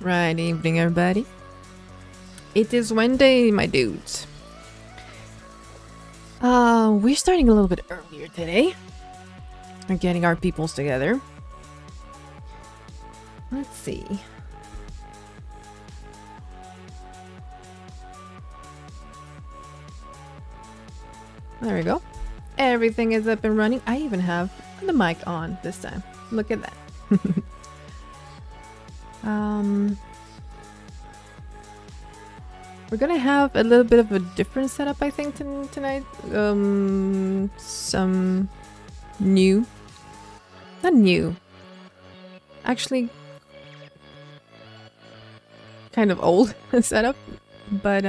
Right, evening everybody. It is Wednesday, my dudes. We're starting a little bit earlier today. We're getting our peoples together. Let's see. There we go. Everything is up and running. I even have the mic on this time. Look at that. We're gonna have a little bit of a different setup, I think, tonight. Some new, not new, actually, kind of old setup, but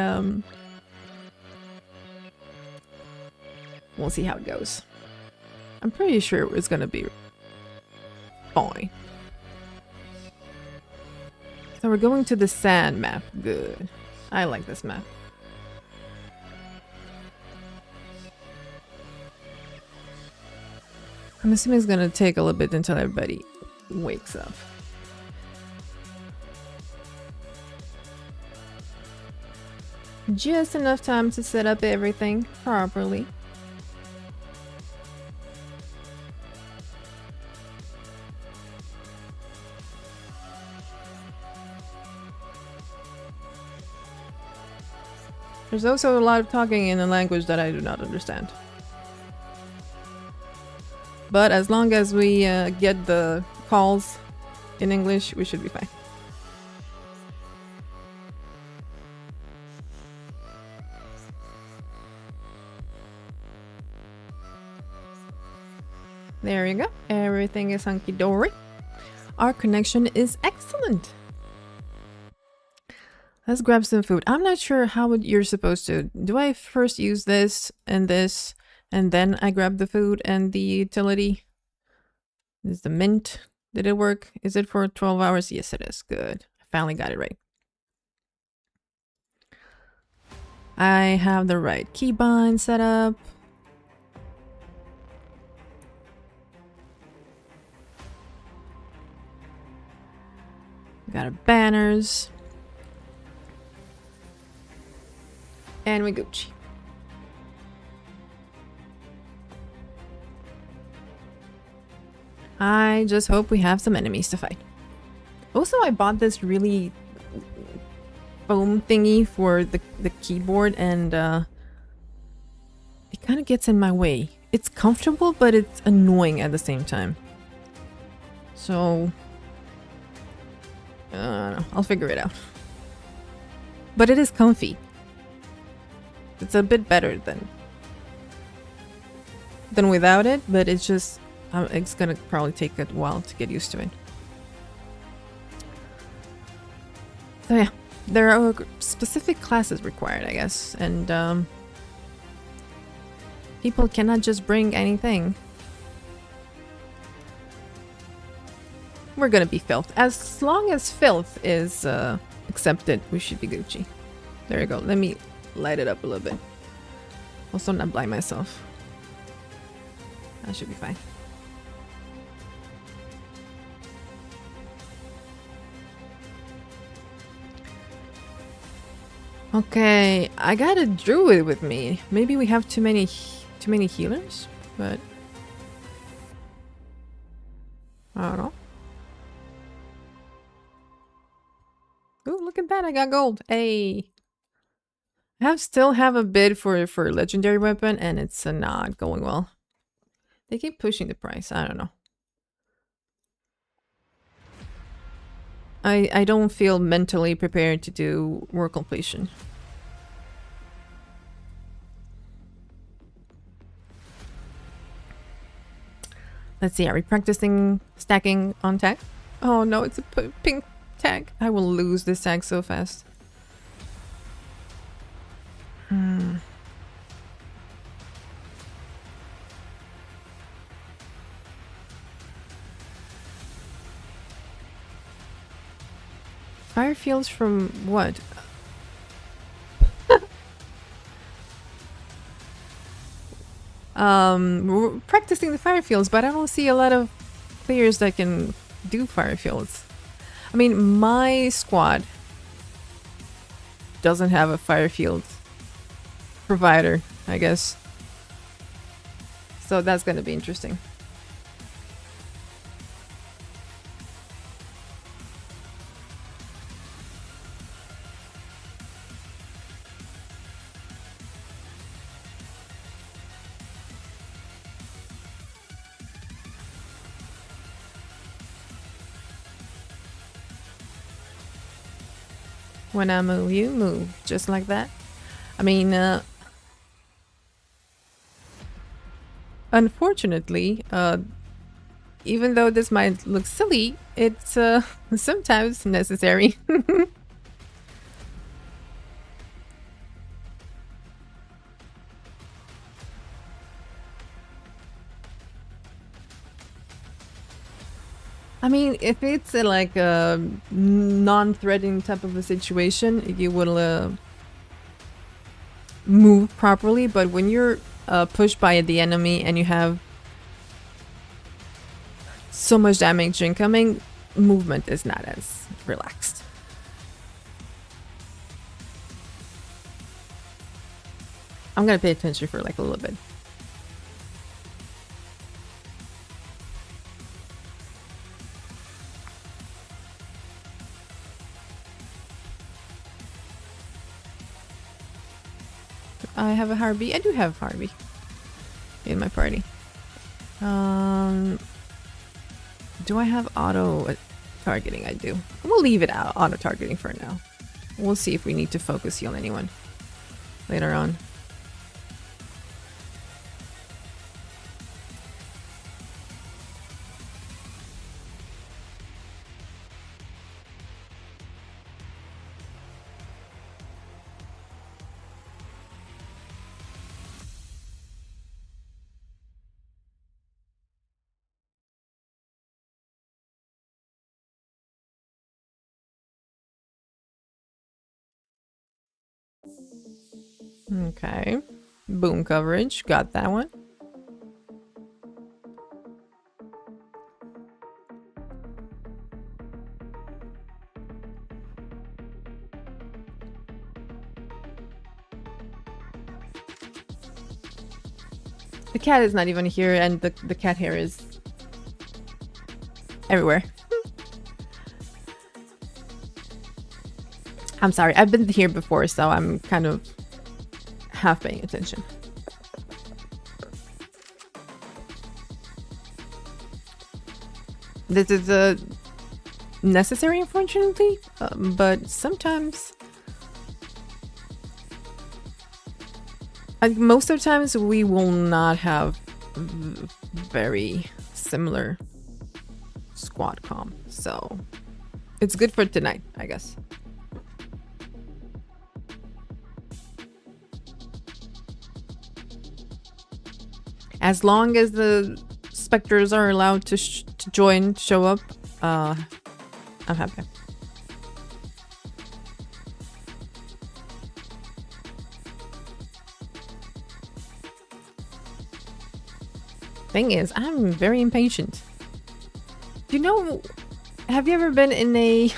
we'll see how it goes. I'm pretty sure it's gonna be fine. So we're going to the sand map. Good. I like this map. I'm assuming it's gonna take a little bit until everybody wakes up. Just enough time to set up everything properly. There's also a lot of talking in a language that I do not understand. But as long as we get the calls in English, we should be fine. There you go. Everything is hunky-dory. Our connection is excellent. Let's grab some food. I'm not sure how you're supposed to. Do I first use this, and then I grab the food and the utility? Is the mint? Did it work? Is it for 12 hours? Yes, it is. Good. I finally got it right. I have the right keybind set up. Got our banners. And we Gucci. I just hope we have some enemies to fight. Also, I bought this really foam thingy for the keyboard, and it kind of gets in my way. It's comfortable, but it's annoying at the same time. So, I don't know. I'll figure it out. But it is comfy. It's a bit better than without it, but it's just it's gonna probably take a while to get used to it. So yeah, there are specific classes required, I guess, and people cannot just bring anything. We're gonna be filth. As long as filth is accepted, we should be Gucci. There you go. Let me light it up a little bit. Also not blind myself. That should be fine. Okay, I got a druid with me. Maybe we have too many healers, but I don't know. Ooh, look at that! I got gold. Hey. I still have a bid for a legendary weapon, and it's not going well. They keep pushing the price. I don't know. I don't feel mentally prepared to do work completion. Let's see. Are we practicing stacking on tag? Oh no, it's a pink tag. I will lose this tag so fast. Fire fields from what? We're practicing the fire fields, but I don't see a lot of players that can do fire fields. I mean, my squad doesn't have a fire field provider, I guess. So that's going to be interesting. When I move, you move. Just like that. I mean, unfortunately, even though this might look silly, it's sometimes necessary. I mean, if it's like a non-threatening type of a situation, you will move properly. But when you're pushed by the enemy and you have so much damage incoming, movement is not as relaxed. I'm gonna pay attention for like a little bit. I have a Harvey. I do have Harvey in my party. Do I have auto targeting? I do. We'll leave it out auto targeting for now. We'll see if we need to focus heal anyone later on. Okay. Boom coverage. Got that one. The cat is not even here, and the cat hair is everywhere. I'm sorry, I've been here before, so I'm kind of half paying attention. This is necessary, unfortunately, but sometimes... most of the times we will not have very similar squad comp, so it's good for tonight, I guess. As long as the specters are allowed to show up, I'm happy. Thing is, I'm very impatient. You know, have you ever been in a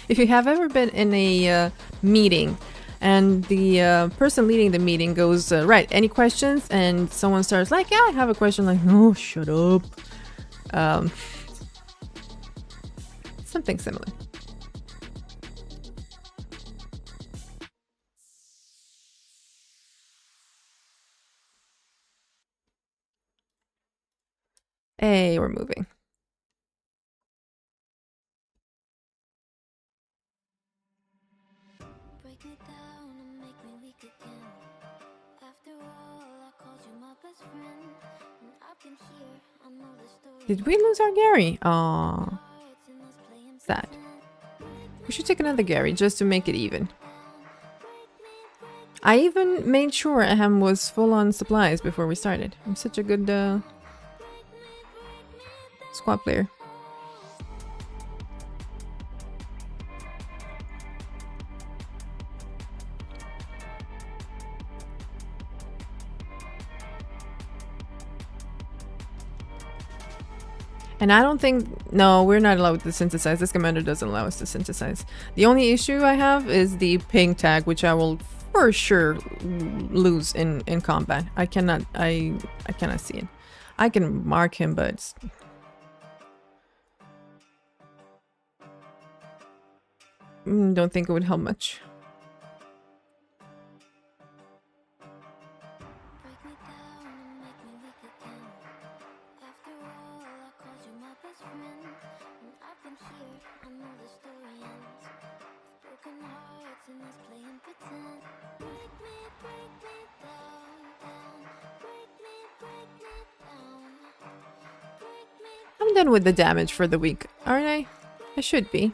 if you have ever been in a meeting and the person leading the meeting goes, right, any questions? And someone starts like, yeah, I have a question, like, oh, shut up. Something similar. Hey, we're moving. Did we lose our Gary? Aww. Sad. We should take another Gary just to make it even. I even made sure Ahem was full on supplies before we started. I'm such a good squad player. And I don't think... No, we're not allowed to synthesize. This commander doesn't allow us to synthesize. The only issue I have is the ping tag, which I will for sure lose in combat. I cannot see it. I can mark him, but... don't think it would help much. I'm done with the damage for the week, aren't I? I should be.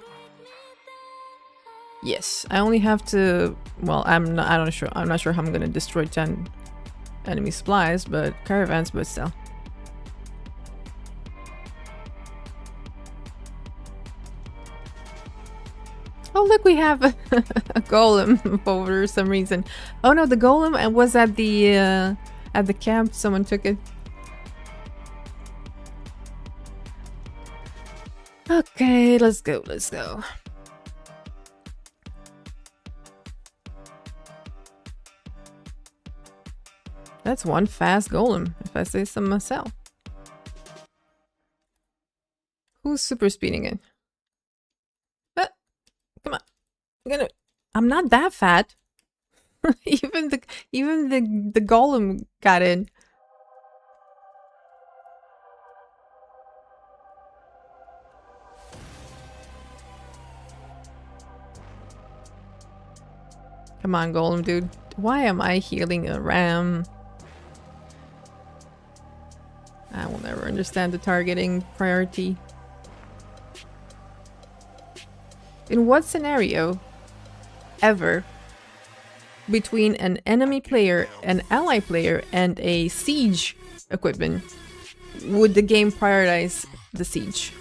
Yes, I only have to... Well, I'm not sure how I'm gonna destroy 10 enemy supplies, but caravans, but still. Oh look, we have a golem for some reason. Oh no, the golem was at the camp. Someone took it. Okay, let's go, let's go. That's one fast golem, if I say so myself. Who's super speeding it? Come on. I'm not that fat. even the golem got in. Come on, golem dude. Why am I healing a ram? I will never understand the targeting priority. In what scenario ever between an enemy player, an ally player, and a siege equipment would the game prioritize the siege?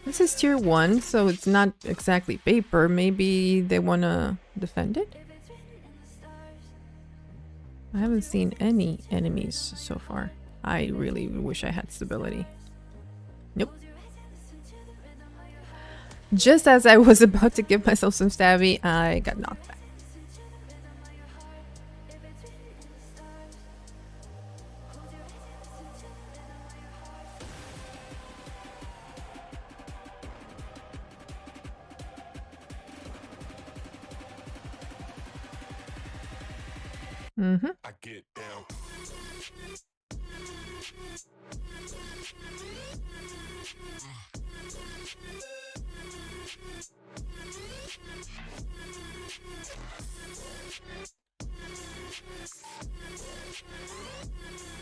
This is tier 1, so it's not exactly paper. Maybe they want to defend it? I haven't seen any enemies so far. I really wish I had stability. Nope. Just as I was about to give myself some stabby, I got knocked back. I get down.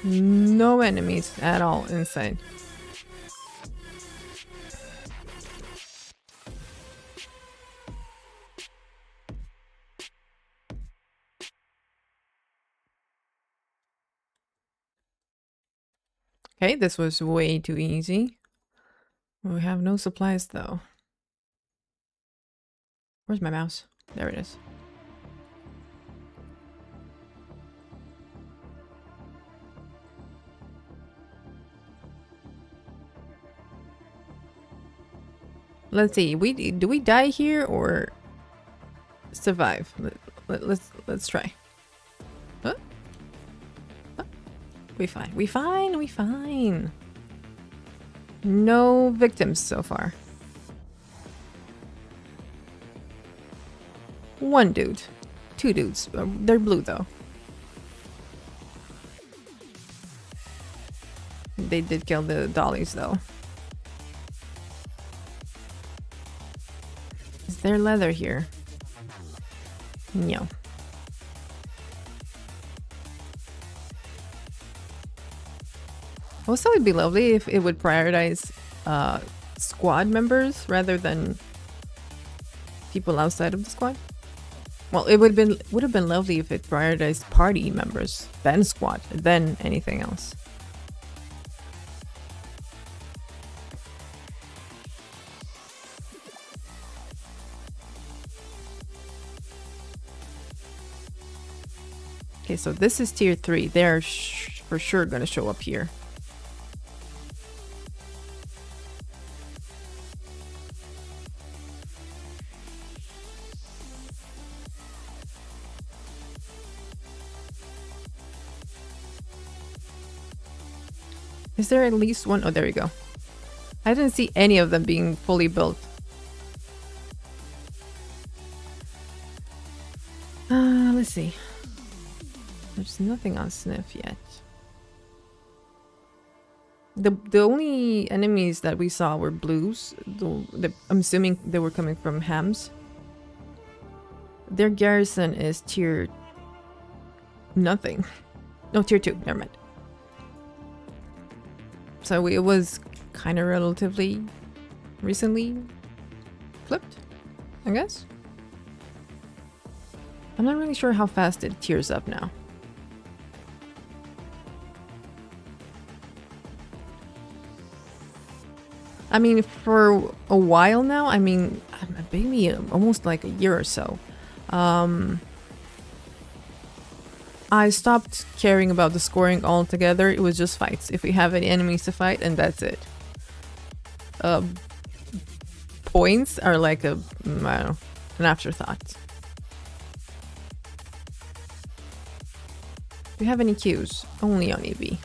No enemies at all inside. Okay, this was way too easy. We have no supplies though. Where's my mouse? There it is. Let's see. Do we die here or survive? Let's try. Huh? Huh? We fine. No victims so far. One dude. Two dudes. They're blue though. They did kill the dollies though. Is there leather here? No. Also, it'd be lovely if it would prioritize squad members rather than people outside of the squad. Well, it would have been lovely if it prioritized party members, then squad, then anything else. Okay, so this is tier 3. They're for sure gonna show up here. Is there at least one? Oh, there you go. I didn't see any of them being fully built. Let's see. There's nothing on Sniff yet. The only enemies that we saw were blues. I'm assuming they were coming from Hams. Their garrison is tier... nothing. No, tier 2. Never mind. So it was kind of relatively recently flipped, I guess. I'm not really sure how fast it tiers up now. I mean, for a while now, I mean, maybe almost like a year or so, I stopped caring about the scoring altogether. It was just fights. If we have any enemies to fight, and that's it. Points are like I don't know, an afterthought. Do we have any queues? Only on EV.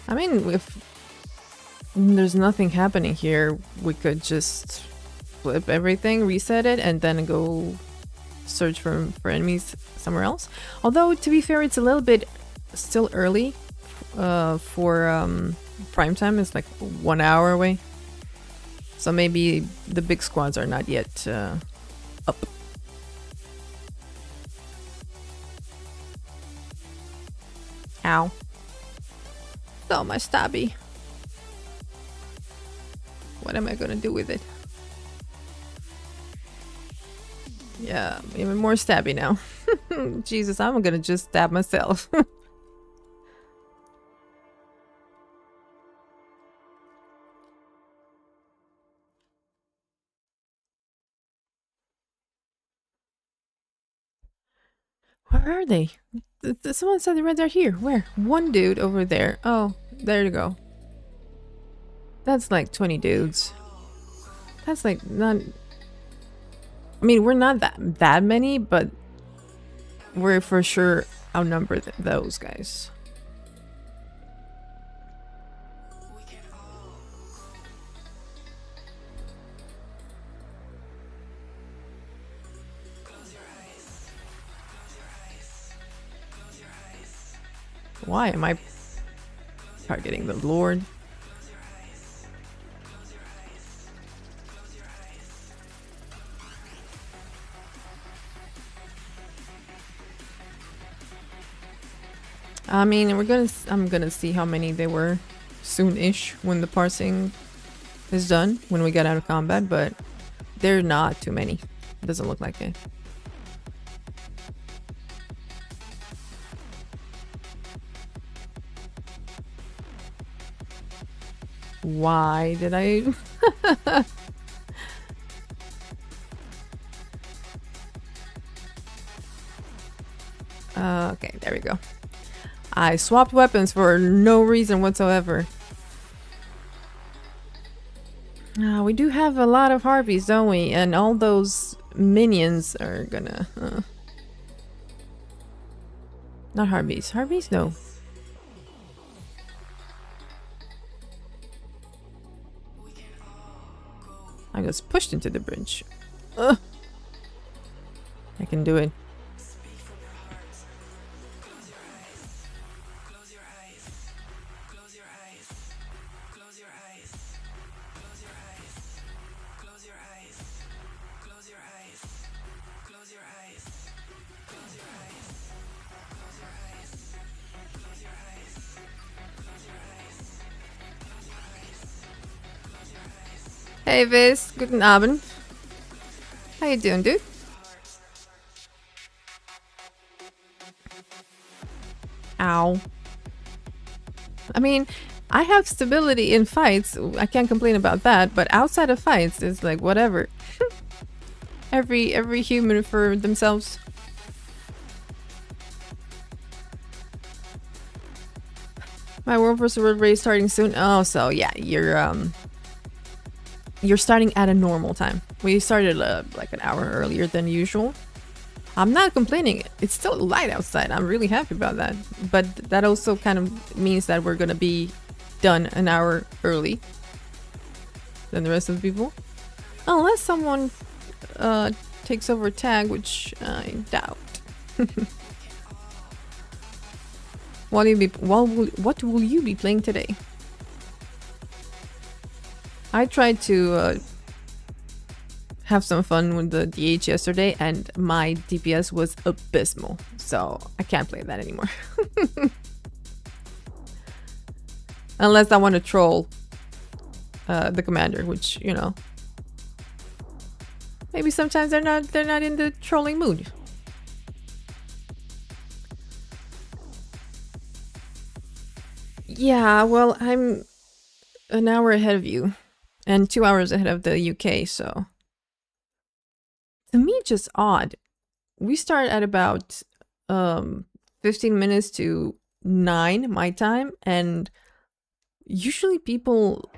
I mean, if there's nothing happening here, we could just flip everything, reset it, and then go search for enemies somewhere else. Although, to be fair, it's a little bit still early for prime time. It's like 1 hour away. So maybe the big squads are not yet up. Ow. Oh, my stabby. What am I gonna do with it? Yeah, even more stabby now. Jesus, I'm gonna just stab myself. Where are they? Someone said they're here. Where? One dude over there. Oh, there you go. That's like 20 dudes. That's like not... I mean, we're not that many, but we're for sure outnumber those guys. Why am I targeting the Lord? I mean, I'm gonna see how many they were soon-ish when the parsing is done, when we get out of combat, but they're not too many. It doesn't look like it. Why did I... Okay, there we go. I swapped weapons for no reason whatsoever. We do have a lot of harpies, don't we? And all those minions are gonna... Not harpies. Harpies? No. I was pushed into the bridge. Ugh. I can do it. Hey Viz, guten Abend. How you doing, dude? Ow. I mean, I have stability in fights. I can't complain about that. But outside of fights, it's like whatever. every human for themselves. My World vs. World race starting soon. Oh, so yeah, you're starting at a normal time. We started like an hour earlier than usual. I'm not complaining. It's still light outside. I'm really happy about that. But that also kind of means that we're gonna be done an hour early than the rest of the people. Unless someone takes over tag, which I doubt. What will you be playing today? I tried to have some fun with the DH yesterday, and my DPS was abysmal, so I can't play that anymore. Unless I want to troll the commander, which, you know, maybe sometimes they're not in the trolling mood. Yeah, well, I'm an hour ahead of you and 2 hours ahead of the UK, so to me, just odd. We start at about 15 minutes to 9 my time, and usually people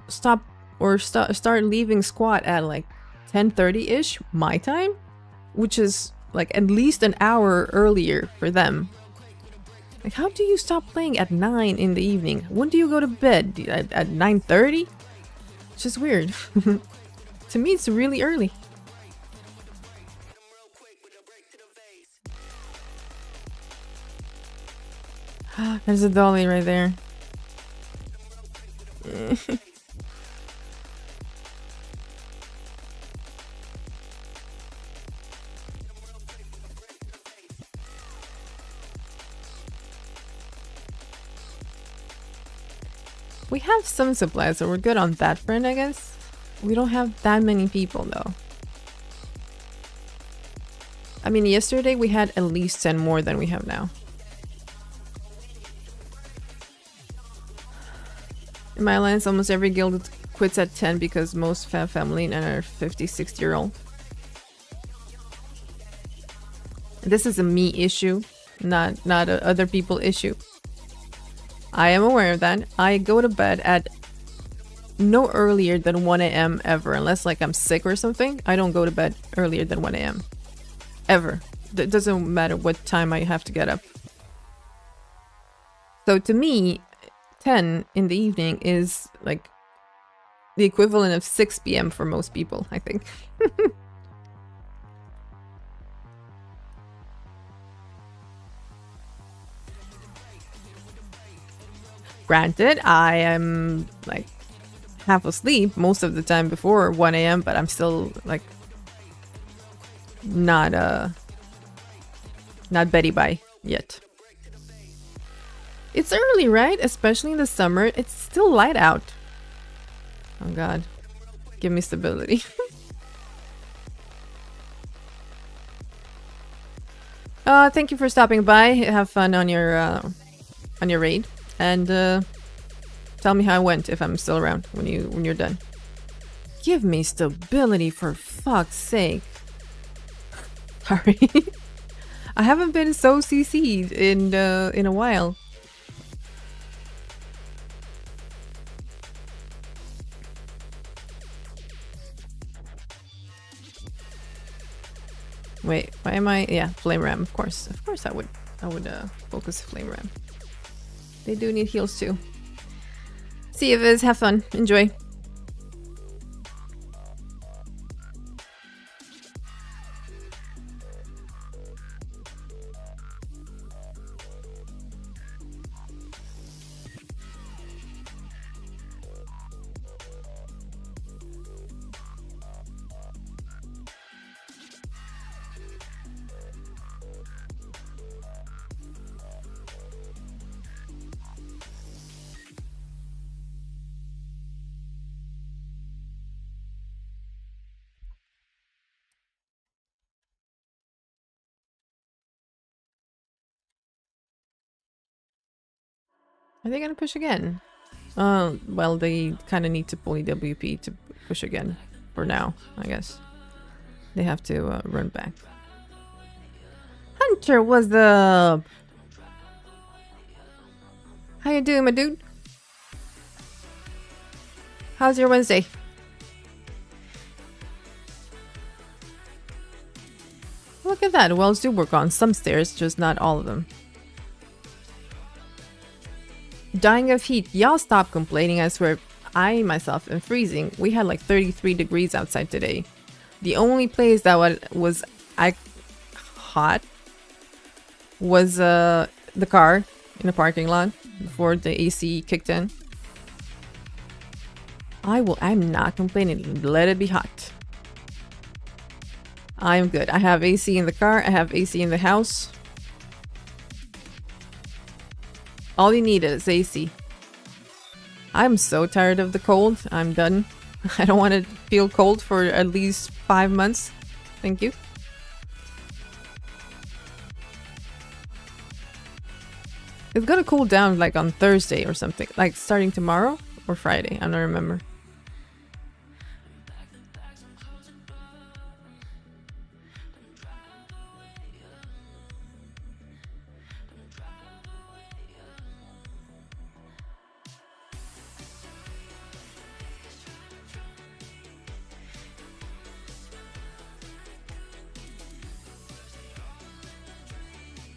stop or start leaving squad at like 10:30-ish my time, which is like at least an hour earlier for them. Like, how do you stop playing at 9 in the evening? When do you go to bed? At 9:30? It's just weird. To me, it's really early. There's a dolly right there. We have some supplies, so we're good on that front, I guess. We don't have that many people, though. I mean, yesterday we had at least 10 more than we have now. In my alliance, almost every guild quits at 10 because most have family and are 50, 60-year-old. This is a me issue, not a other people issue. I am aware of that. I go to bed at no earlier than 1 a.m. ever, unless like I'm sick or something. I don't go to bed earlier than 1 a.m. ever. It doesn't matter what time I have to get up. So to me, 10 in the evening is like the equivalent of 6 p.m. for most people, I think. Granted, I am like half asleep most of the time before 1 a.m., but I'm still like not Betty Bye yet. It's early, right? Especially in the summer. It's still light out. Oh god. Give me stability. Thank you for stopping by. Have fun on your raid. And tell me how it went if I'm still around when you're done. Give me stability, for fuck's sake. Sorry. I haven't been so CC'd in a while. Wait, why am I? Yeah, flame ram. Of course I would focus flame ram. They do need heals too. See you, Viz. Have fun. Enjoy. Are they gonna push again? Well, they kind of need to pull WP to push again. For now, I guess. They have to run back. Hunter was the... How you doing, my dude? How's your Wednesday? Look at that. Wells do work on some stairs, just not all of them. Dying of heat. Y'all stop complaining. I swear, I myself am freezing. We had like 33 degrees outside today. The only place that was hot was the car in the parking lot before the AC kicked in. I'm not complaining. Let it be hot. I'm good. I have AC in the car. I have AC in the house. All you need is AC. I'm so tired of the cold. I'm done. I don't want to feel cold for at least 5 months. Thank you. It's gonna cool down like on Thursday or something. Like starting tomorrow or Friday. I don't remember.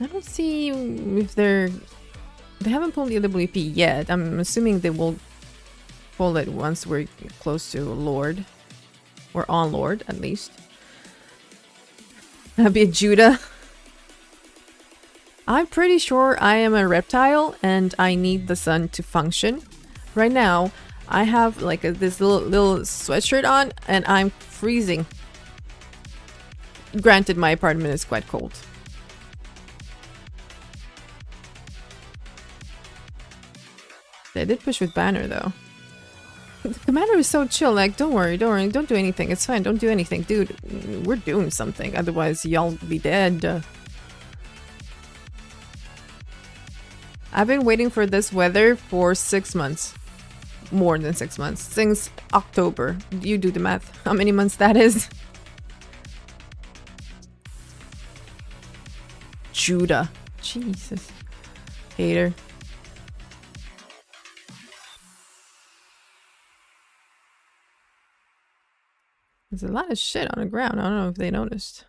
I don't see if they haven't pulled the WP yet. I'm assuming they will pull it once we're close to Lord. Or on Lord, at least. That'd be a Judah. I'm pretty sure I am a reptile and I need the sun to function. Right now, I have like this little sweatshirt on and I'm freezing. Granted, my apartment is quite cold. They did push with banner though. The commander is so chill, like don't worry, don't do anything, it's fine, don't do anything. Dude, we're doing something, otherwise y'all be dead. I've been waiting for this weather for 6 months. More than 6 months. Since October. You do the math. How many months that is? Judah. Jesus. Hater. There's a lot of shit on the ground. I don't know if they noticed.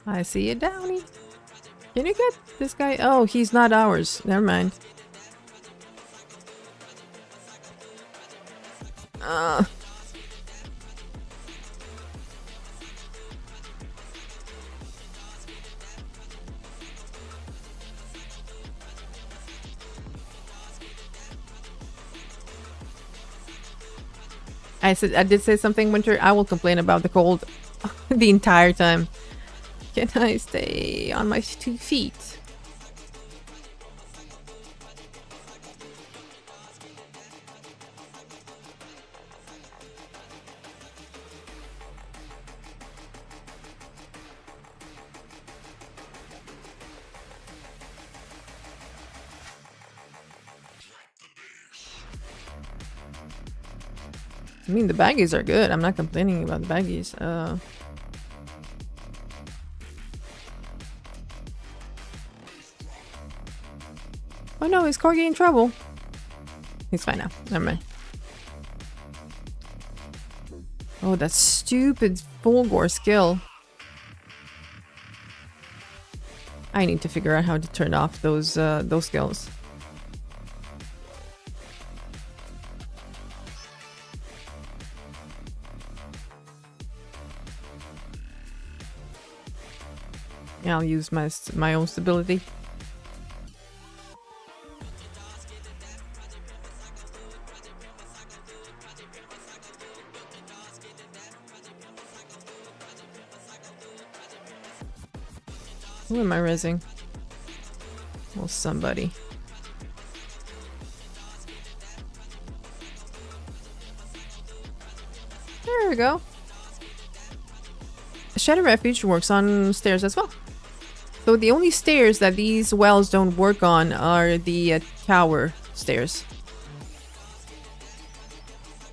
I see you, Downy. Can you get this guy? Oh, he's not ours. Never mind. I did say something, Winter. I will complain about the cold the entire time. Can I stay on my 2 feet? I mean, the baggies are good. I'm not complaining about the baggies. Oh no, is Corgi in trouble? He's fine now. Never mind. Oh, that stupid Fulgore skill. I need to figure out how to turn off those skills. Yeah, I'll use my own stability. Who am I rezzing? Well, somebody. There we go. Shadow Refuge works on stairs as well. So the only stairs that these wells don't work on are the tower stairs.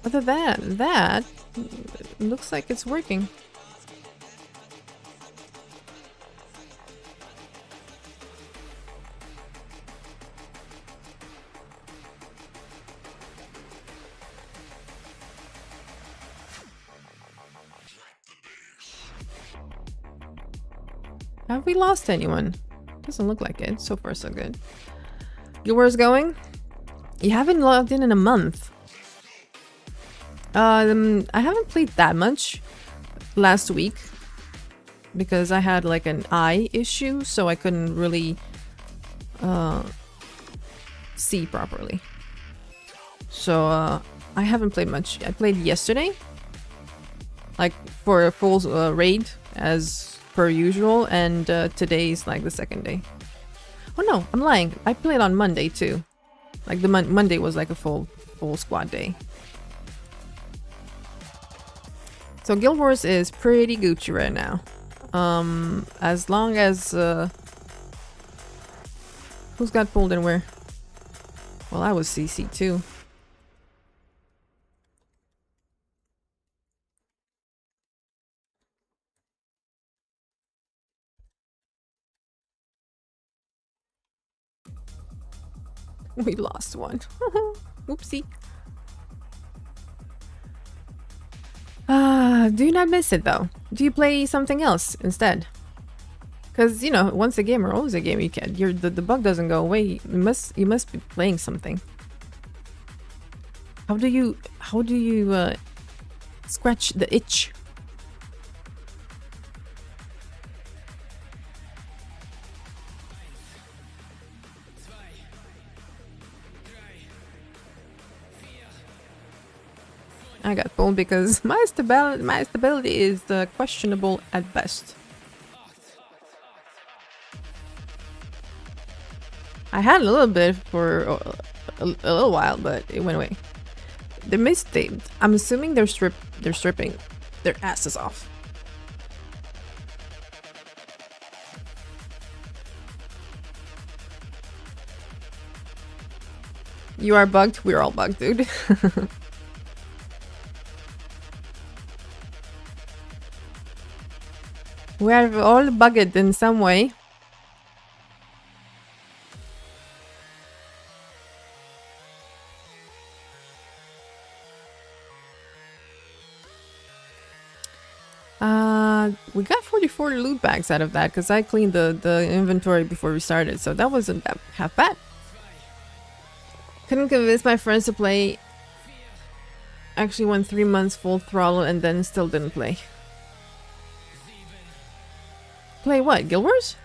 Other than that, looks like it's working. Have we lost anyone? Doesn't look like it. So far, so good. Where's going? You haven't logged in a month. I haven't played that much last week because I had like an eye issue, so I couldn't really see properly. So I haven't played much. I played yesterday, like for a full raid as per usual, and today's like the second day. Oh no, I'm lying. I played on Monday too. Like the Monday was like a full squad day. So Guild Wars is pretty Gucci right now. As long as who's got pulled in where? Well, I was CC too. We lost one. Oopsie. Do you not miss it though? Do you play something else instead? Because you know, once a gamer, always a gamer. You can. The bug doesn't go away. You must be playing something. How do you scratch the itch? I got pulled because my stability is questionable at best. I had a little bit for a little while, but it went away. I'm assuming they're stripping their asses off. You are bugged. We're all bugged, dude. We're all bugged in some way. We got 44 loot bags out of that because I cleaned the inventory before we started, so that wasn't that half bad. Couldn't convince my friends to play. Actually went 3 months full throttle and then still didn't play. Play what? Guild Wars?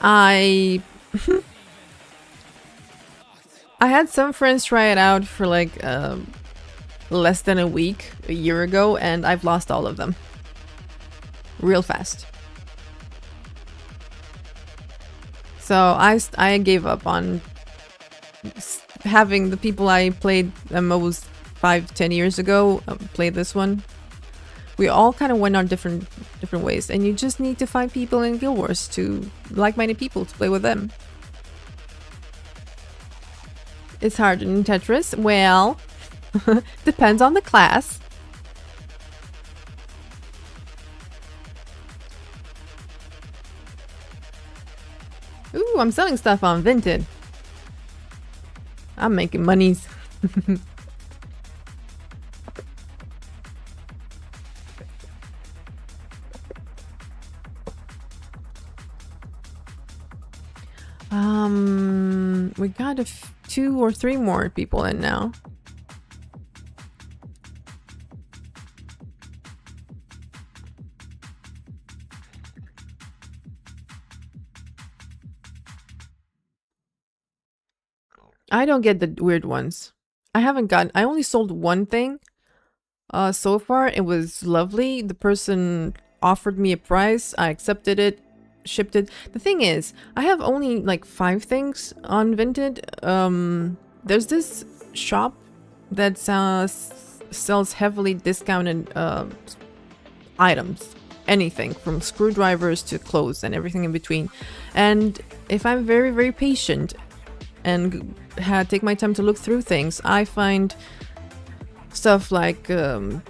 I had some friends try it out for like less than a week a year ago, and I've lost all of them real fast. So I gave up on having the people I played most 5-10 years ago play this one. We all kind of went on different ways, and you just need to find people in Guild Wars, to like-minded people to play with them. It's hard in Tetris. Well, depends on the class. Ooh, I'm selling stuff on Vinted. I'm making monies. We got 2 or 3 more people in now. I don't get the weird ones. I only sold one thing. So far, it was lovely. The person offered me a price. I accepted it. shipped it. The thing is, I have only like 5 things on Vinted. There's this shop that sells heavily discounted items. Anything from screwdrivers to clothes and everything in between. And if I'm very, very patient and take my time to look through things, I find stuff like from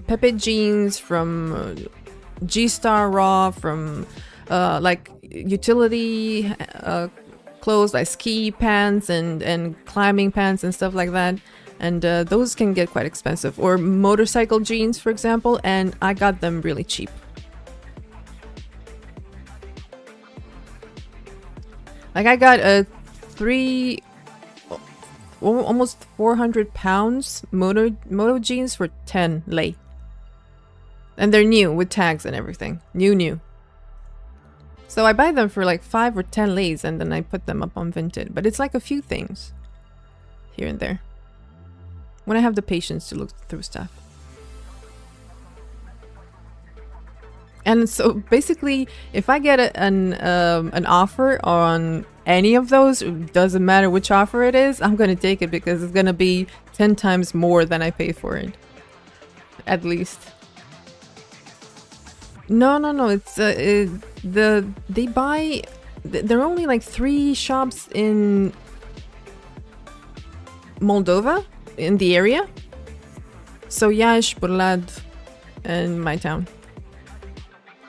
Pepe jeans, from G-Star Raw, from like utility clothes like ski pants and climbing pants and stuff like that. And those can get quite expensive. Or motorcycle jeans, for example, and I got them really cheap. Like I got a almost 400 pounds moto jeans for 10 lei. And they're new with tags and everything. New. So I buy them for like 5 or 10 leis and then I put them up on Vinted. But it's like a few things here and there. When I have the patience to look through stuff. And so basically, if I get an offer on any of those, it doesn't matter which offer it is, I'm going to take it because it's going to be 10 times more than I pay for it. At least. No. It's there are only like 3 shops in Moldova, in the area. So Iași, Burlad, and my town.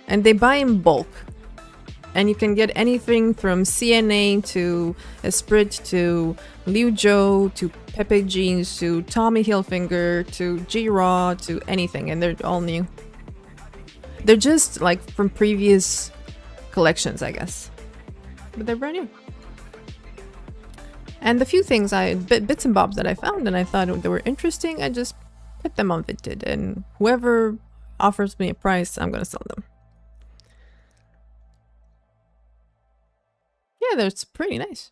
And they buy in bulk. And you can get anything from CNA to Esprit to Liu Zhou to Pepe Jeans to Tommy Hilfiger to G-Raw to anything. And they're all new. They're just like from previous collections, I guess. But they're brand new. And the few things bits and bobs that I found and I thought they were interesting, I just put them on Vinted. And whoever offers me a price, I'm going to sell them. Yeah, that's pretty nice.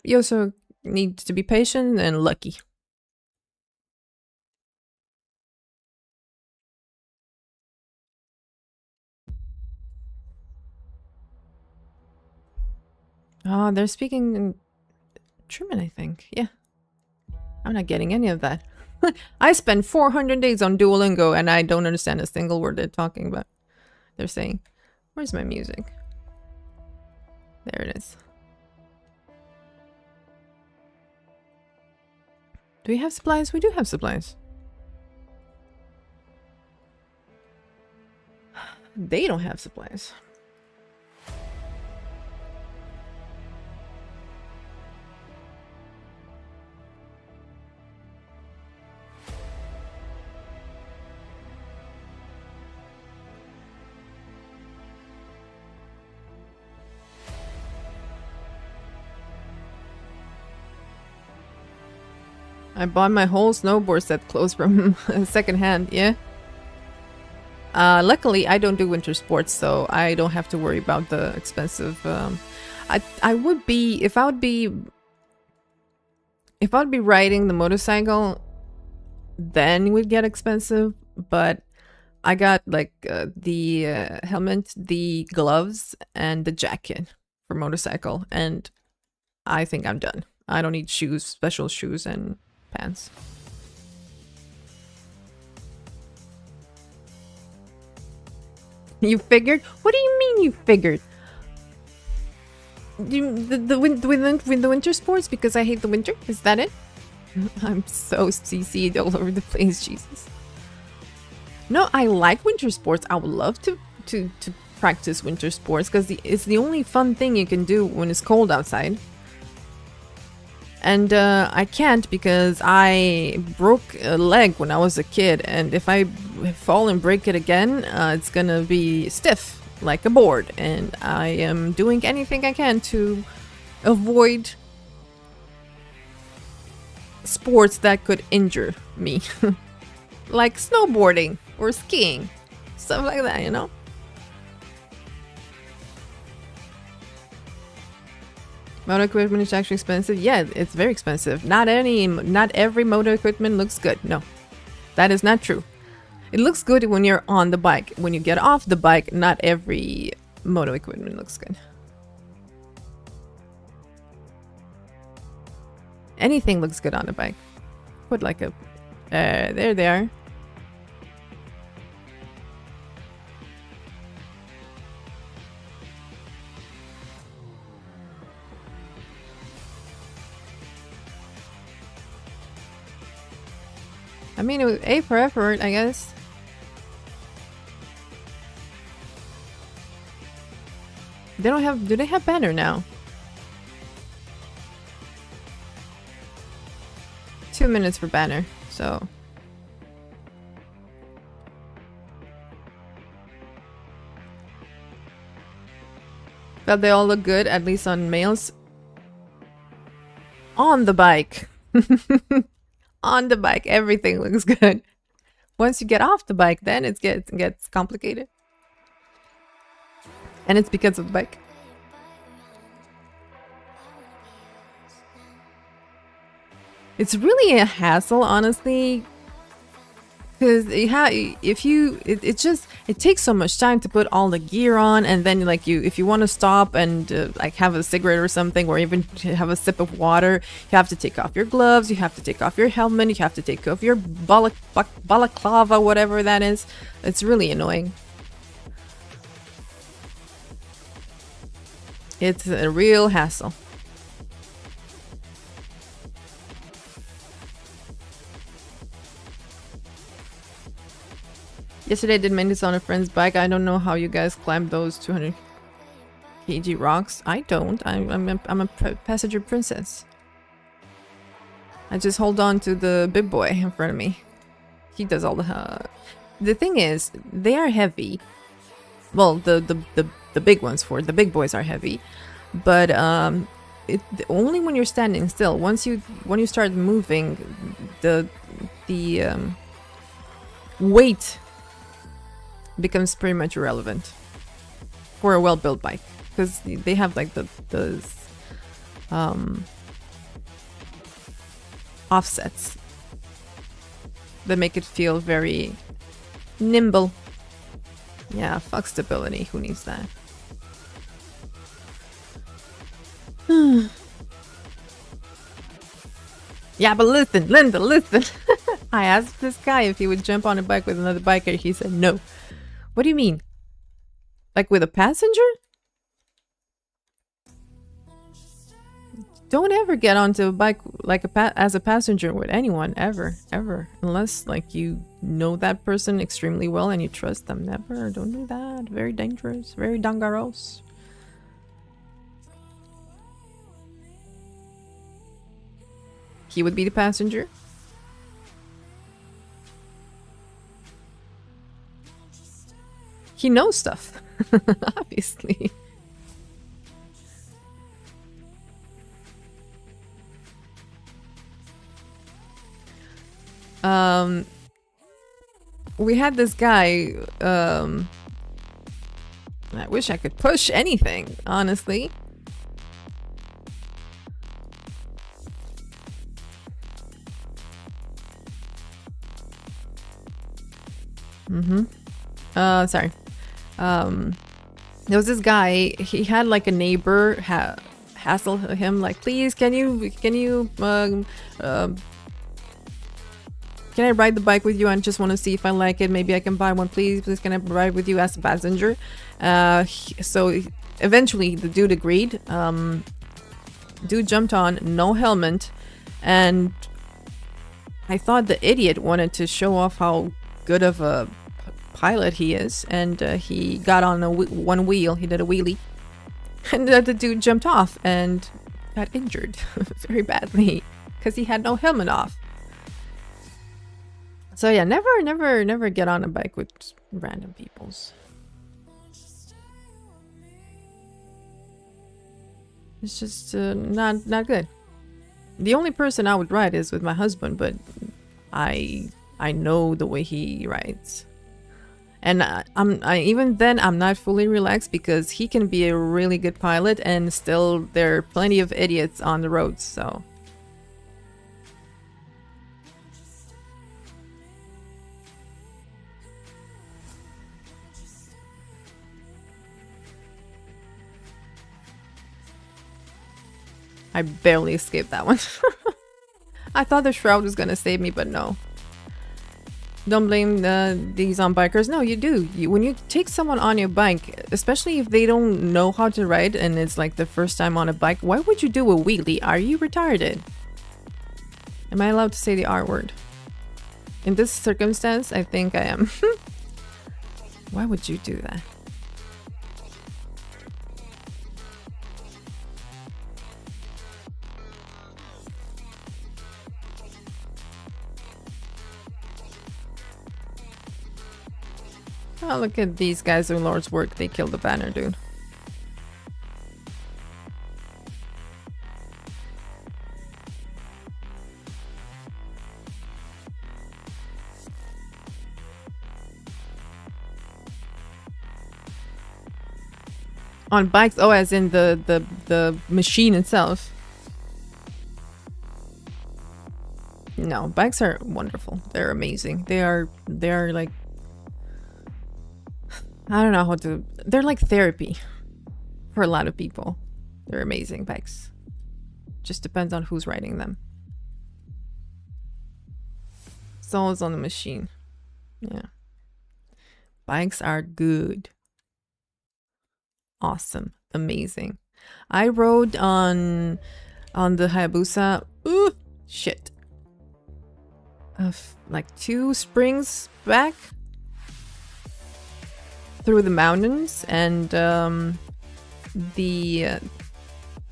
You also need to be patient and lucky. Oh, they're speaking in German, I think. Yeah. I'm not getting any of that. I spent 400 days on Duolingo and I don't understand a single word they're talking about. They're saying, where's my music? There it is. Do we have supplies? We do have supplies. They don't have supplies. I bought my whole snowboard set clothes from secondhand, yeah. Luckily, I don't do winter sports, so I don't have to worry about the expensive. I would be if I would be riding the motorcycle, then it would get expensive. But I got like the helmet, the gloves, and the jacket for motorcycle, and I think I'm done. I don't need shoes, special shoes, and pants. You figured? What do you mean you figured? With the winter sports because I hate the winter? Is that it? I'm so CC'd all over the place, Jesus. No, I like winter sports. I would love to practice winter sports because it's the only fun thing you can do when it's cold outside. And I can't because I broke a leg when I was a kid. And if I fall and break it again, it's gonna be stiff like a board. And I am doing anything I can to avoid sports that could injure me. Like snowboarding or skiing. Stuff like that, you know? Motor equipment is actually expensive. Yeah, it's very expensive. Not every motor equipment looks good. No, that is not true. It looks good when you're on the bike. When you get off the bike, not every moto equipment looks good. Anything looks good on the bike. Put like a... there they are. I mean, it was A for effort, I guess. They don't have... Do they have banner now? 2 minutes for banner, so... But they all look good, at least on males. On the bike. On the bike, everything looks good. Once you get off the bike, then it gets complicated. And it's because of the bike. It's really a hassle, honestly. Because it takes so much time to put all the gear on, and then like if you want to stop and like have a cigarette or something, or even have a sip of water, you have to take off your gloves, you have to take off your helmet, you have to take off your balaclava, whatever that is. It's really annoying. It's a real hassle. Yesterday I did maintenance on a friend's bike. I don't know how you guys climb those 200 kg rocks. I don't. I'm a passenger princess. I just hold on to the big boy in front of me. He does all the... The thing is, they are heavy. Well, the big ones for the big boys are heavy, but only when you're standing still. When you start moving, the weight becomes pretty much irrelevant for a well-built bike, because they have like those offsets that make it feel very nimble. Yeah, fuck stability. Who needs that? Yeah, but listen, Linda, listen. I asked this guy if he would jump on a bike with another biker. He said no. What do you mean? Like with a passenger? Don't ever get onto a bike like as a passenger with anyone, ever, unless like you know that person extremely well and you trust them. Never. Don't do that. Very dangerous. Very dangerous. He would be the passenger. He knows stuff, obviously. We had this guy, I wish I could push anything, honestly. Sorry. There was this guy, he had like a neighbor hassle him like, please, can I ride the bike with you? I just want to see if I like it. Maybe I can buy one, please. Please, can I ride with you as a passenger? So eventually the dude agreed. Dude jumped on, no helmet, and I thought the idiot wanted to show off how good of a pilot he is, and he got on one wheel. He did a wheelie, and the dude jumped off and got injured very badly because he had no helmet off. So yeah, never get on a bike with random peoples. It's just not good. The only person I would ride is with my husband, but I know the way he rides, and even then I'm not fully relaxed because he can be a really good pilot, and still there are plenty of idiots on the roads. So. I barely escaped that one. I thought the shroud was gonna save me, but no. Don't blame these on bikers. No, you do. When you take someone on your bike, especially if they don't know how to ride and it's like the first time on a bike, why would you do a wheelie? Are you retarded? Am I allowed to say the R word? In this circumstance, I think I am. Why would you do that? Oh, look at these guys doing Lord's work. They killed the banner, dude. On bikes? Oh, as in the machine itself. No, bikes are wonderful. They're amazing. They are like, I don't know how to... They're like therapy for a lot of people. They're amazing bikes. Just depends on who's riding them. It's always on the machine. Yeah. Bikes are good. Awesome. Amazing. I rode on the Hayabusa. Ooh, shit. Like 2 springs back. Through the mountains, and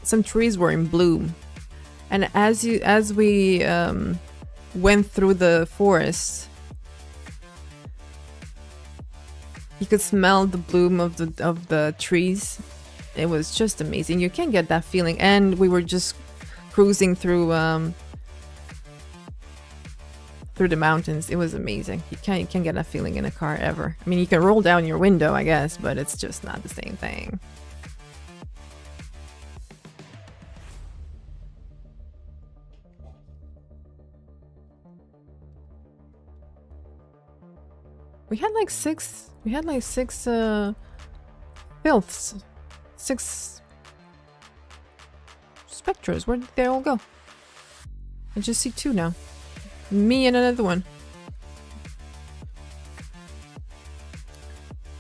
some trees were in bloom, and as we went through the forest, you could smell the bloom of the trees. It was just amazing. You can't get that feeling. And we were just cruising through the mountains. It was amazing. You can't get that feeling in a car ever. I mean, you can roll down your window, I guess, but it's just not the same thing. We had like six filths. 6 spectras. Where did they all go? I just see 2 now. Me and another one.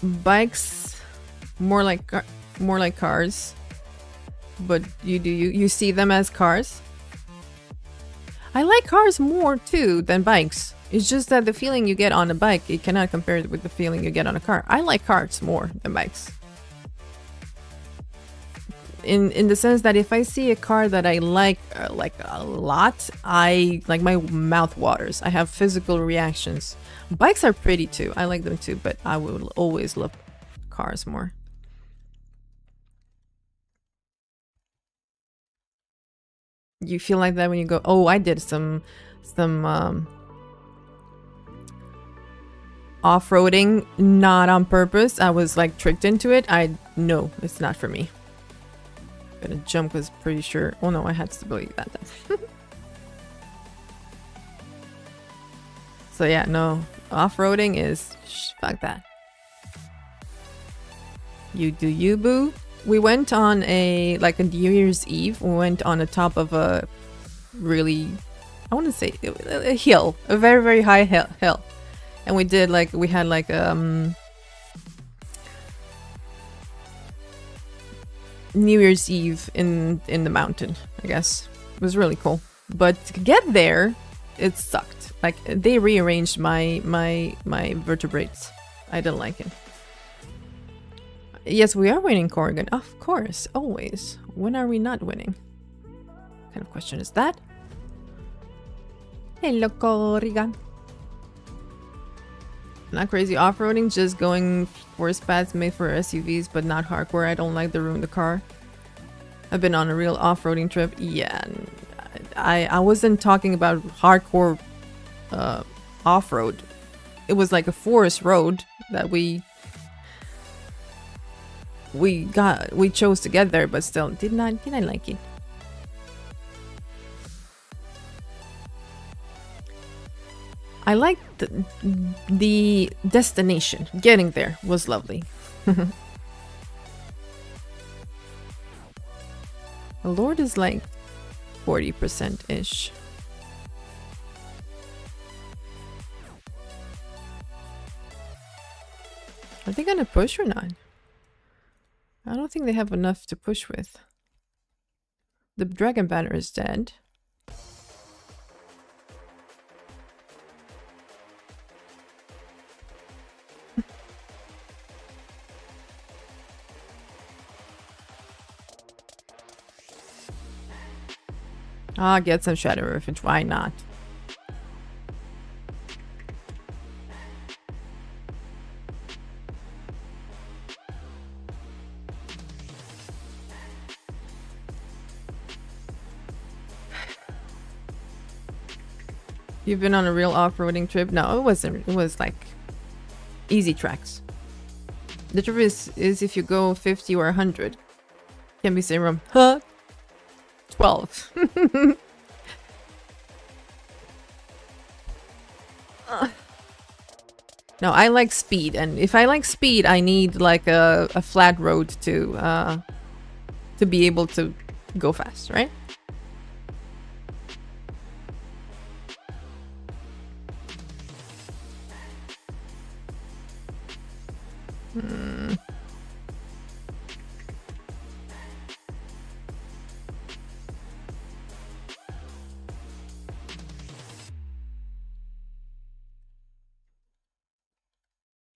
Bikes, more like cars, but you see them as cars. I like cars more too than bikes. It's just that the feeling you get on a bike, you cannot compare it with the feeling you get on a car. I like cars more than bikes. In the sense that if I see a car that I like a lot, my mouth waters. I have physical reactions. Bikes are pretty too. I like them too, but I will always love cars more. You feel like that when you go, oh, I did some off-roading, not on purpose. I was like tricked into it. No, it's not for me. Gonna jump was pretty sure. Oh no, I had stability that time. So yeah, no, off-roading is fuck that. You do you, boo. We went on a New Year's Eve. We went on the top of a really, I want to say a hill, a very very high hill, and we did we had New Year's Eve in the mountain, I guess. It was really cool. But to get there, it sucked. Like, they rearranged my vertebrates. I didn't like it. Yes, we are winning Corrigan. Of course, always. When are we not winning? What kind of question is that? Hello, Corrigan. Not crazy off-roading, just going forest paths made for SUVs, but not hardcore. I don't like to ruin the car. I've been on a real off-roading trip. Yeah, I wasn't talking about hardcore off-road. It was like a forest road that we chose to get there, but still did I like it. I liked the destination. Getting there was lovely. The Lord is like 40%-ish. Are they gonna push or not? I don't think they have enough to push with. The dragon banner is dead. Ah, get some shadow refuge. Why not? You've been on a real off-roading trip? No, it wasn't. It was like easy tracks. The trip is if you go 50 or 100. Can be same room. Huh? 12. No, I like speed, and if I like speed, I need like a flat road to be able to go fast, right?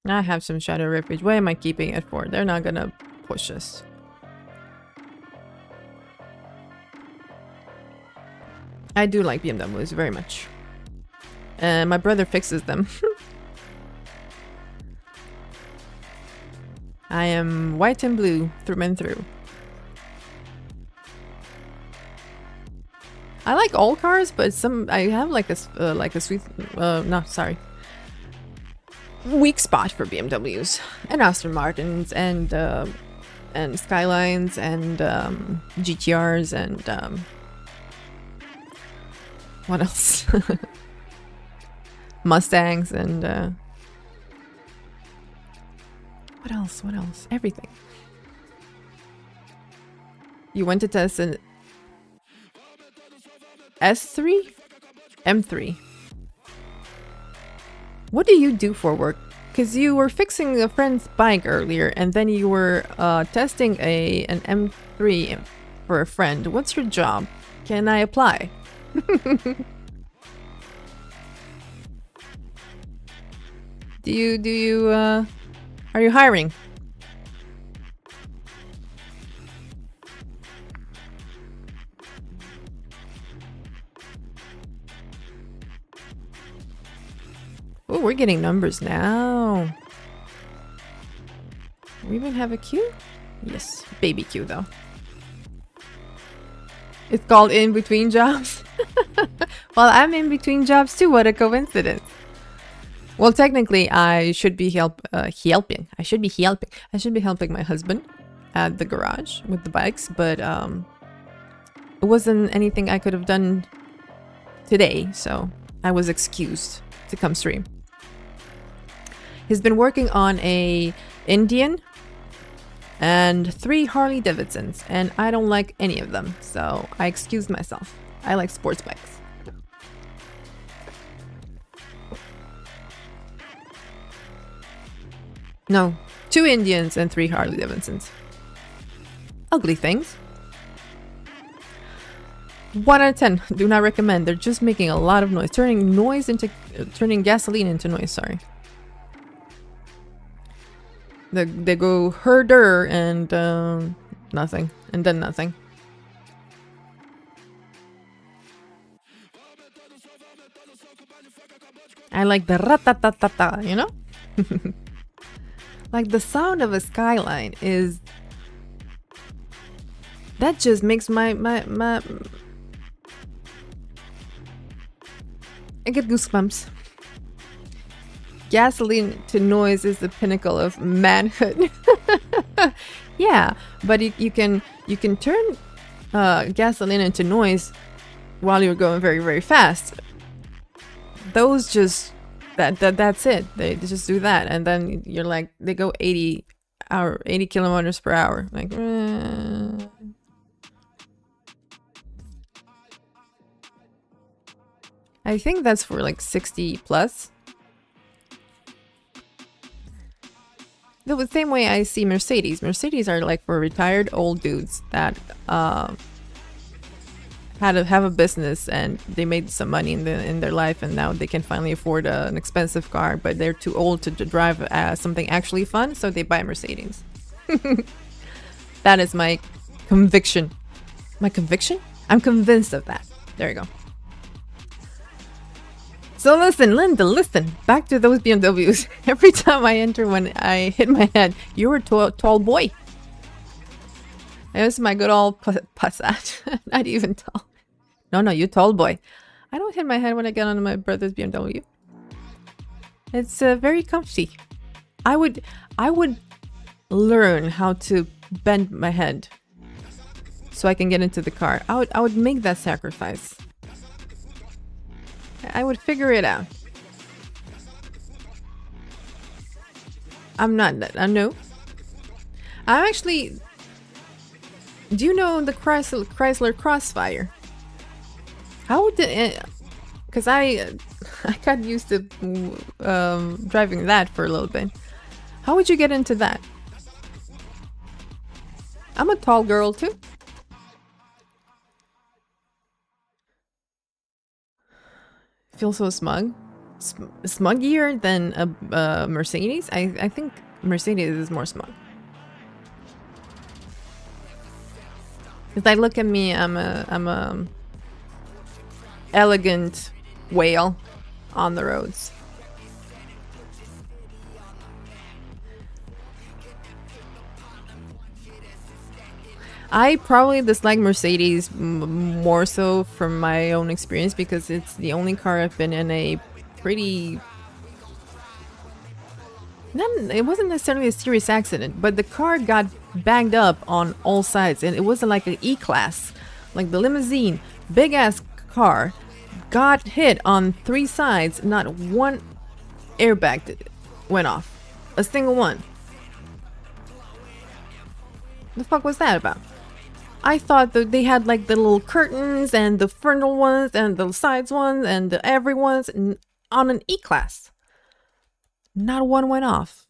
I have some shadow refuge. What am I keeping it for? They're not gonna push us. I do like BMWs very much. And my brother fixes them. I am white and blue through and through. I like all cars, but I have like a sweet no, sorry, weak spot for BMWs and Aston Martins and Skylines and GTRs and what else? Mustangs and what else? What else? Everything. You went to test an S3? M3. What do you do for work? Because you were fixing a friend's bike earlier and then you were testing an M3 for a friend. What's your job? Can I apply? Are you hiring? Oh, we're getting numbers now. We even have a queue? Yes, baby queue though. It's called in between jobs. Well, I'm in between jobs too. What a coincidence. Well, technically, I should be helping. I should be helping my husband at the garage with the bikes, but it wasn't anything I could have done today, so I was excused to come stream. He's been working on a Indian and 3 Harley Davidsons, and I don't like any of them, so I excused myself. I like sports bikes. No, 2 Indians and 3 Harley Davidsons. Ugly things. 1 out of 10. Do not recommend. They're just making a lot of noise. Turning gasoline into noise, sorry. They go herder and nothing. And then nothing. I like the ratatatata, you know? Like the sound of a Skyline is... That just makes my... I get goosebumps. Gasoline to noise is the pinnacle of manhood. Yeah, but you can turn gasoline into noise while you're going very, very fast. Those just that's it. They just do that, and then you're like, they go 80 kilometers per hour. Like, I think that's for like 60 plus. The same way I see Mercedes. Mercedes are like for retired old dudes that have a business and they made some money in their life, and now they can finally afford an expensive car, but they're too old to drive something actually fun, so they buy Mercedes. That is my conviction. My conviction? I'm convinced of that. There you go. So listen, Linda, listen. Back to those BMWs. Every time I enter, when I hit my head, you're a tall boy. There's my good old Passat. Not even tall. No, you tall boy. I don't hit my head when I get on my brother's BMW. It's very comfy. I would learn how to bend my head so I can get into the car. I would make that sacrifice. I would figure it out. I'm not that. I know. I'm actually. Do you know the Chrysler Crossfire? How did? Because I got used to driving that for a little bit. How would you get into that? I'm a tall girl too. Feel so smug. Smuggier than a Mercedes? I think Mercedes is more smug. Cause I look at me, I'm a elegant whale on the roads. I probably dislike Mercedes more so from my own experience because it's the only car I've been in a pretty... It wasn't necessarily a serious accident, but the car got banged up on all sides, and it wasn't like an E-Class. Like the limousine, big-ass car, got hit on 3 sides, not one airbag went off. A single one. The fuck was that about? I thought that they had like the little curtains and the frontal ones and the sides ones and the every ones on an E-Class. Not one went off.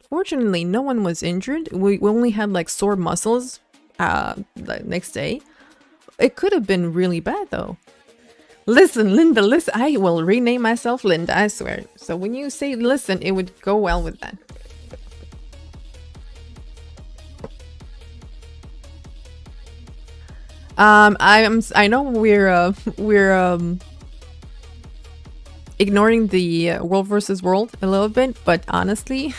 Fortunately, no one was injured. We only had like sore muscles the next day. It could have been really bad though. Listen, Linda, listen. I will rename myself Linda, I swear. So when you say listen, it would go well with that. I know we're ignoring the world versus world a little bit, but honestly,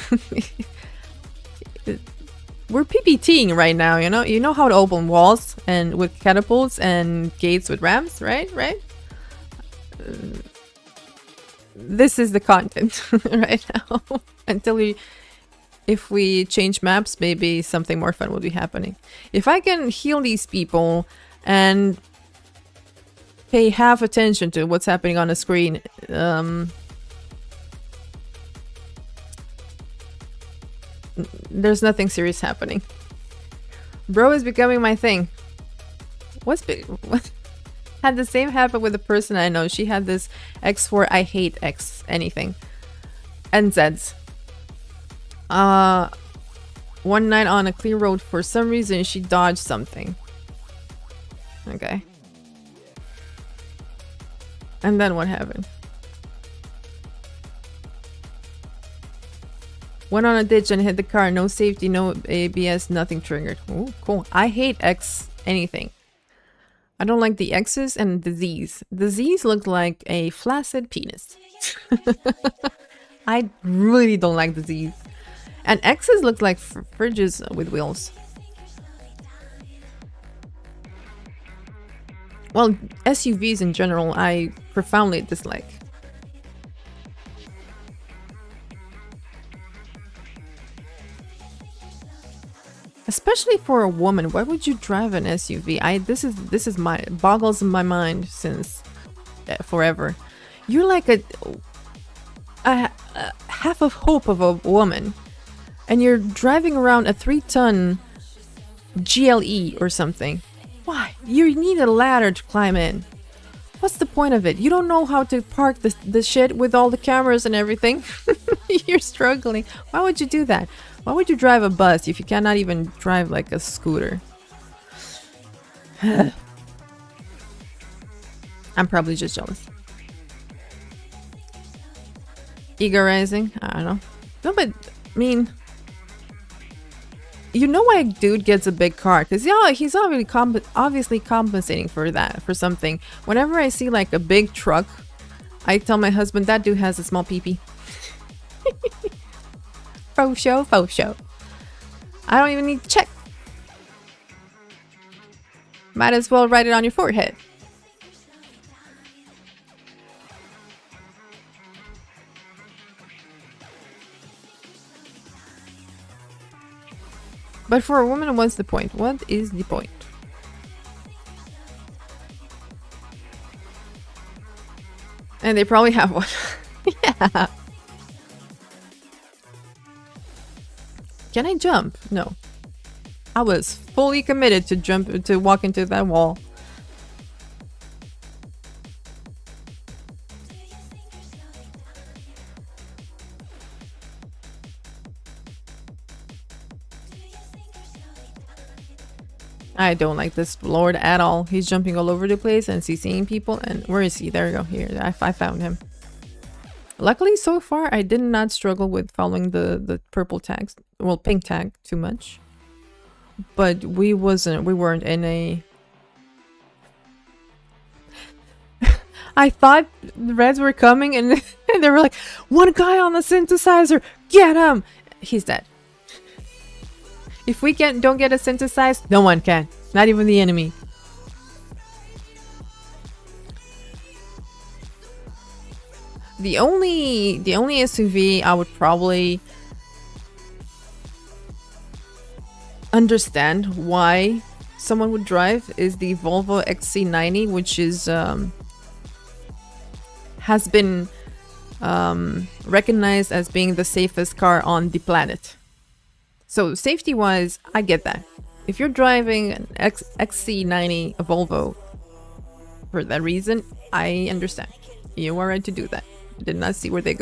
we're PPTing right now. You know how to open walls and with catapults and gates with ramps, right? This is the content right now. If we change maps, maybe something more fun will be happening. If I can heal these people and pay half attention to what's happening on the screen, there's nothing serious happening. Bro is becoming my thing. What? Had the same happen with a person I know. She had this X4 I hate X anything. NZs. One night on a clear road, for some reason she dodged something. Okay. And then what happened? Went on a ditch and hit the car. No safety, no ABS, nothing triggered. Ooh, cool. I hate X anything. I don't like the X's and the Z's. The Z's look like a flaccid penis. I really don't like the Z's. And X's look like fridges with wheels. Well, SUVs in general, I profoundly dislike. Especially for a woman, why would you drive an SUV? This is my boggles in my mind since forever. You're like a half of hope of a woman, and you're driving around a 3-ton GLE or something. Why? You need a ladder to climb in. What's the point of it? You don't know how to park the shit with all the cameras and everything. You're struggling. Why would you do that? Why would you drive a bus if you cannot even drive like a scooter? I'm probably just jealous. Ego rising? I don't know. No, but I mean, you know why a dude gets a big car? Because yeah, he's obviously compensating for that, for something. Whenever I see like a big truck, I tell my husband that dude has a small peepee. Faux show, faux show. I don't even need to check. Might as well write it on your forehead. But for a woman, what's the point? What is the point? And they probably have one. Yeah. Can I jump? No. I was fully committed to walk into that wall. I don't like this lord at all. He's jumping all over the place and CCing people. And where is he? There we go. Here, I found him. Luckily, so far, I did not struggle with following the purple tags. Well, pink tag too much. But we weren't in a... I thought the reds were coming and they were like, one guy on the synthesizer, get him! He's dead. If we don't get a synthesized, no one can. Not even the enemy. The only SUV I would probably understand why someone would drive is the Volvo XC90, which is has been recognized as being the safest car on the planet. So safety-wise, I get that. If you're driving an XC90, a Volvo, for that reason, I understand. You are right to do that. I did not see where they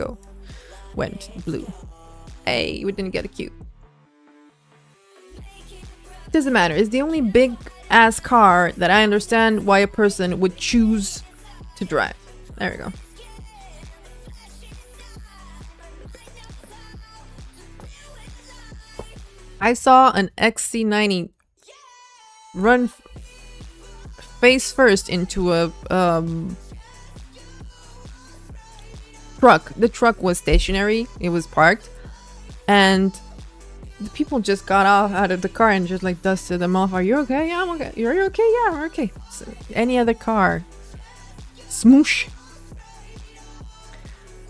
went blue. Hey, we didn't get a cute. Doesn't matter. It's the only big ass car that I understand why a person would choose to drive. There we go. I saw an XC90 run face first into a truck. The truck was stationary. It was parked. And the people just got out of the car and just like dusted them off. Are you okay? Yeah, I'm okay. You're okay? Yeah, I'm okay. So, any other car. Smoosh.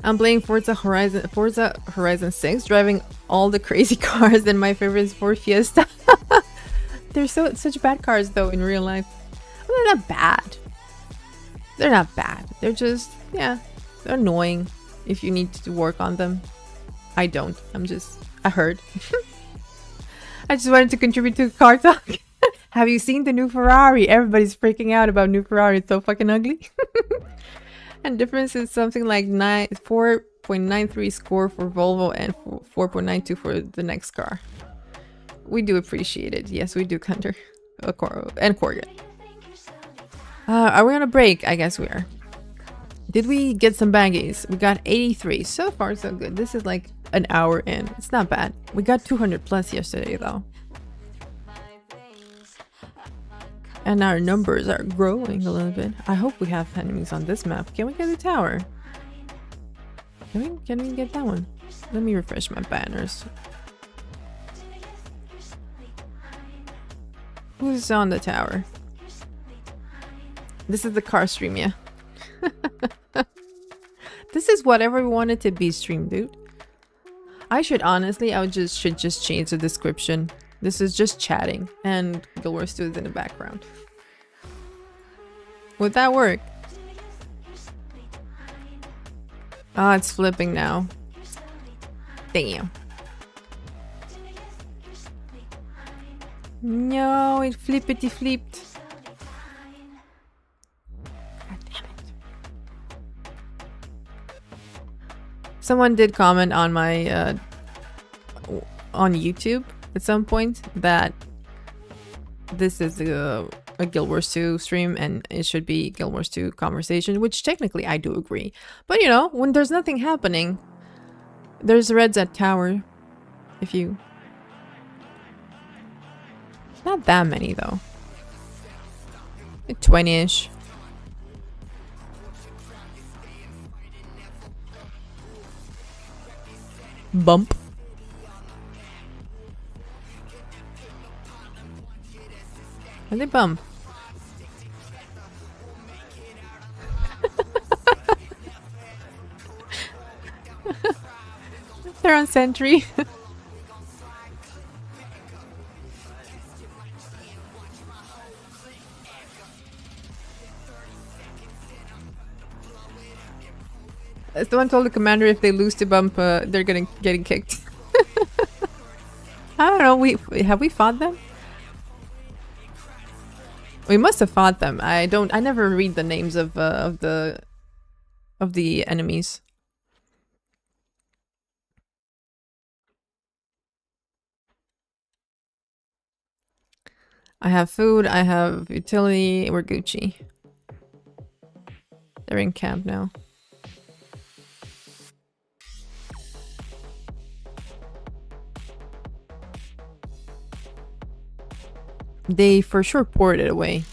I'm playing Forza Horizon 6, driving all the crazy cars, and my favorite is Ford Fiesta. They're such bad cars though in real life. Well, they're not bad. They're not bad. They're just, yeah, they're annoying if you need to work on them. I don't. I heard. I just wanted to contribute to car talk. Have you seen the new Ferrari? Everybody's freaking out about new Ferrari. It's so fucking ugly. And difference is something like 4.93 score for Volvo and 4.92 for the next car. We do appreciate it. Yes, we do, Hunter. And Corgan. Are we on a break? I guess we are. Did we get some baggies? We got 83. So far, so good. This is like an hour in. It's not bad. We got 200 plus yesterday, though. And our numbers are growing a little bit. I hope we have enemies on this map. Can we get the tower? Can we get that one? Let me refresh my banners. Who's on the tower? This is the car stream, yeah. This is whatever we wanted to be streamed, dude. I should just change the description. This is just chatting and Guild Wars 2 is in the background. Would that work? Oh, it's flipping now. Damn. No, it flippity flipped. God damn it. Someone did comment on my on YouTube at some point that this is a Guild Wars 2 stream and it should be Guild Wars 2 conversation, which technically I do agree. But you know, when there's nothing happening, there's reds at tower. If you... Not that many though. 20-ish. Bump. Where'd they bump? They're on sentry. Someone told the commander if they lose to bump, they're getting kicked. I don't know. Have we fought them? We must have fought them. I never read the names of the enemies. I have food. I have utility. We're Gucci. They're in camp now. They for sure poured it away.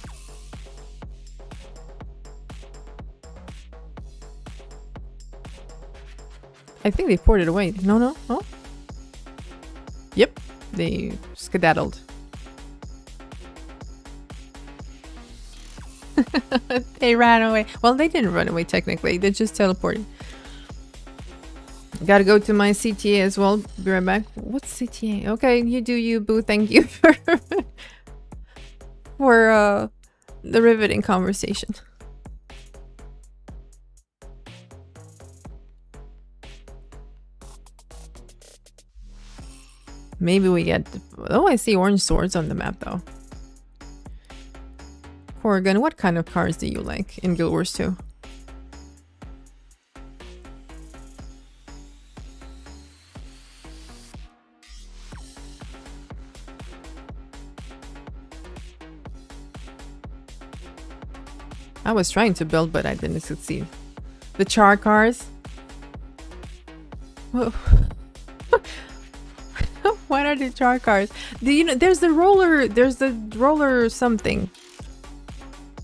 I think they poured it away. No. Yep, they skedaddled. They ran away. Well, they didn't run away technically. They just teleported. Gotta go to my CTA as well. Be right back. What's CTA? Okay, you do you, boo. Thank you for the riveting conversation. Maybe we get... Oh, I see orange swords on the map though. Corrigan, what kind of cars do you like in Guild Wars 2? I was trying to build, but I didn't succeed. The char cars? Whoa. What are the char cars? Do you know? There's the roller something.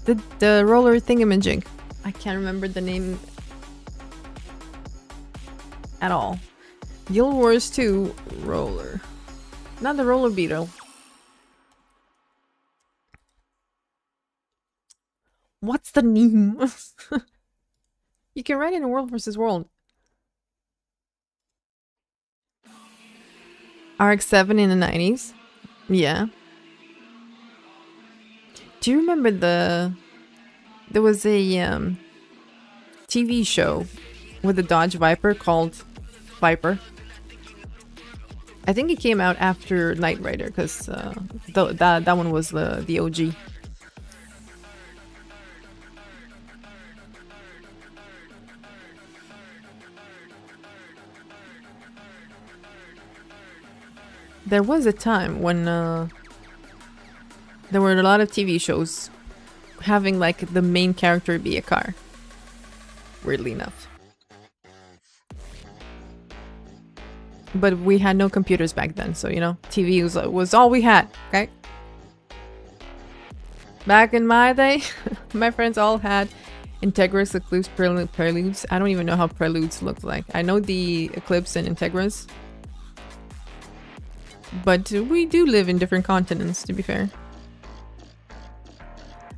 The roller thingamajig. I can't remember the name at all. Guild Wars 2 roller. Not the roller beetle. What's the name? You can write it in World versus World. RX-7 in the 90s. Yeah. Do you remember there was a TV show with a Dodge Viper called Viper? I think it came out after Knight Rider because that one was the OG. There was a time when there were a lot of TV shows having like the main character be a car. Weirdly enough. But we had no computers back then, so you know, TV was all we had, okay? Back in my day, my friends all had Integras, Eclipse, Preludes. I don't even know how Preludes looked like. I know the Eclipse and Integras. But we do live in different continents, to be fair.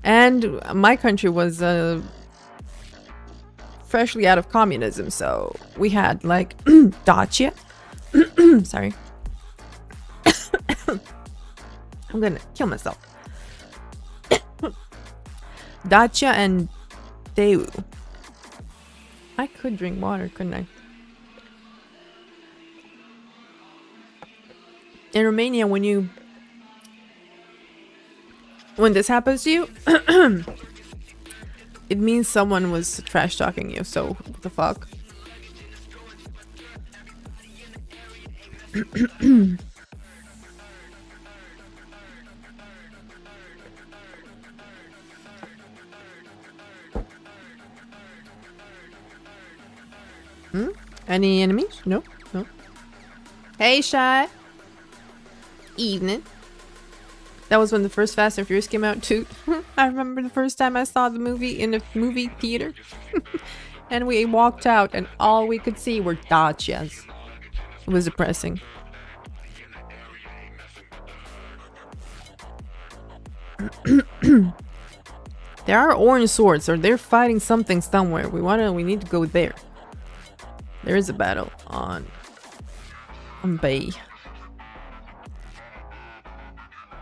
And my country was freshly out of communism, so we had like Dacia. Sorry. I'm gonna kill myself. Dacia and Daewoo. I could drink water, couldn't I? In Romania, when this happens to you, it means someone was trash talking you. So what the fuck? Hmm? Any enemies? No? No. Hey, Shy. Evening. That was when the first Fast and Furious came out too. I remember the first time I saw the movie in the movie theater. And we walked out and all we could see were Dachas. It was depressing. There are orange swords, or they're fighting something somewhere. We need to go there. There is a battle on Bay.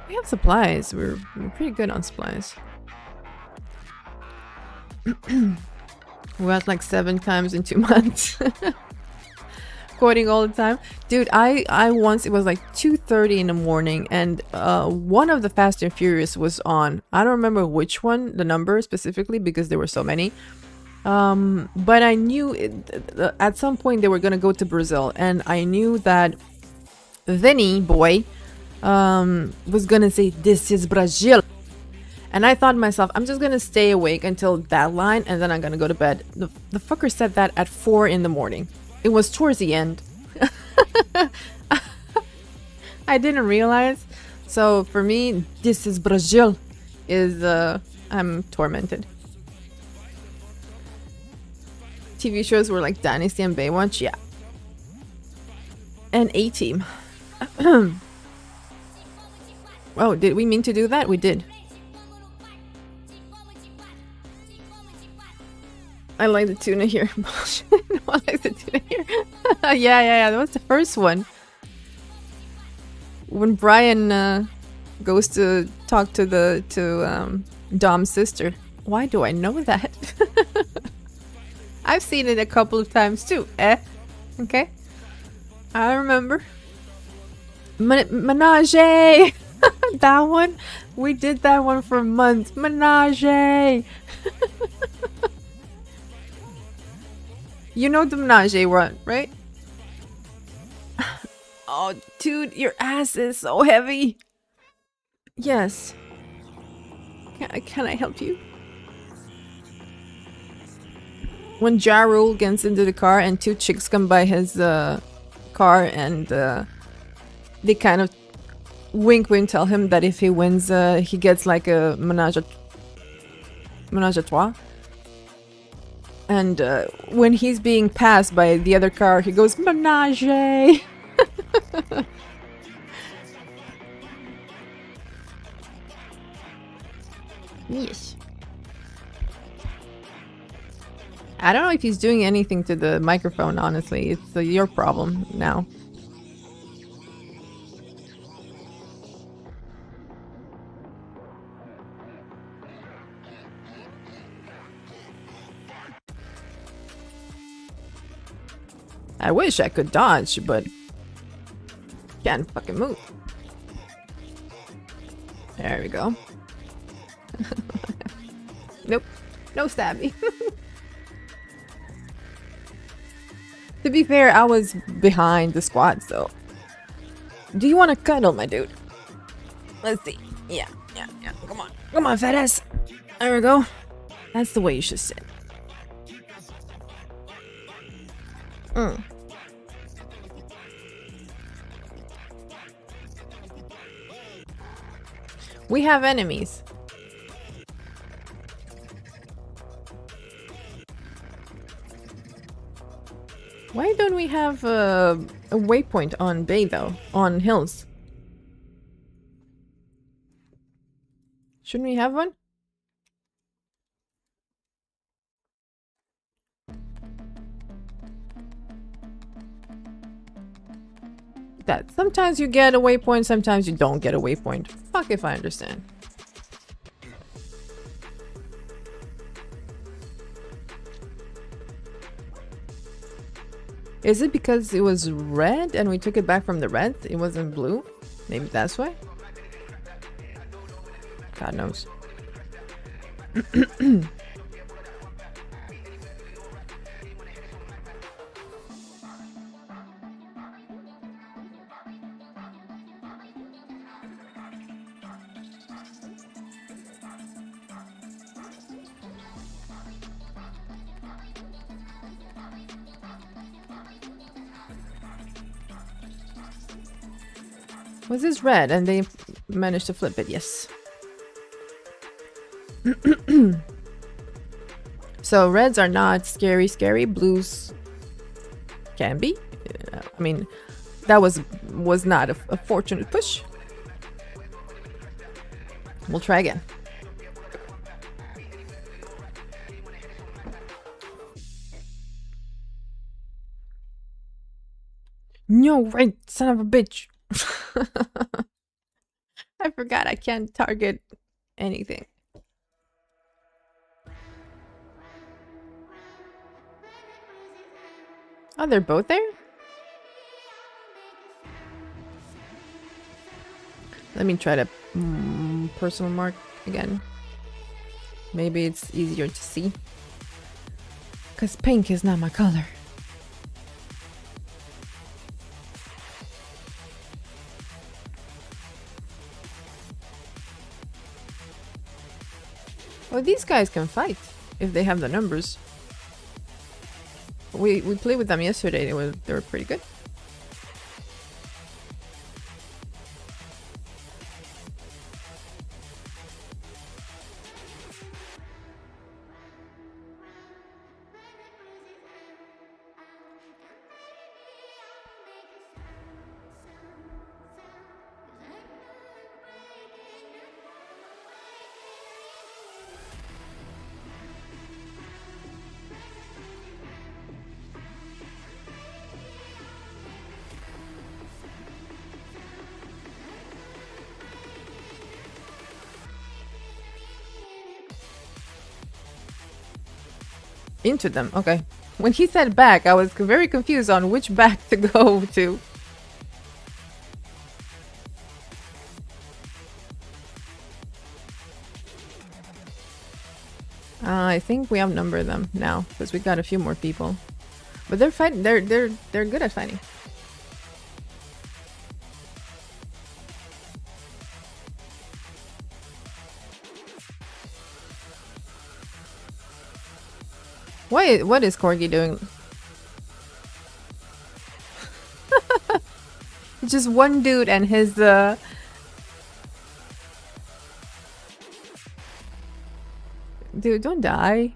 We have supplies. We're pretty good on supplies. We got like 7 times in 2 months. Quoting all the time. Dude, I once, it was like 2:30 in the morning, and one of the Fast and Furious was on. I don't remember which one, the number specifically, because there were so many. But I knew at some point they were gonna go to Brazil, and I knew that Vinny boy was gonna say, "This is Brazil." And I thought to myself, I'm just gonna stay awake until that line, and then I'm gonna go to bed. The fucker said that at 4 in the morning. It was towards the end. I didn't realize. So for me, "This is Brazil" is I'm tormented. TV shows were like Dynasty and Baywatch, yeah. And A-Team. Oh, did we mean to do that? We did. I like the tuna here. I like the tuna here. Yeah. That was the first one. When Brian goes to talk to Dom's sister. Why do I know that? I've seen it a couple of times too. Okay. I remember. Menage. That one. We did that one for months. Menage. You know the Menage one, right? Oh, dude, your ass is so heavy. Yes. Can I help you? When Ja Rule gets into the car and 2 chicks come by his car, and they kind of wink tell him that if he wins, he gets like a menage a trois. And when he's being passed by the other car, he goes, "Menage!" Yes. I don't know if he's doing anything to the microphone, honestly. It's your problem now. I wish I could dodge, but can't fucking move. There we go. Nope. No stabby. To be fair, I was behind the squad, so... Do you want to cuddle, my dude? Let's see. Yeah. Come on. Come on, fat ass. There we go. That's the way you should sit. We have enemies. Why don't we have a waypoint on Bay though? On hills? Shouldn't we have one? That sometimes you get a waypoint, sometimes you don't get a waypoint. Fuck if I understand. Is it because it was red and we took it back from the red? It wasn't blue? Maybe that's why? God knows. Was this red? And they managed to flip it, yes. So reds are not scary. Blues can be. I mean, that was not a fortunate push. We'll try again. No, right, son of a bitch. I forgot I can't target anything. Oh, they're both there? Let me try to personal mark again. Maybe it's easier to see. Because pink is not my color. Oh, these guys can fight if they have the numbers. We played with them yesterday. They were pretty good. Into them, okay. When he said back, I was very confused on which back to go to. I think we outnumber them now because we got a few more people, but they're fighting. They're good at fighting. What is Corgi doing? Just one dude and his dude, don't die.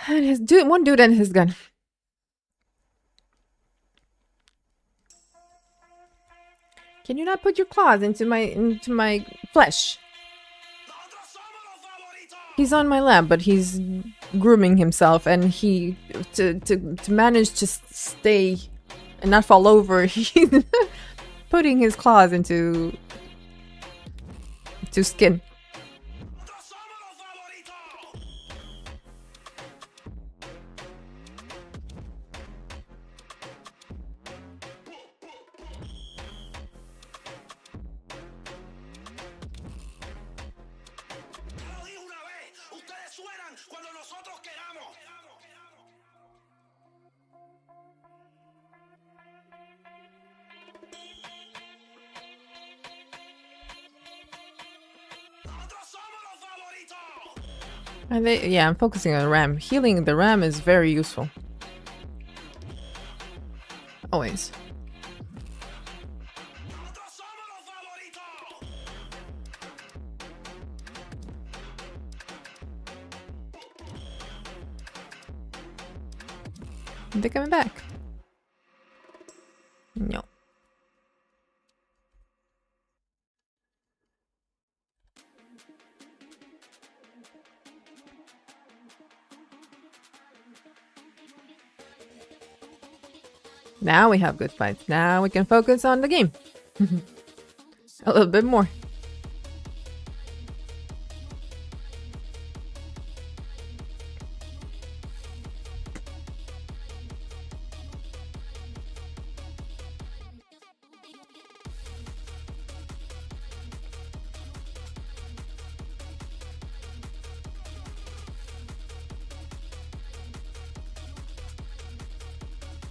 And his one dude and his gun. Can you not put your claws into my flesh? He's on my lap, but he's grooming himself, and he to manage to stay and not fall over, he's putting his claws into skin. Yeah, I'm focusing on RAM. Healing the RAM is very useful. Always. They're coming back. No. Now we have good fights. Now we can focus on the game. A little bit more.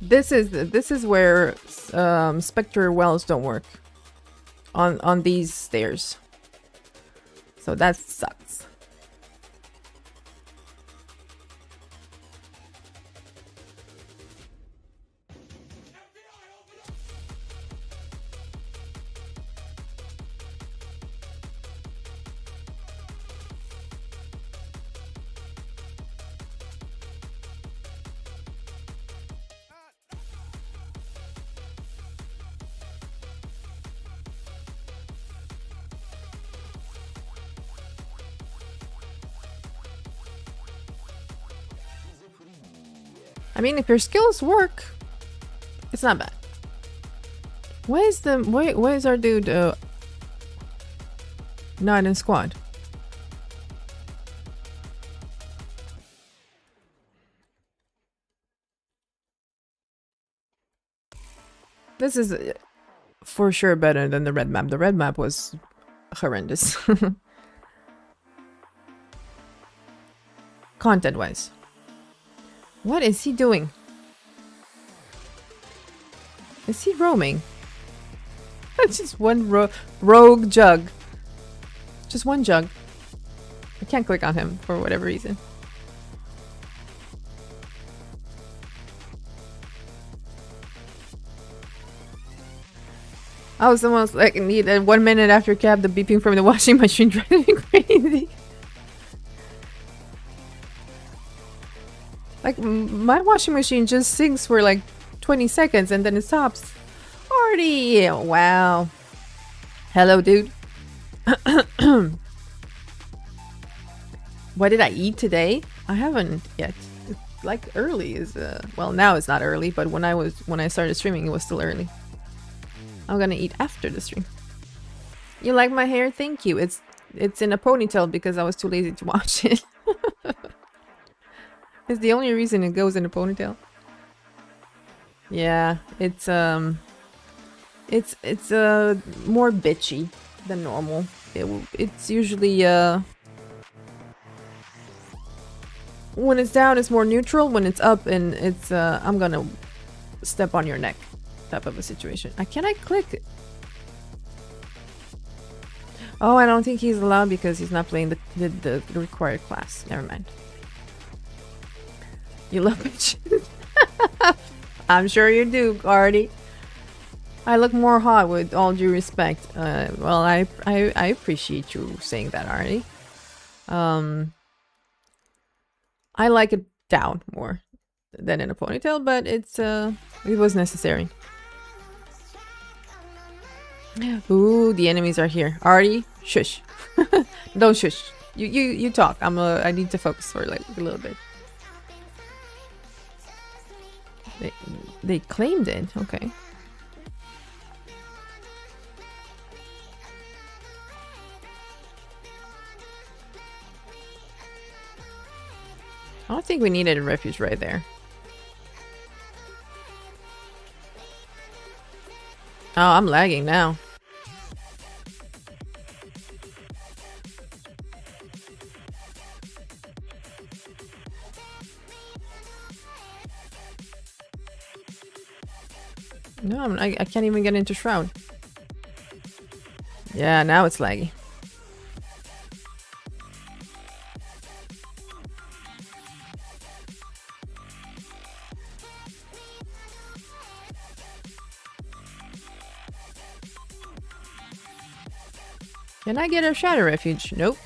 This is where Spectre wells don't work on these stairs, so that sucks. I mean, if your skills work, it's not bad. Why is our dude not in squad? This is for sure better than the red map. The red map was horrendous. Content-wise. What is he doing? Is he roaming? That's just one rogue jug. Just one jug. I can't click on him for whatever reason. Oh, someone's like, need 1 minute after cab, the beeping from the washing machine driving me crazy. Like, my washing machine just sings for like 20 seconds and then it stops. Artie! Wow. Hello, dude. What did I eat today? I haven't yet. It's like early is well, now it's not early, but when I started streaming, it was still early. I'm gonna eat after the stream. You like my hair? Thank you. It's in a ponytail because I was too lazy to wash it. It's the only reason it goes in a ponytail. Yeah, it's more bitchy than normal. It's usually when it's down it's more neutral, when it's up and it's I'm gonna step on your neck type of a situation. Can I click? Oh, I don't think he's allowed because he's not playing the required class. Never mind. You love bitches. I'm sure you do, Artie. I look more hot with all due respect. Well, I appreciate you saying that, Artie. I like it down more than in a ponytail, but it was necessary. Ooh, the enemies are here. Artie, shush. Don't shush. You talk. I need to focus for like a little bit. They claimed it. Okay. I don't think we needed a refuge right there. Oh, I'm lagging now. No, I can't even get into Shroud. Yeah, now it's laggy. Can I get a shadow refuge? Nope.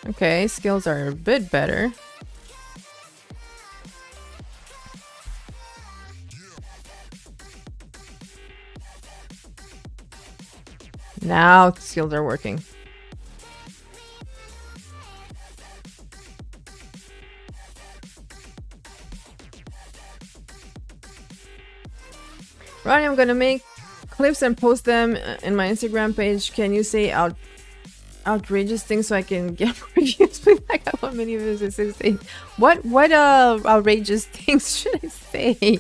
Okay, skills are a bit better. Now skills are working. Ronnie, I'm gonna make clips and post them in my Instagram page. Can you say outrageous things so I can get reviews? Please, I got how many visits? What outrageous things should I say?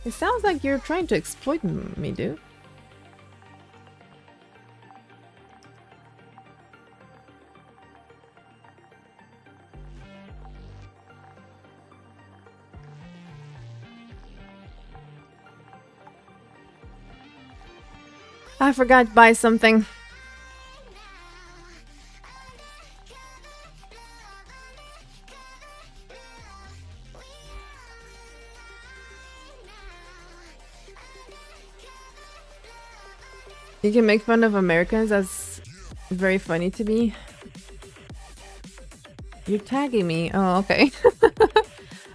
It sounds like you're trying to exploit me, dude. I forgot to buy something. You can make fun of Americans. That's very funny to me. You're tagging me. Oh, okay.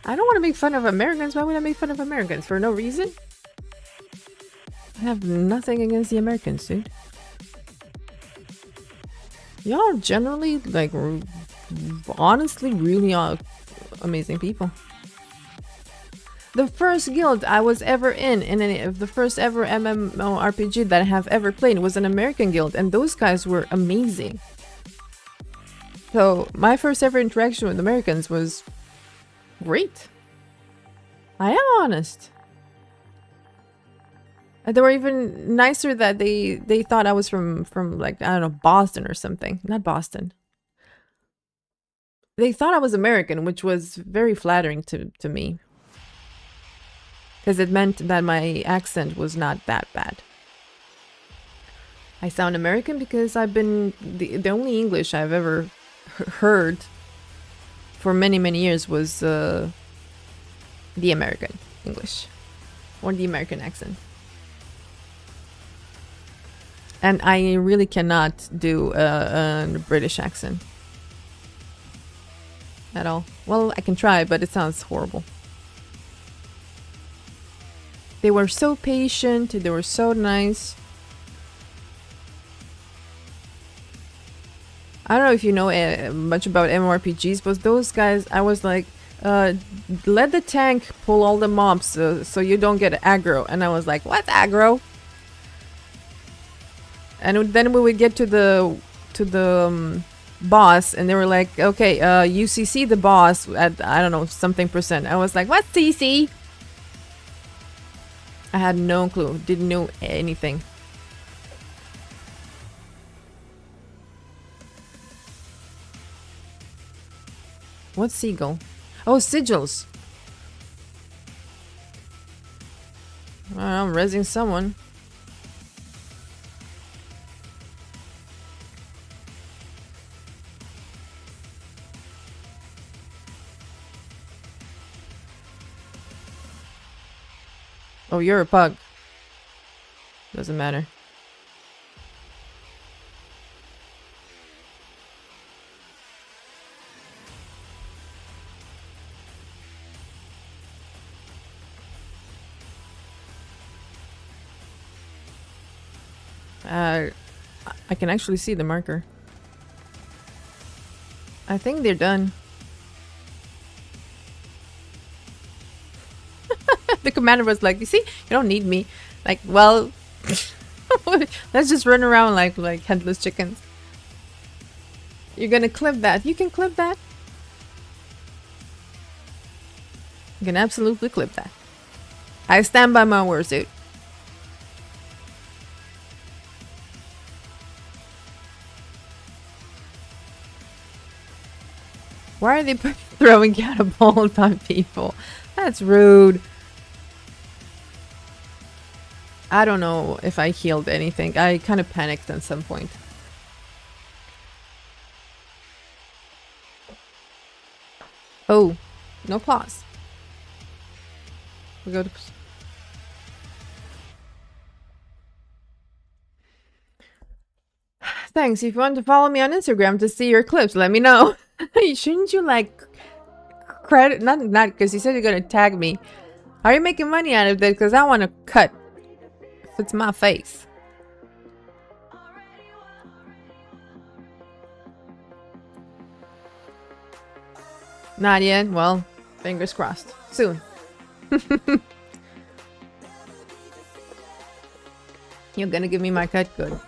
I don't want to make fun of Americans. Why would I make fun of Americans? For no reason? I have nothing against the Americans, dude. Y'all generally, like, honestly, really are amazing people. The first guild I was ever in any of the first ever MMORPG that I have ever played was an American guild, and those guys were amazing. So my first ever interaction with Americans was great. I am honest. And they were even nicer that they thought I was from like, I don't know, Boston or something. Not Boston. They thought I was American, which was very flattering to me. Because it meant that my accent was not that bad. I sound American because I've been... The only English I've ever heard for many, many years was the American English. Or the American accent. And I really cannot do a British accent. At all. Well, I can try, but it sounds horrible. They were so patient, they were so nice. I don't know if you know much about MMORPGs, but those guys, I was like, let the tank pull all the mobs so you don't get aggro. And I was like, what's aggro? And then we would get to the boss, and they were like, okay, you CC the boss at, I don't know, something percent. I was like, what's CC? I had no clue, didn't know anything. What's seagull? Oh, sigils. I'm rezzing someone. Oh, you're a pug. Doesn't matter. I can actually see the marker. I think they're done. The commander was like, you see, you don't need me. Like, well, let's just run around like headless chickens. You're gonna clip that. You can clip that. You can absolutely clip that. I stand by my words, dude. Why are they throwing catapults on people? That's rude. I don't know if I healed anything. I kind of panicked at some point. Oh, no pause. We go to... Thanks. If you want to follow me on Instagram to see your clips, let me know. Shouldn't you like credit? Not because you said you're gonna tag me. Are you making money out of this? Because I want to cut. If it's my face. Not yet. Well, fingers crossed. Soon. You're gonna give me my cut? Good.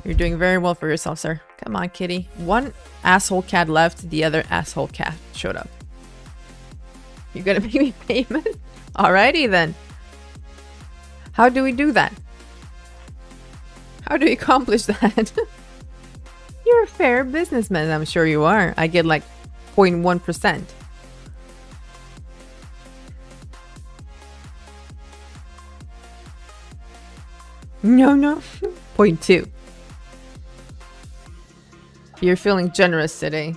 You're doing very well for yourself, sir. Come on, kitty. One asshole cat left. The other asshole cat showed up. You're gonna make me payment? Alrighty then. How do we do that? How do we accomplish that? You're a fair businessman, I'm sure you are. I get like 0.1%. No. 0.2. You're feeling generous today.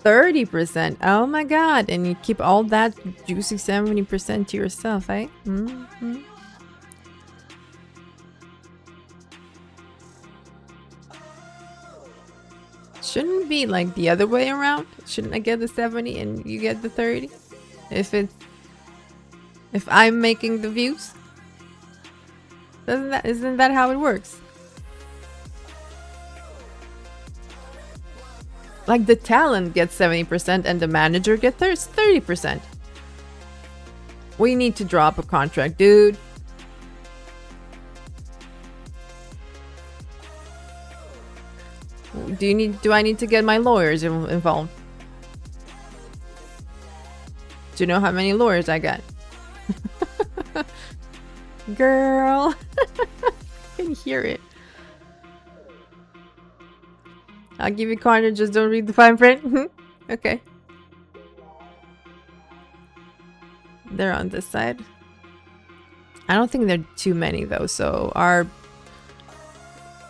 30%. Oh my god. And you keep all that juicy 70% to yourself, eh? Shouldn't it be like the other way around? Shouldn't I get the 70 and you get the 30? If I'm making the views? Isn't that how it works? Like the talent gets 70% and the manager gets 30%. We need to drop a contract, dude. Do I need to get my lawyers involved? Do you know how many lawyers I got? Girl. I can hear it. I'll give you corner, just don't read the fine print. Okay. They're on this side. I don't think they're too many though, so our...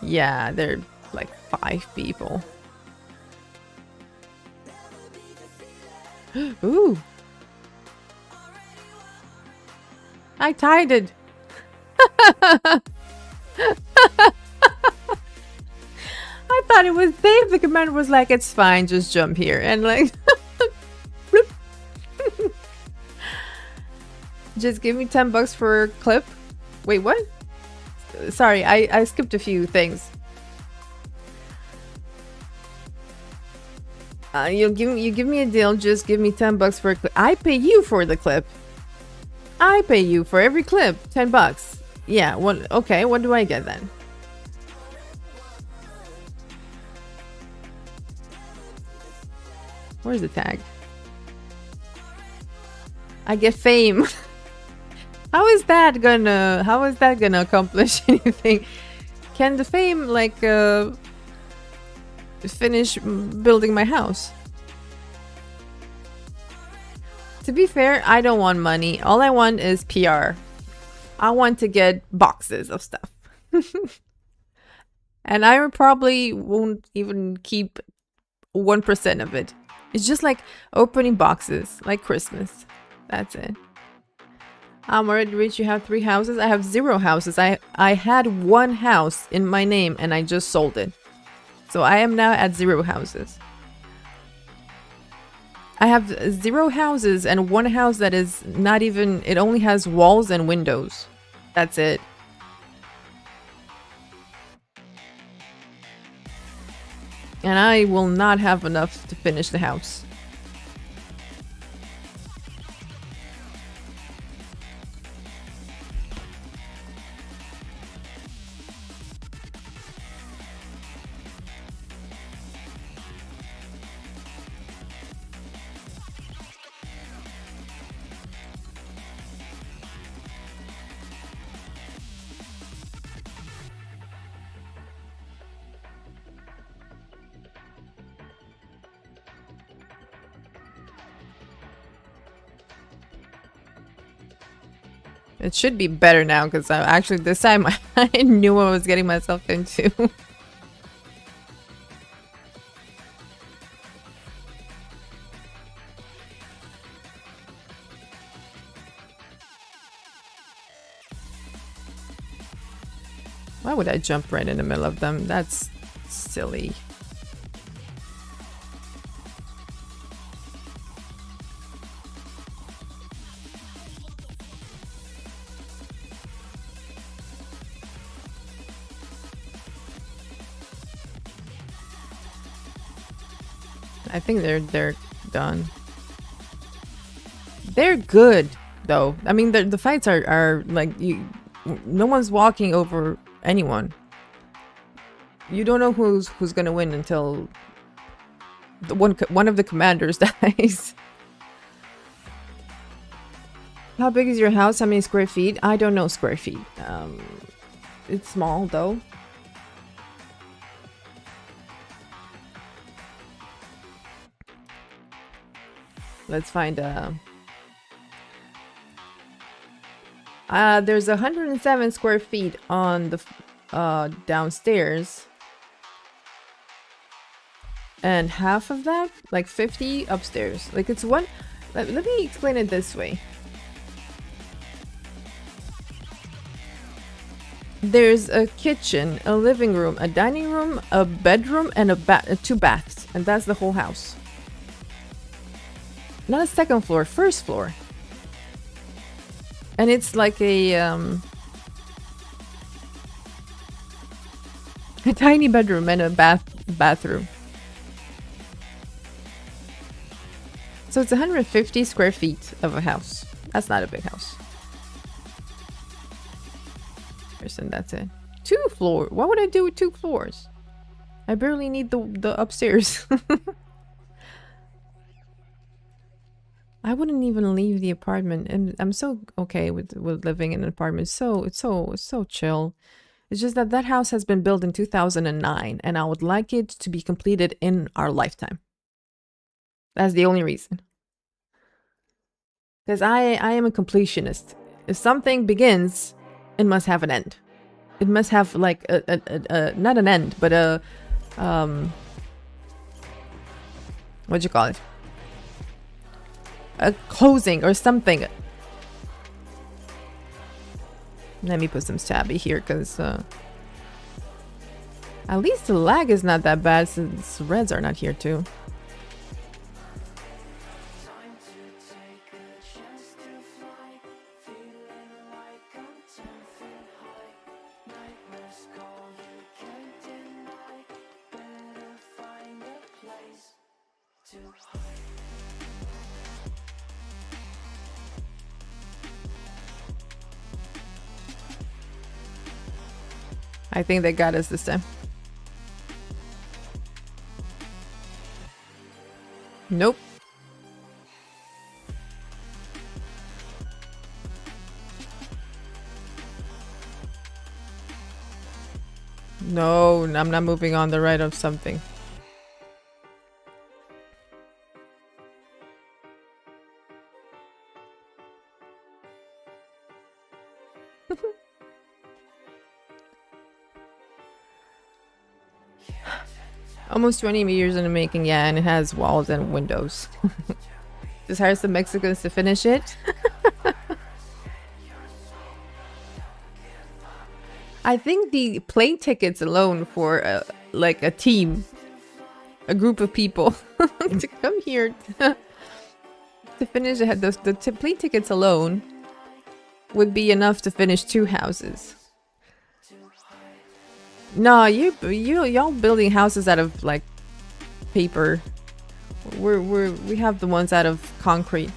Yeah, they're like 5 people. Ooh. I tied it. I thought it was Dave. The commander was like, it's fine, just jump here. And like, just give me 10 bucks for a clip. Wait, what? Sorry, I skipped a few things. You give me a deal, just give me 10 bucks for a clip. I pay you for the clip. I pay you for every clip, 10 bucks. Yeah, okay, what do I get then? Where's the tag? I get fame. How is that gonna accomplish anything? Can the fame like finish building my house? To be fair, I don't want money. All I want is PR. I want to get boxes of stuff. And I probably won't even keep 1% of it. It's just like opening boxes, like Christmas. That's it. I'm already rich. You have 3 houses. I have 0 houses. I had 1 house in my name and I just sold it. So I am now at 0 houses. I have 0 houses and 1 house that is not even... It only has walls and windows. That's it. And I will not have enough to finish the house. It should be better now because actually this time I knew what I was getting myself into. Why would I jump right in the middle of them? That's silly. I think they're done. They're good though. I mean the fights are like no one's walking over anyone. You don't know who's gonna win until the one of the commanders dies. How big is your house? How many square feet? I don't know square feet. It's small though. Let's find there's 107 square feet on the downstairs. And half of that, like 50 upstairs. Like it's one... Let me explain it this way. There's a kitchen, a living room, a dining room, a bedroom, and two baths. And that's the whole house. Not a second floor, first floor. And it's like a tiny bedroom and a bathroom. So it's 150 square feet of a house. That's not a big house. And that's it. 2 floors. What would I do with 2 floors? I barely need the upstairs. I wouldn't even leave the apartment, and I'm so okay with living in an apartment. It's so chill. It's just that house has been built in 2009, and I would like it to be completed in our lifetime. That's the only reason. Because I am a completionist. If something begins, it must have an end. It must have like a not an end, but a what'd you call it? A closing or something. Let me put some stabby here, because at least the lag is not that bad since reds are not here too. I think they got us this time. Nope. No, I'm not moving on the right of something. Almost 20 meters in the making, yeah, and it has walls and windows. Just hire some Mexicans to finish it. I think the plane tickets alone for like a team, a group of people to come here to finish the plane tickets alone would be enough to finish 2 houses. No, y'all building houses out of like paper. We have the ones out of concrete.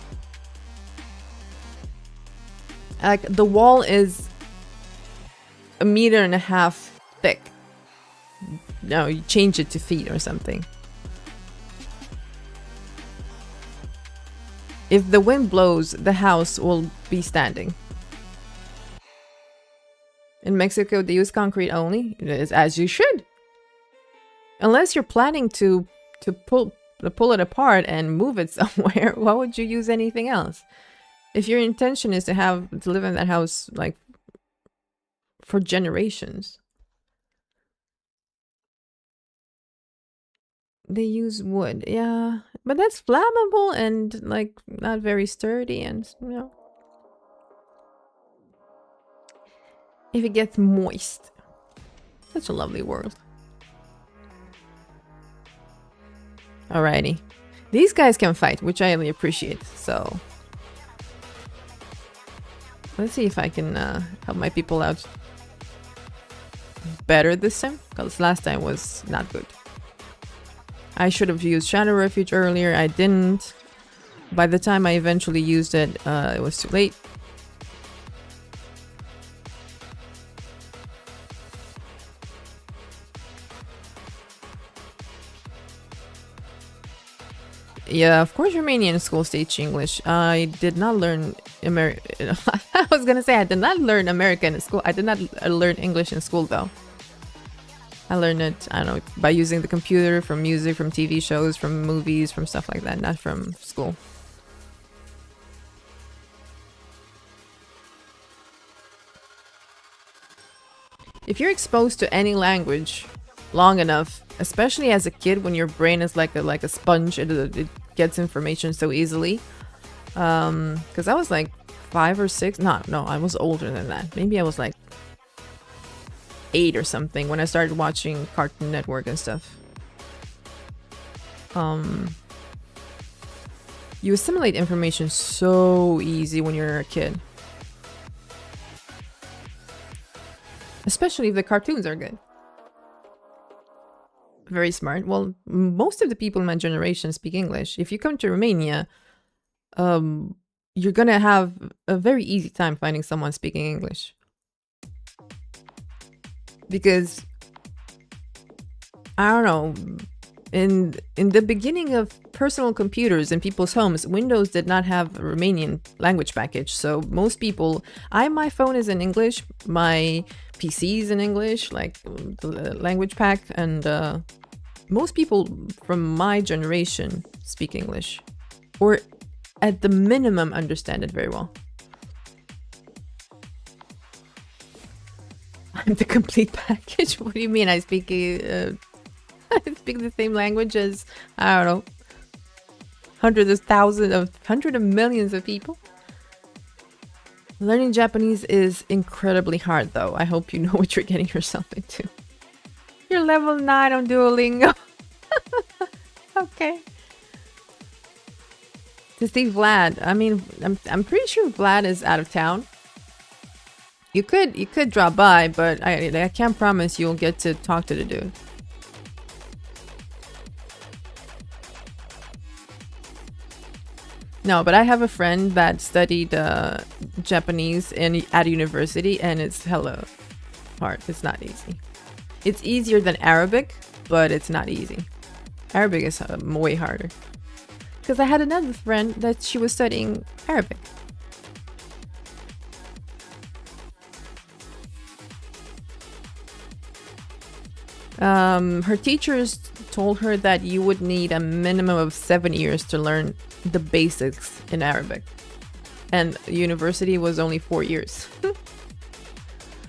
Like the wall is 1.5 meters thick. No, you change it to feet or something. If the wind blows, the house will be standing. In Mexico, they use concrete only, as you should. Unless you're planning to pull it apart and move it somewhere, why would you use anything else? If your intention is to live in that house like for generations. They use wood, yeah, but that's flammable and like not very sturdy, and you know. If it gets moist. Such a lovely world. Alrighty. These guys can fight, which I really appreciate, so... Let's see if I can help my people out better this time, because last time was not good. I should have used Shadow Refuge earlier, I didn't. By the time I eventually used it, it was too late. Yeah, of course Romanian schools teach English. I did not learn American. I was gonna say I did not learn American in school. I did not learn English in school though. I learned it, I don't know, by using the computer, from music, from TV shows, from movies, from stuff like that, not from school. If you're exposed to any language long enough, especially as a kid when your brain is like a sponge, it gets information so easily. Because I was like 5 or 6. No, I was older than that. Maybe I was like 8 or something when I started watching Cartoon Network and stuff. You assimilate information so easy when you're a kid. Especially if the cartoons are good. Very smart. Well, most of the people in my generation speak English. If you come to Romania, you're gonna have a very easy time finding someone speaking English. Because, I don't know, in the beginning of personal computers in people's homes, Windows did not have a Romanian language package. So most people, my phone is in English, my PC is in English, like the language pack, and most people from my generation speak English, or at the minimum understand it very well. I'm the complete package. What do you mean? I speak I speak the same language as, I don't know, hundreds of millions of people. Learning Japanese is incredibly hard, though. I hope you know what you're getting yourself into. You're level 9 on Duolingo. Okay. To see Vlad, I mean, I'm pretty sure Vlad is out of town. You could drop by, but I can't promise you'll get to talk to the dude. No, but I have a friend that studied Japanese at university, and it's hella hard. It's not easy. It's easier than Arabic, but it's not easy. Arabic is way harder. Because I had another friend that she was studying Arabic. Her teachers told her that you would need a minimum of 7 years to learn the basics in Arabic. And university was only 4 years.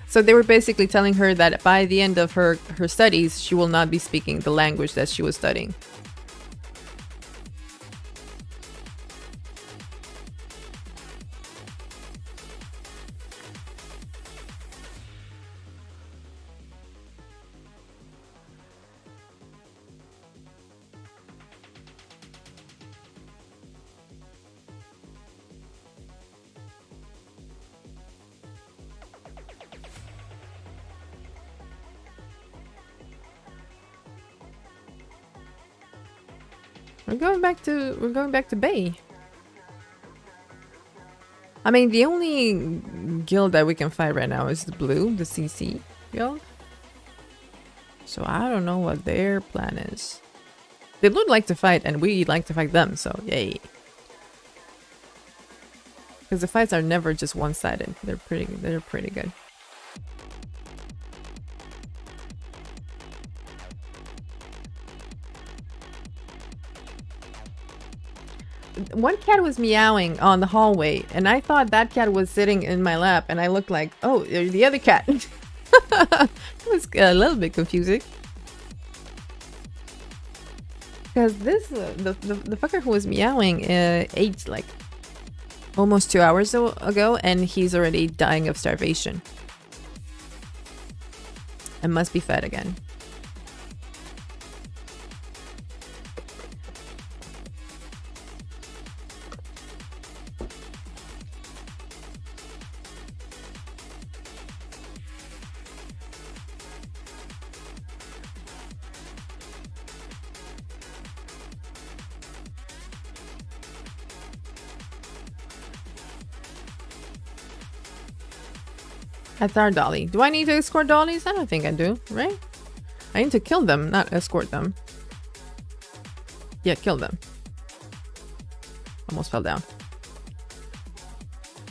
So they were basically telling her that by the end of her studies, she will not be speaking the language that she was studying. We're going back to Bay. I mean, the only guild that we can fight right now is the blue, the CC guild. So I don't know what their plan is. They would like to fight, and we like to fight them, so yay. Because the fights are never just one-sided. They're pretty good. One cat was meowing on the hallway, and I thought that cat was sitting in my lap, and I looked like, oh, the other cat. It was a little bit confusing. Because this, the fucker who was meowing ate like almost 2 hours ago, and he's already dying of starvation. And must be fed again. That's our dolly. Do I need to escort dollies? I don't think I do, right? I need to kill them, not escort them. Yeah, kill them. Almost fell down.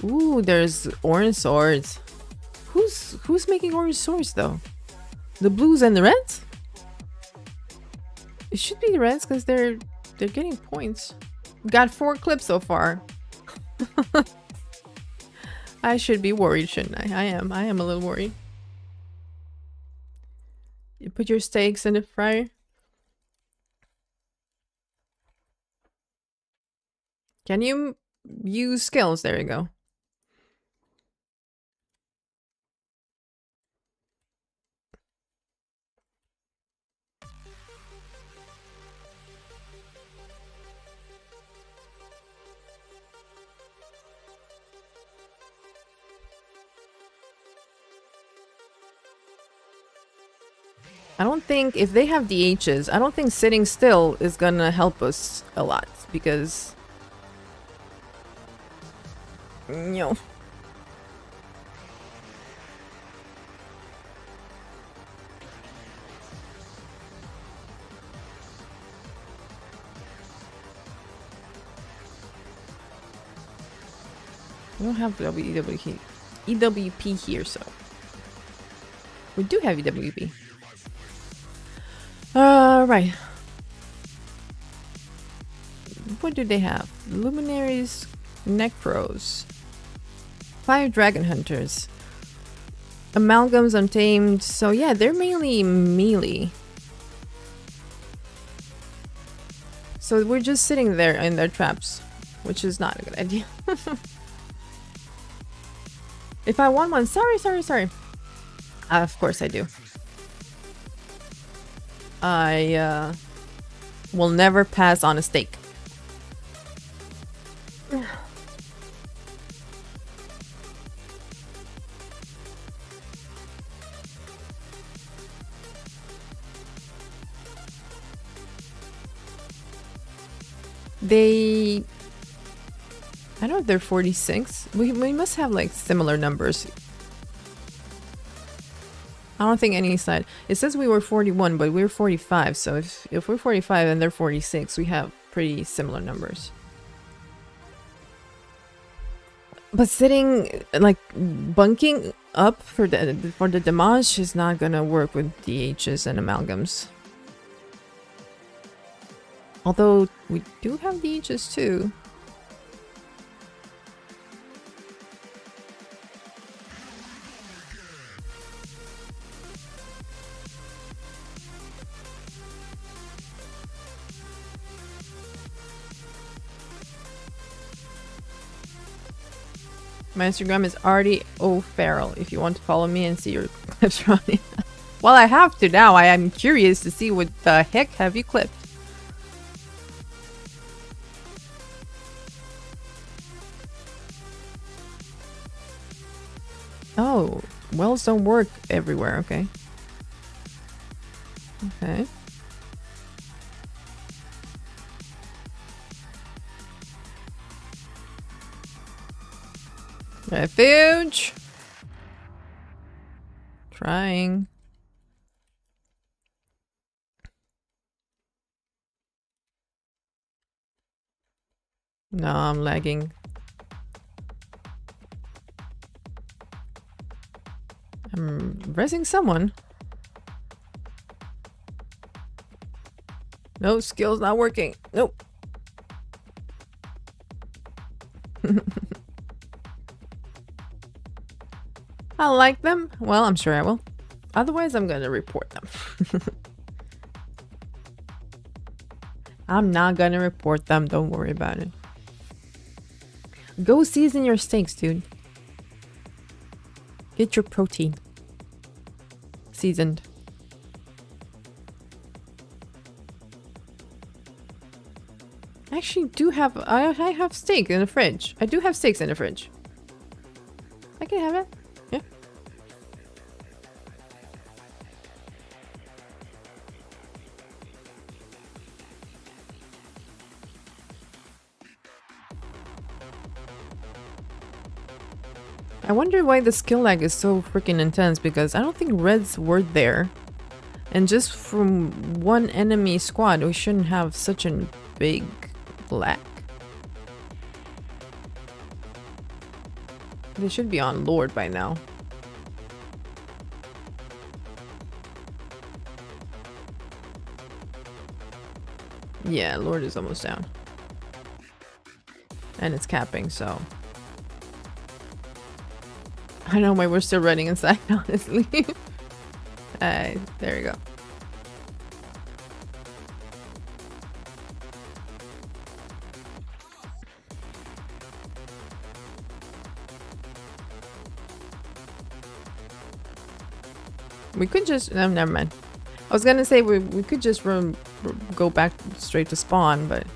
Ooh, there's orange swords. Who's making orange swords though? The blues and the reds? It should be the reds because they're getting points. Got 4 clips so far. I should be worried, shouldn't I? I am a little worried. You put your steaks in the fryer. Can you use skills? There you go. I don't think if they have DHs, I don't think sitting still is gonna help us a lot because no. We don't have EWP here, so we do have EWP. Right. What do they have? Luminaries, Necros, Fire Dragon Hunters, Amalgams, Untamed. So yeah, they're mainly melee. So we're just sitting there in their traps, which is not a good idea. If I want one, sorry. Of course I do. I will never pass on a steak. I don't know if they're 46. We must have like similar numbers. I don't think any side. It says we were 41, but we're 45. So if we're 45 and they're 46, we have pretty similar numbers. But sitting like bunking up for the damage is not gonna work with DHs and amalgams. Although we do have DHs too. My Instagram is already O'Farrell if you want to follow me and see your clips running. Well, I have to now. I am curious to see what the heck have you clipped. Oh, wells don't work everywhere, okay. Okay. Refuge! Trying. No, I'm lagging. I'm resing someone. No, skill's not working. Nope. I like them. Well, I'm sure I will. Otherwise, I'm gonna report them. I'm not gonna report them. Don't worry about it. Go season your steaks, dude. Get your protein. Seasoned. I actually do have... I have steak in the fridge. I do have steaks in the fridge. I can have it. Yeah. I wonder why the skill lag is so freaking intense, because I don't think reds were there. And just from one enemy squad, we shouldn't have such a big lag. They should be on Lord by now. Yeah, Lord is almost down. And it's capping, so... I don't know why we're still running inside, honestly. There we go. We could just... No, never mind. I was gonna say we could just go back straight to spawn, but...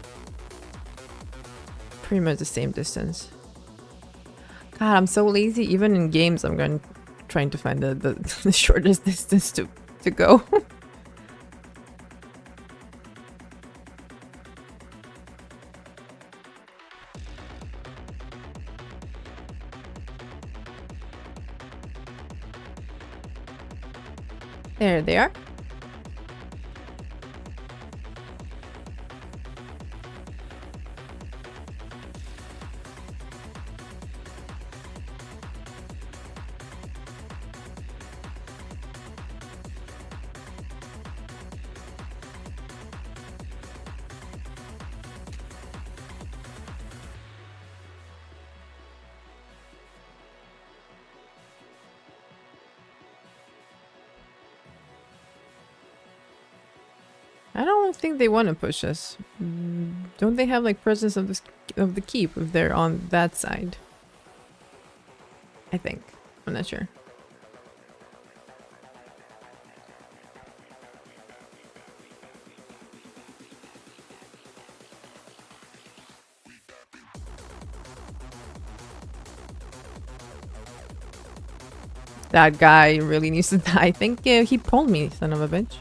Pretty much the same distance. God, I'm so lazy. Even in games, I'm trying to find the shortest distance to go. There they are. I don't think they want to push us. Don't they have like presence of the keep if they're on that side? I think. I'm not sure. That guy really needs to die. I think he pulled me, son of a bitch.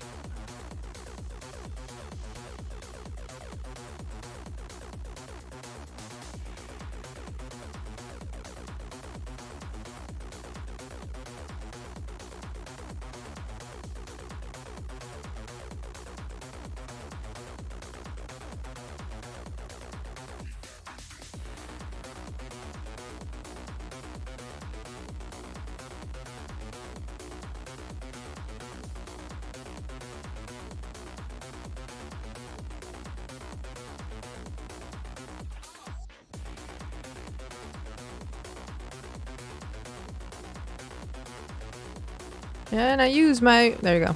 And I use my... There you go.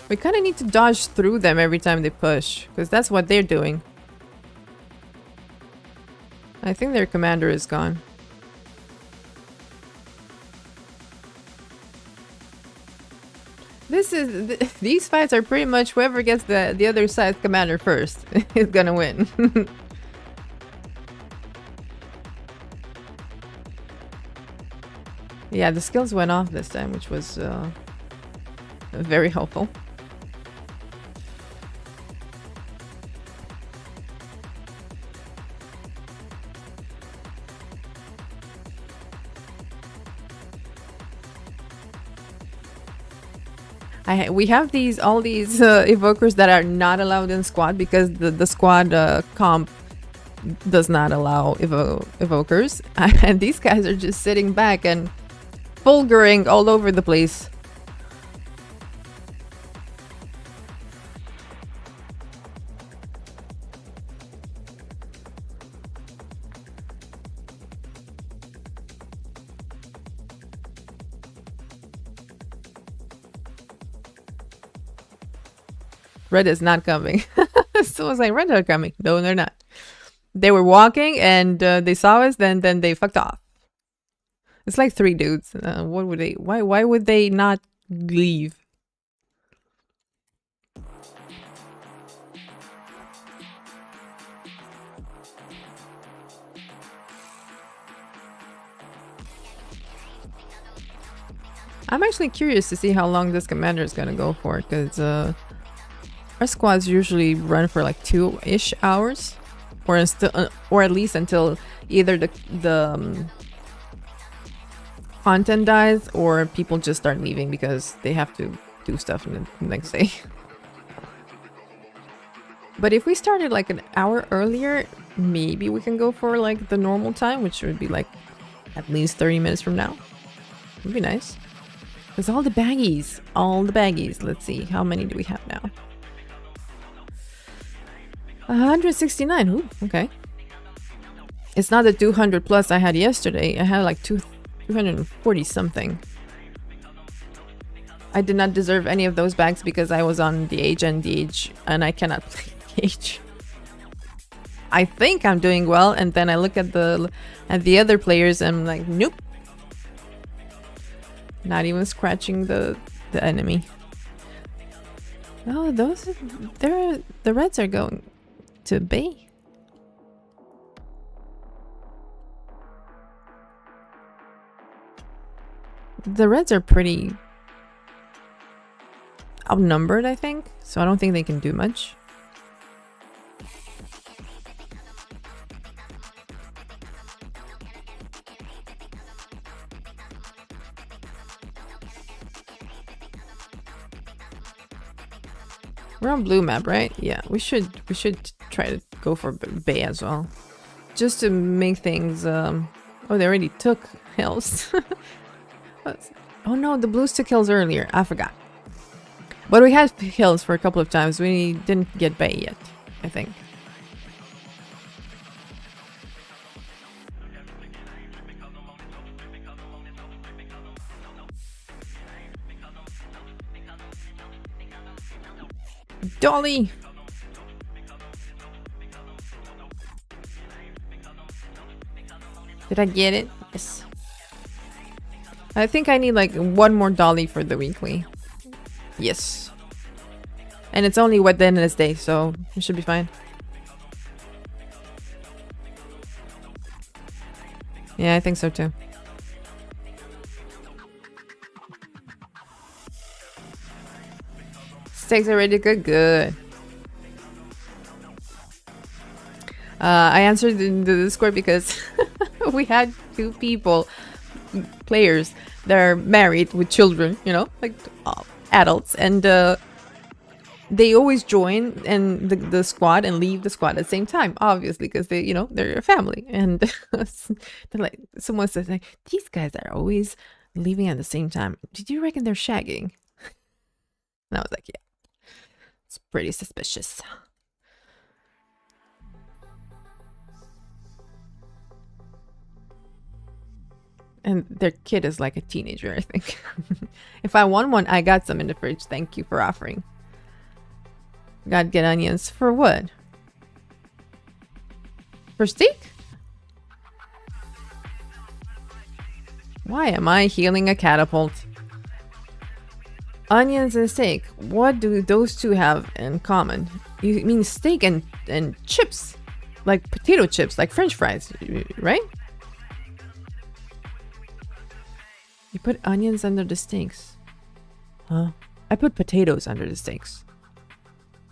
We kind of need to dodge through them every time they push, because that's what they're doing. I think their commander is gone. These fights are pretty much whoever gets the other side's commander first is gonna win. Yeah, the skills went off this time, which was very helpful. We have all these evokers that are not allowed in squad because the squad comp does not allow evokers, and these guys are just sitting back and fulguring all over the place. Red is not coming. So I was like, Red are coming. No, they're not. They were walking and they saw us, then they fucked off. It's like 3 dudes. What would they... Why would they not leave? I'm actually curious to see how long this commander is gonna go for, because our squads usually run for like 2-ish hours, or at least until either the content dies or people just start leaving because they have to do stuff in the next day. But if we started like an hour earlier, maybe we can go for like the normal time, which would be like at least 30 minutes from now. Would be nice. There's all the baggies. Let's see, how many do we have now? 169. Ooh, okay. It's not the 200 plus I had yesterday. I had like 240 something. I did not deserve any of those bags because I was on the age and I cannot play age. I think I'm doing well, and then I look at the other players and I'm like, nope. Not even scratching the enemy. Oh, the reds are going to B. The reds are pretty outnumbered, I think, so I don't think they can do much. We're on blue map, right? Yeah, we should try to go for bay as well. Just to make things, oh, they already took hills. Oh no, the blues took hills earlier. I forgot. But we had hills for a couple of times. We didn't get bay yet, I think. Dolly! Did I get it? Yes. I think I need like one more dolly for the weekly. Yes. And it's only what the end of this day, so it should be fine. Yeah, I think so too. Steaks are ready to cook. Good. I answered in the Discord because we had two players that are married with children, you know, like adults, and they always join and the squad and leave the squad at the same time, obviously, because they, you know, they're a family. And they're like, someone says like, these guys are always leaving at the same time. Did you reckon they're shagging? And I was like, yeah. It's pretty suspicious. And their kid is like a teenager, I think. If I want one, I got some in the fridge. Thank you for offering. Gotta get onions. For what? For steak? Why am I healing a catapult? Onions and steak. What do those two have in common? You mean steak and chips? Like potato chips, like French fries, right? You put onions under the steaks. Huh? I put potatoes under the steaks.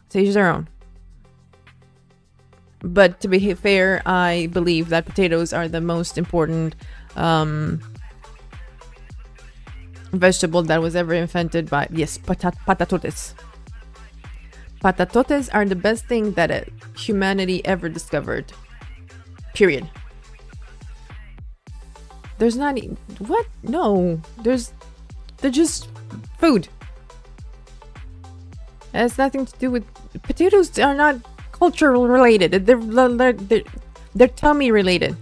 To each their own. But to be fair, I believe that potatoes are the most important vegetable that was ever invented by, yes, patatotes. Patatotes are the best thing that humanity ever discovered. Period. There's not what? No, they're just food. It has nothing to do with potatoes. Are not cultural related. They're tummy related.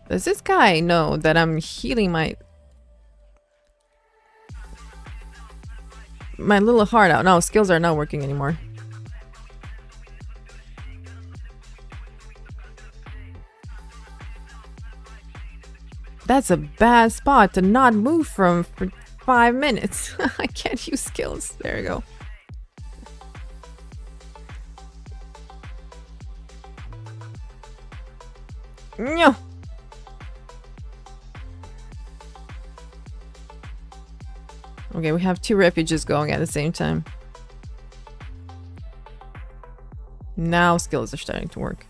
Does this guy know that I'm healing my little heart out? No, skills are not working anymore. That's a bad spot to not move from for 5 minutes. I can't use skills. There we go. No. Okay, we have 2 refuges going at the same time. Now skills are starting to work.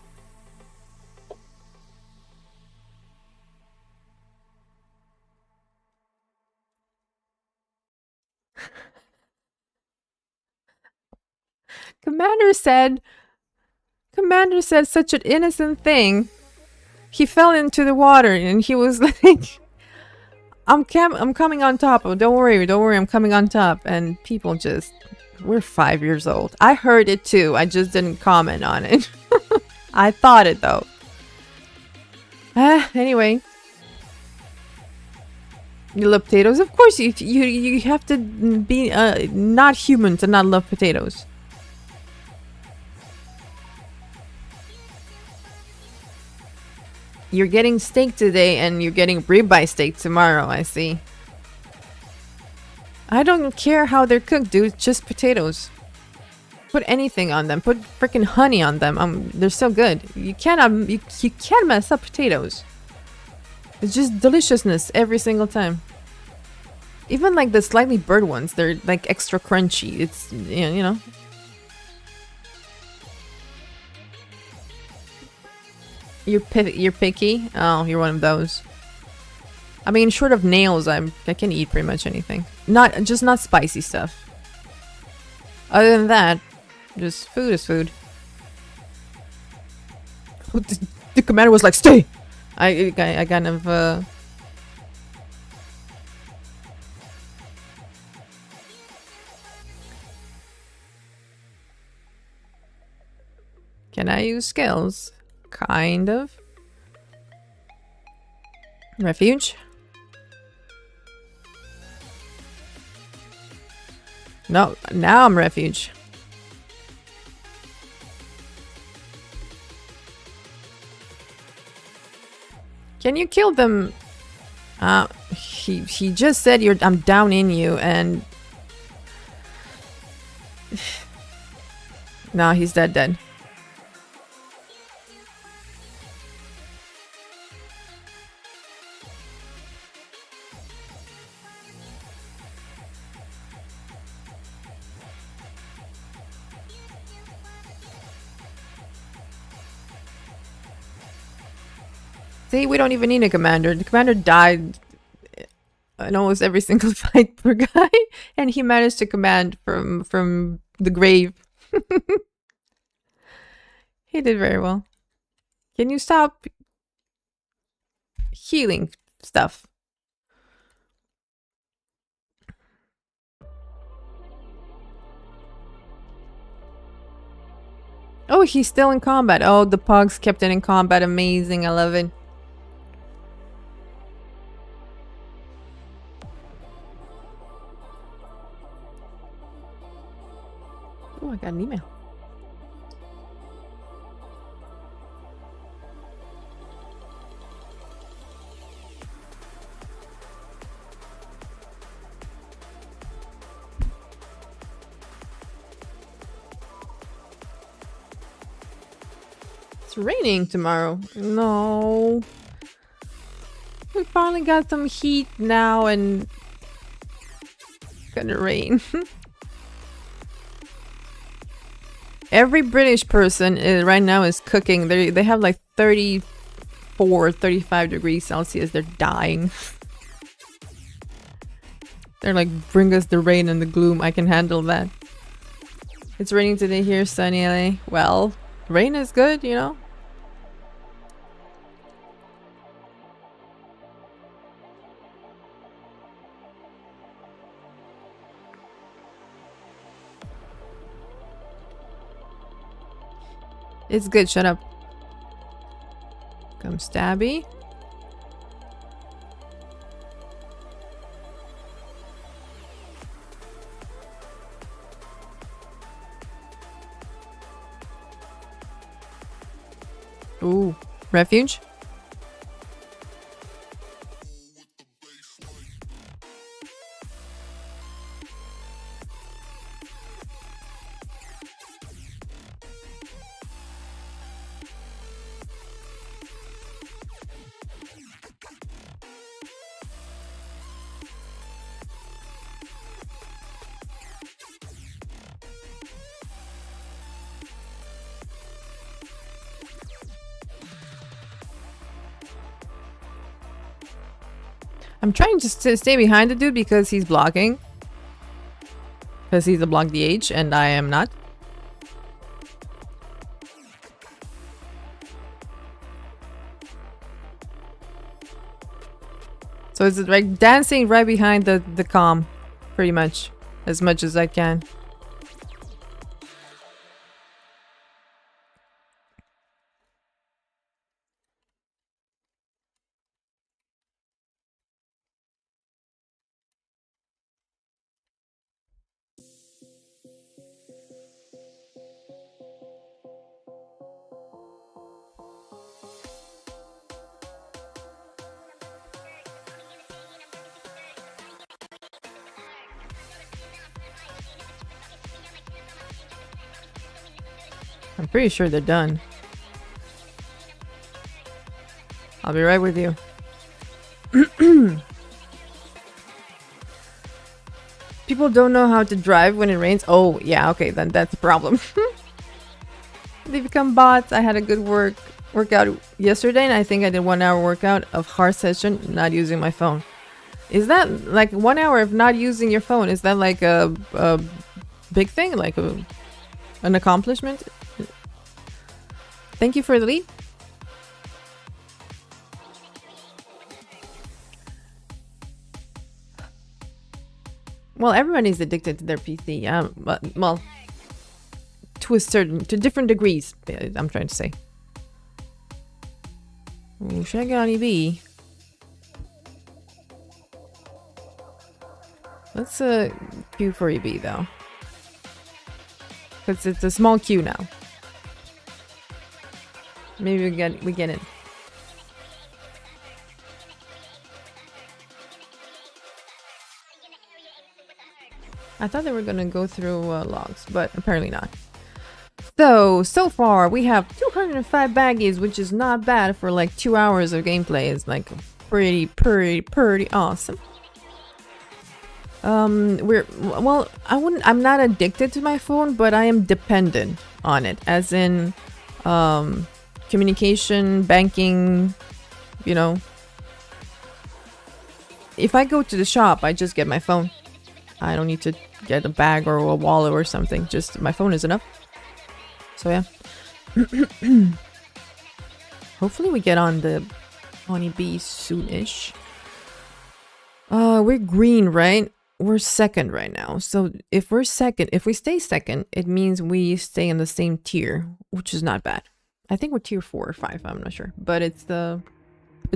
Commander said such an innocent thing. He fell into the water and he was like, I'm coming on top. Oh, don't worry, I'm coming on top. And people just, we're 5 years old. I heard it too. I just didn't comment on it. I thought it though. Anyway. You love potatoes? Of course you have to be not human to not love potatoes. You're getting steak today and you're getting ribeye steak tomorrow, I see. I don't care how they're cooked, dude. Just potatoes. Put anything on them. Put freaking honey on them. They're so good. You can't mess up potatoes. It's just deliciousness every single time. Even like the slightly burnt ones, they're like extra crunchy. It's, you know. You're picky? Oh, you're one of those. I mean, short of nails, I can eat pretty much anything. Not spicy stuff. Other than that, just food is food. The commander was like, "Stay!" I kind of Can I use skills? Kind of. Refuge? No, now I'm refuge. Can you kill them? He just said I'm down in you and nah, he's dead. See, we don't even need a commander. The commander died in almost every single fight per guy, and he managed to command from the grave. He did very well. Can you stop healing stuff? Oh, he's still in combat. Oh, the pugs kept it in combat. Amazing. I love it. Oh, I got an email. It's raining tomorrow. No. We finally got some heat now and it's gonna rain. Every British person right now is cooking. They have like 34, 35 degrees Celsius. They're dying. They're like, bring us the rain and the gloom. I can handle that. It's raining today here, sunny LA. Well, rain is good, you know? It's good, shut up. Come stabby. Ooh, refuge? I'm trying just to stay behind the dude because he's blocking. Because he's a block DH and I am not. So it's like dancing right behind the comm. Pretty much. As much as I can. I'm pretty sure they're done. I'll be right with you. people don't know how to drive when it rains. Oh, yeah, okay, then that's a problem. They become bots. I had a good workout yesterday, and I think I did 1 hour workout of hard session not using my phone. Is that like 1 hour of not using your phone? Is that like a big thing? Like an accomplishment? Thank you for the lead. Well, everybody's addicted to their PC. Well, to different degrees, I'm trying to say. Ooh, should I get on EB? Let's queue for EB though, because it's a small queue now. Maybe we get it. I thought they were gonna go through logs, but apparently not. So far we have 205 baggies, which is not bad for like 2 hours of gameplay. It's like pretty awesome. I'm not addicted to my phone, but I am dependent on it, as in communication, banking, you know. If I go to the shop, I just get my phone. I don't need to get a bag or a wallet or something. Just my phone is enough. So yeah. Hopefully we get on the honeybee soonish. We're green, right? We're second right now. So if we stay second, it means we stay in the same tier, which is not bad. I think we're tier 4 or 5, I'm not sure. But it's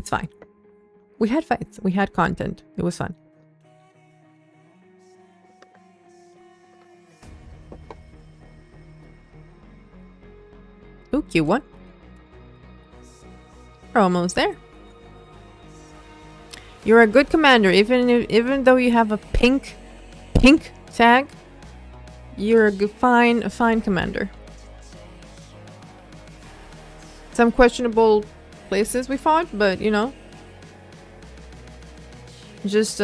fine. We had fights, we had content. It was fun. Ooh, Q1. We're almost there. You're a good commander, even though you have a pink tag. You're a fine commander. Some questionable places we fought, but you know, just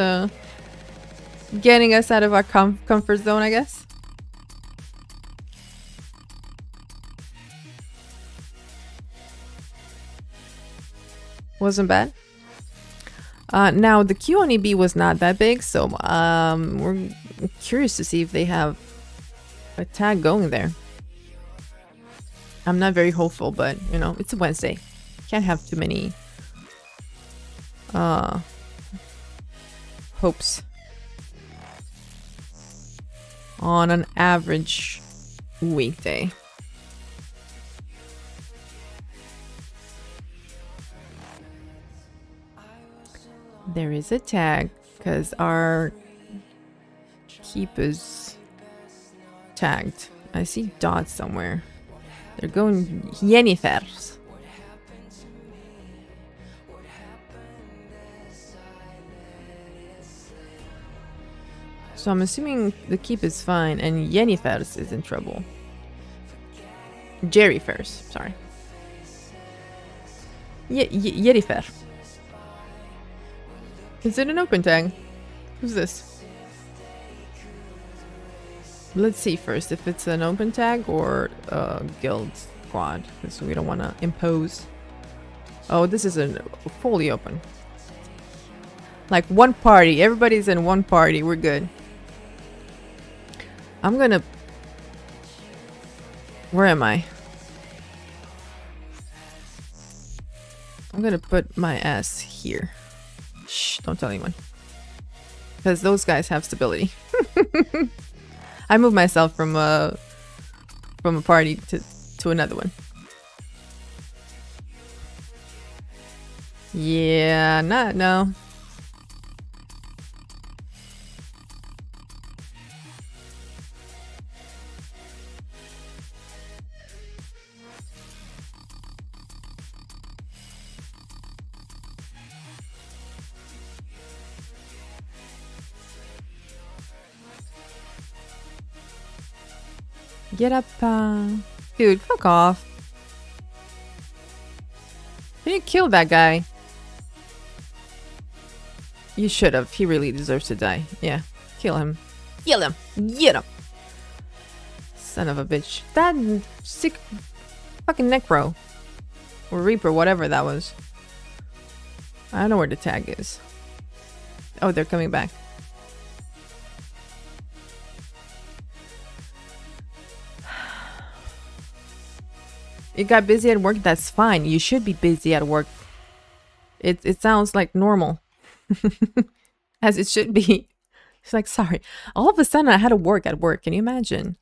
getting us out of our comfort zone, I guess. Wasn't bad. Now the queue on EB was not that big, so we're curious to see if they have a tag going there. I'm not very hopeful, but you know, it's a Wednesday. Can't have too many hopes on an average weekday. There is a tag because our keep is tagged. I see dots somewhere. They're going Yenifers. So I'm assuming the keep is fine and Yenifers is in trouble. Jerryfers, sorry. Yerifer. Is it an open tag? Who's this? Let's see first if it's an open tag or a guild squad, because we don't want to impose. Oh, this is a fully open. Like one party. Everybody's in one party. We're good. I'm gonna... Where am I? I'm gonna put my ass here. Shh, don't tell anyone. Because those guys have stability. I moved myself from a party to another one. Yeah, no. Get up, dude, fuck off. You killed that guy. You should have. He really deserves to die. Yeah, kill him. Kill him! Get him! Son of a bitch. That sick fucking Necro. Or Reaper, whatever that was. I don't know where the tag is. Oh, they're coming back. You got busy at work? That's fine. You should be busy at work. It sounds like normal. As it should be. It's like, sorry. All of a sudden I had to work at work. Can you imagine?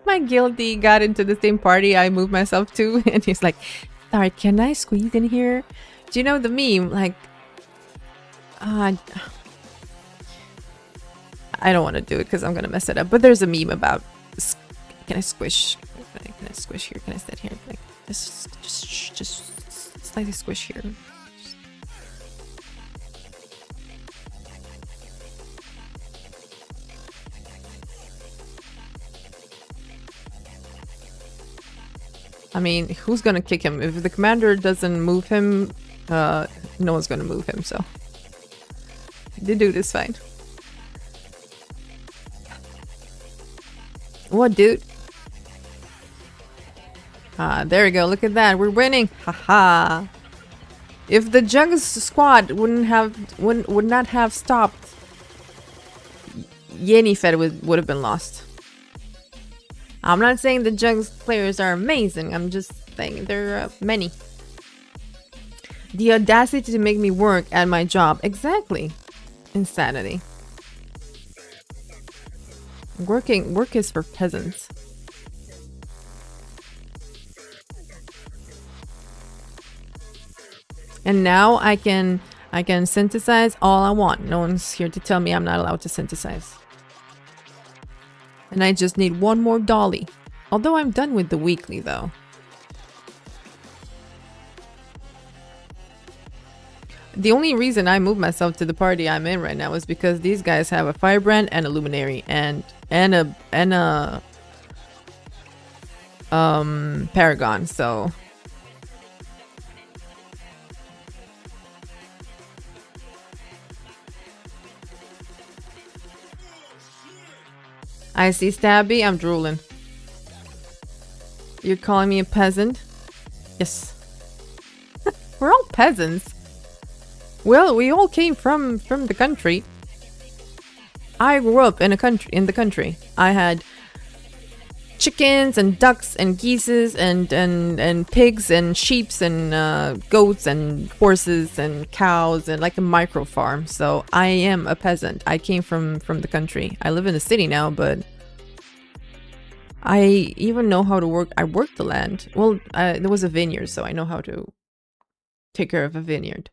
My guilty got into the same party I moved myself to, and he's like, sorry, can I squeeze in here? Do you know the meme? Like, I don't want to do it because I'm gonna mess it up. But there's a meme about, can I squish? Can I squish here? Can I sit here? Like, just slightly squish here. I mean, who's gonna kick him? If the commander doesn't move him, no one's gonna move him, so. The dude is fine. What, dude? Ah, there we go. Look at that. We're winning. Haha. If the Jugs squad would not have stopped, Yenifed would have been lost. I'm not saying the Jugs players are amazing. I'm just saying there are many. The audacity to make me work at my job. Exactly. Insanity. Work is for peasants. And now I can synthesize all I want. No one's here to tell me I'm not allowed to synthesize. And I just need one more dolly. Although I'm done with the weekly though. The only reason I moved myself to the party I'm in right now is because these guys have a firebrand and a luminary and a paragon, so I see Stabby, I'm drooling. You're calling me a peasant? Yes. We're all peasants. Well, we all came from the country. I grew up in the country. I had chickens and ducks and geese and pigs and sheeps and goats and horses and cows and like a micro farm. So I am a peasant. I came from the country. I live in the city now, but I even know how to work. I work the land. Well, there was a vineyard, so I know how to take care of a vineyard.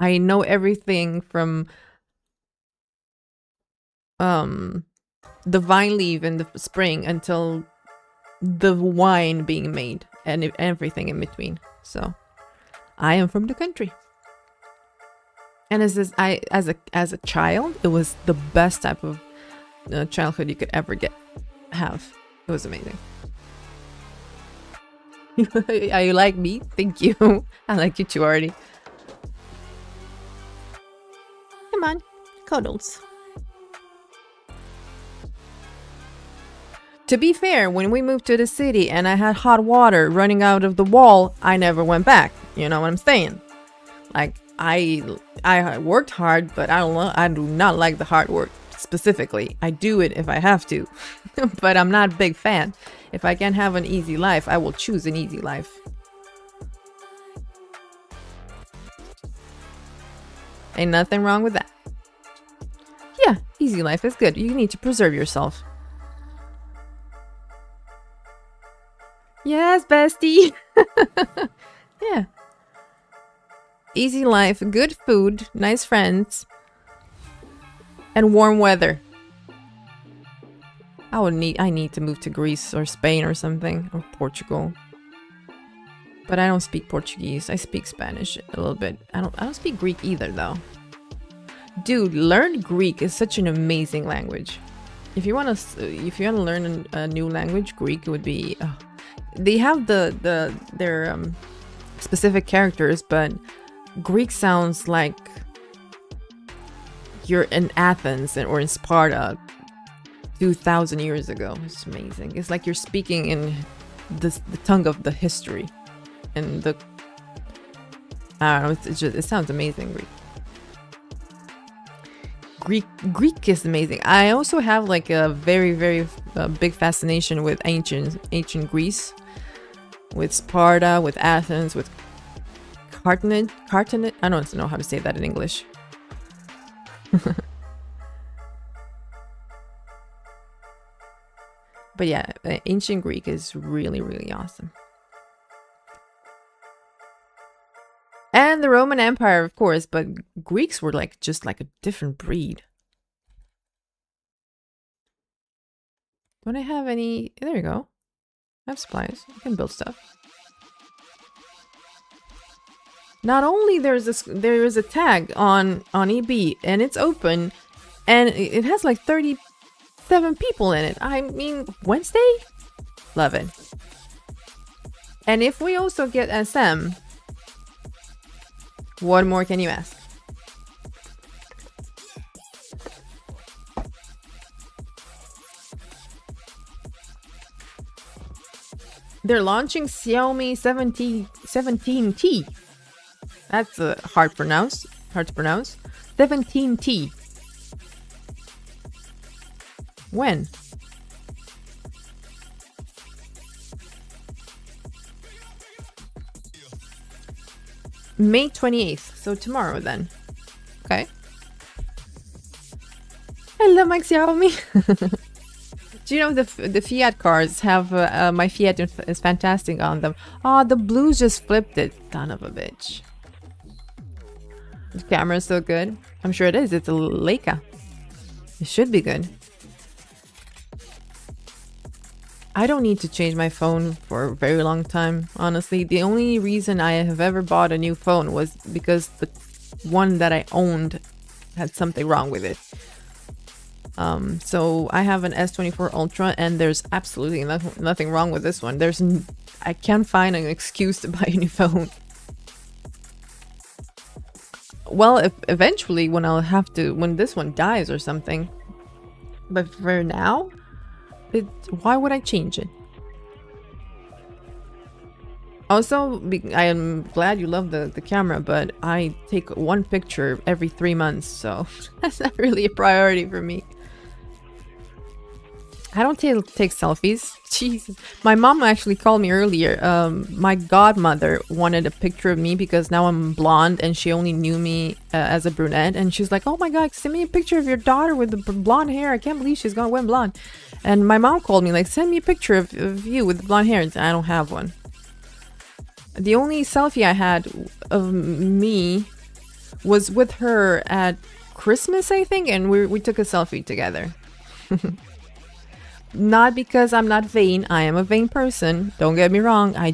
I know everything from the vine leaf in the spring until the wine being made and everything in between. So I am from the country. And as a child, it was the best type of childhood you could ever have. It was amazing. You like me? Thank you. I like you too, already. Come on, cuddles. To be fair, when we moved to the city and I had hot water running out of the wall, I never went back. You know what I'm saying? Like, I worked hard, but I do not like the hard work specifically. I do it if I have to, but I'm not a big fan. If I can have an easy life, I will choose an easy life. Ain't nothing wrong with that. Yeah, easy life is good. You need to preserve yourself. Yes, bestie. Yeah. Easy life, good food, nice friends, and warm weather. I need to move to Greece or Spain or something, or Portugal. But I don't speak Portuguese. I speak Spanish a little bit. I don't speak Greek either though. Dude, learn Greek is such an amazing language. if you want to learn a new language, Greek would be. They have their specific characters, but Greek sounds like you're in Athens or in Sparta 2,000 years ago. It's amazing. It's like you're speaking in the tongue of the history, and I don't know. It sounds amazing. Greek is amazing. I also have like a very big fascination with ancient Greece, with Sparta, with Athens, with Carthage. I don't know how to say that in English. But yeah, ancient Greek is really awesome. And the Roman Empire, of course, but Greeks were like just like a different breed. Don't I have any? There you go. I have supplies. I can build stuff. Not only there is a tag on EB and it's open, and it has like 37 people in it. I mean, Wednesday? Love it. And if we also get SM, what more can you ask? They're launching Xiaomi 17T. That's hard to pronounce. 17T. When? May 28th, so tomorrow then. Okay. I love my Xiaomi. Do you know the Fiat cars have my Fiat is fantastic on them? Oh, the blues just flipped it. Son of a bitch. The camera's so good. I'm sure it is. It's a Leica. It should be good. I don't need to change my phone for a very long time, honestly. The only reason I have ever bought a new phone was because the one that I owned had something wrong with it. So I have an S24 Ultra, and there's absolutely nothing wrong with this one. I can't find an excuse to buy a new phone. Well, eventually when this one dies or something. But for now, why would I change it? Also, I am glad you love the camera, but I take one picture every 3 months, so that's not really a priority for me. I don't take selfies. Jesus. My mom actually called me earlier. My godmother wanted a picture of me because now I'm blonde and she only knew me as a brunette. And she's like, oh my God, send me a picture of your daughter with the blonde hair. I can't believe she's gone went blonde. And my mom called me like, send me a picture of you with the blonde hair. And I don't have one. The only selfie I had of me was with her at Christmas, I think. And we took a selfie together. Not because I'm not vain. I am a vain person. Don't get me wrong. I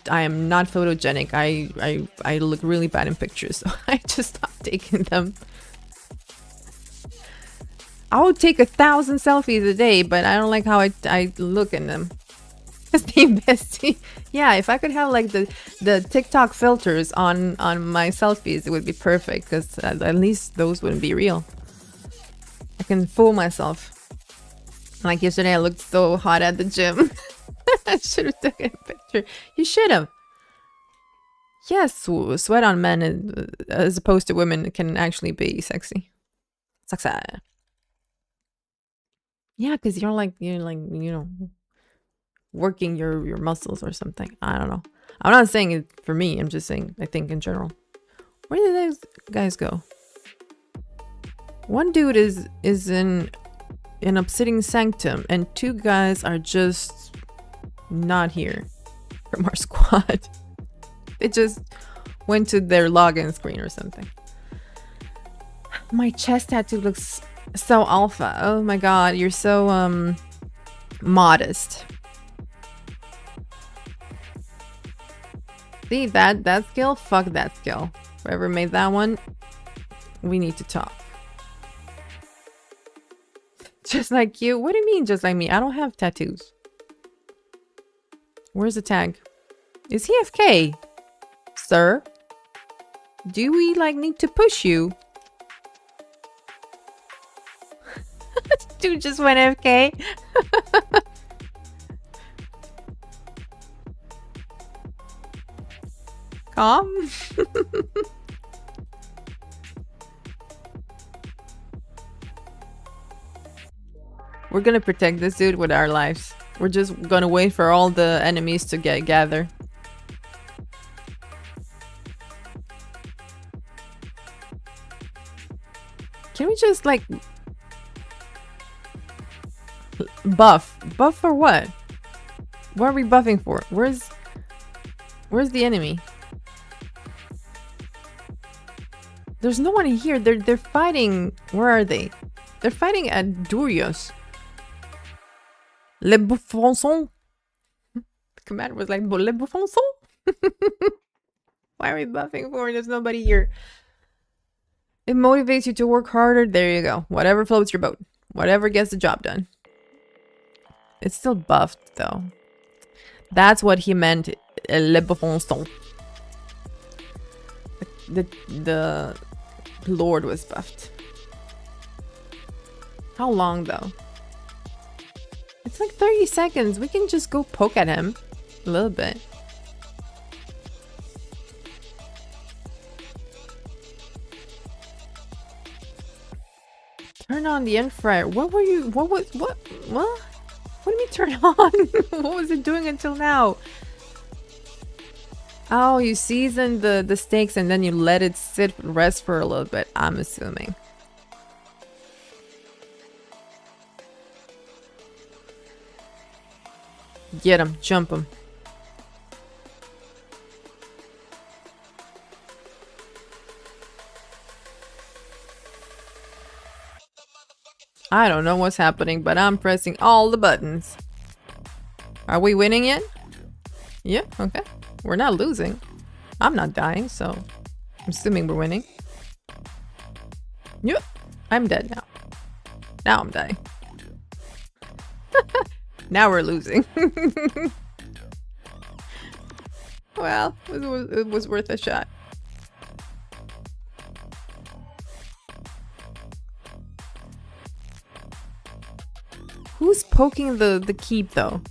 am not photogenic. I look really bad in pictures, so I just stopped taking them. I would take 1,000 selfies a day, but I don't like how I look in them. Bestie. Yeah, if I could have like the TikTok filters on my selfies, it would be perfect, because at least those wouldn't be real. I can fool myself. Like yesterday, I looked so hot at the gym. I should have taken a picture. You should have. Yes, sweat on men as opposed to women can actually be sexy. Sexy. Yeah, because you're like working your muscles or something. I don't know. I'm not saying it for me. I'm just saying I think in general. Where did those guys go? One dude is in an Obsidian Sanctum, and 2 guys are just not here from our squad. They just went to their login screen or something. My chest tattoo looks so alpha. Oh my God, you're so modest. See that skill? Fuck that skill. Whoever made that one, we need to talk. Just like you? What do you mean just like me? I don't have tattoos. Where's the tag? Is he FK? Sir? Do we like need to push you? Dude just went FK. Calm. We're gonna protect this dude with our lives. We're just gonna wait for all the enemies to gather. Can we just like buff? Buff for what? What are we buffing for? Where's the enemy? There's no one here. They're fighting. Where are they? They're fighting at Durios. Le Bouffonson. The command was like Le Bouffonson. Why are we buffing for? There's nobody here. It motivates you to work harder. There you go. Whatever floats your boat. Whatever gets the job done. It's still buffed though. That's what he meant. Le Bouffonson. The Lord was buffed. How long though? It's like 30 seconds. We can just go poke at him a little bit. Turn on the infrared. What were you? What? What do you mean turn on? What was it doing until now? Oh, you season the steaks and then you let it sit rest for a little bit, I'm assuming. Get him, jump him. I don't know what's happening, but I'm pressing all the buttons. Are we winning yet? Yeah, okay. We're not losing. I'm not dying, so I'm assuming we're winning. Yep, I'm dead now. Now I'm dying. Now we're losing. Well, it was worth a shot. Who's poking the keep though?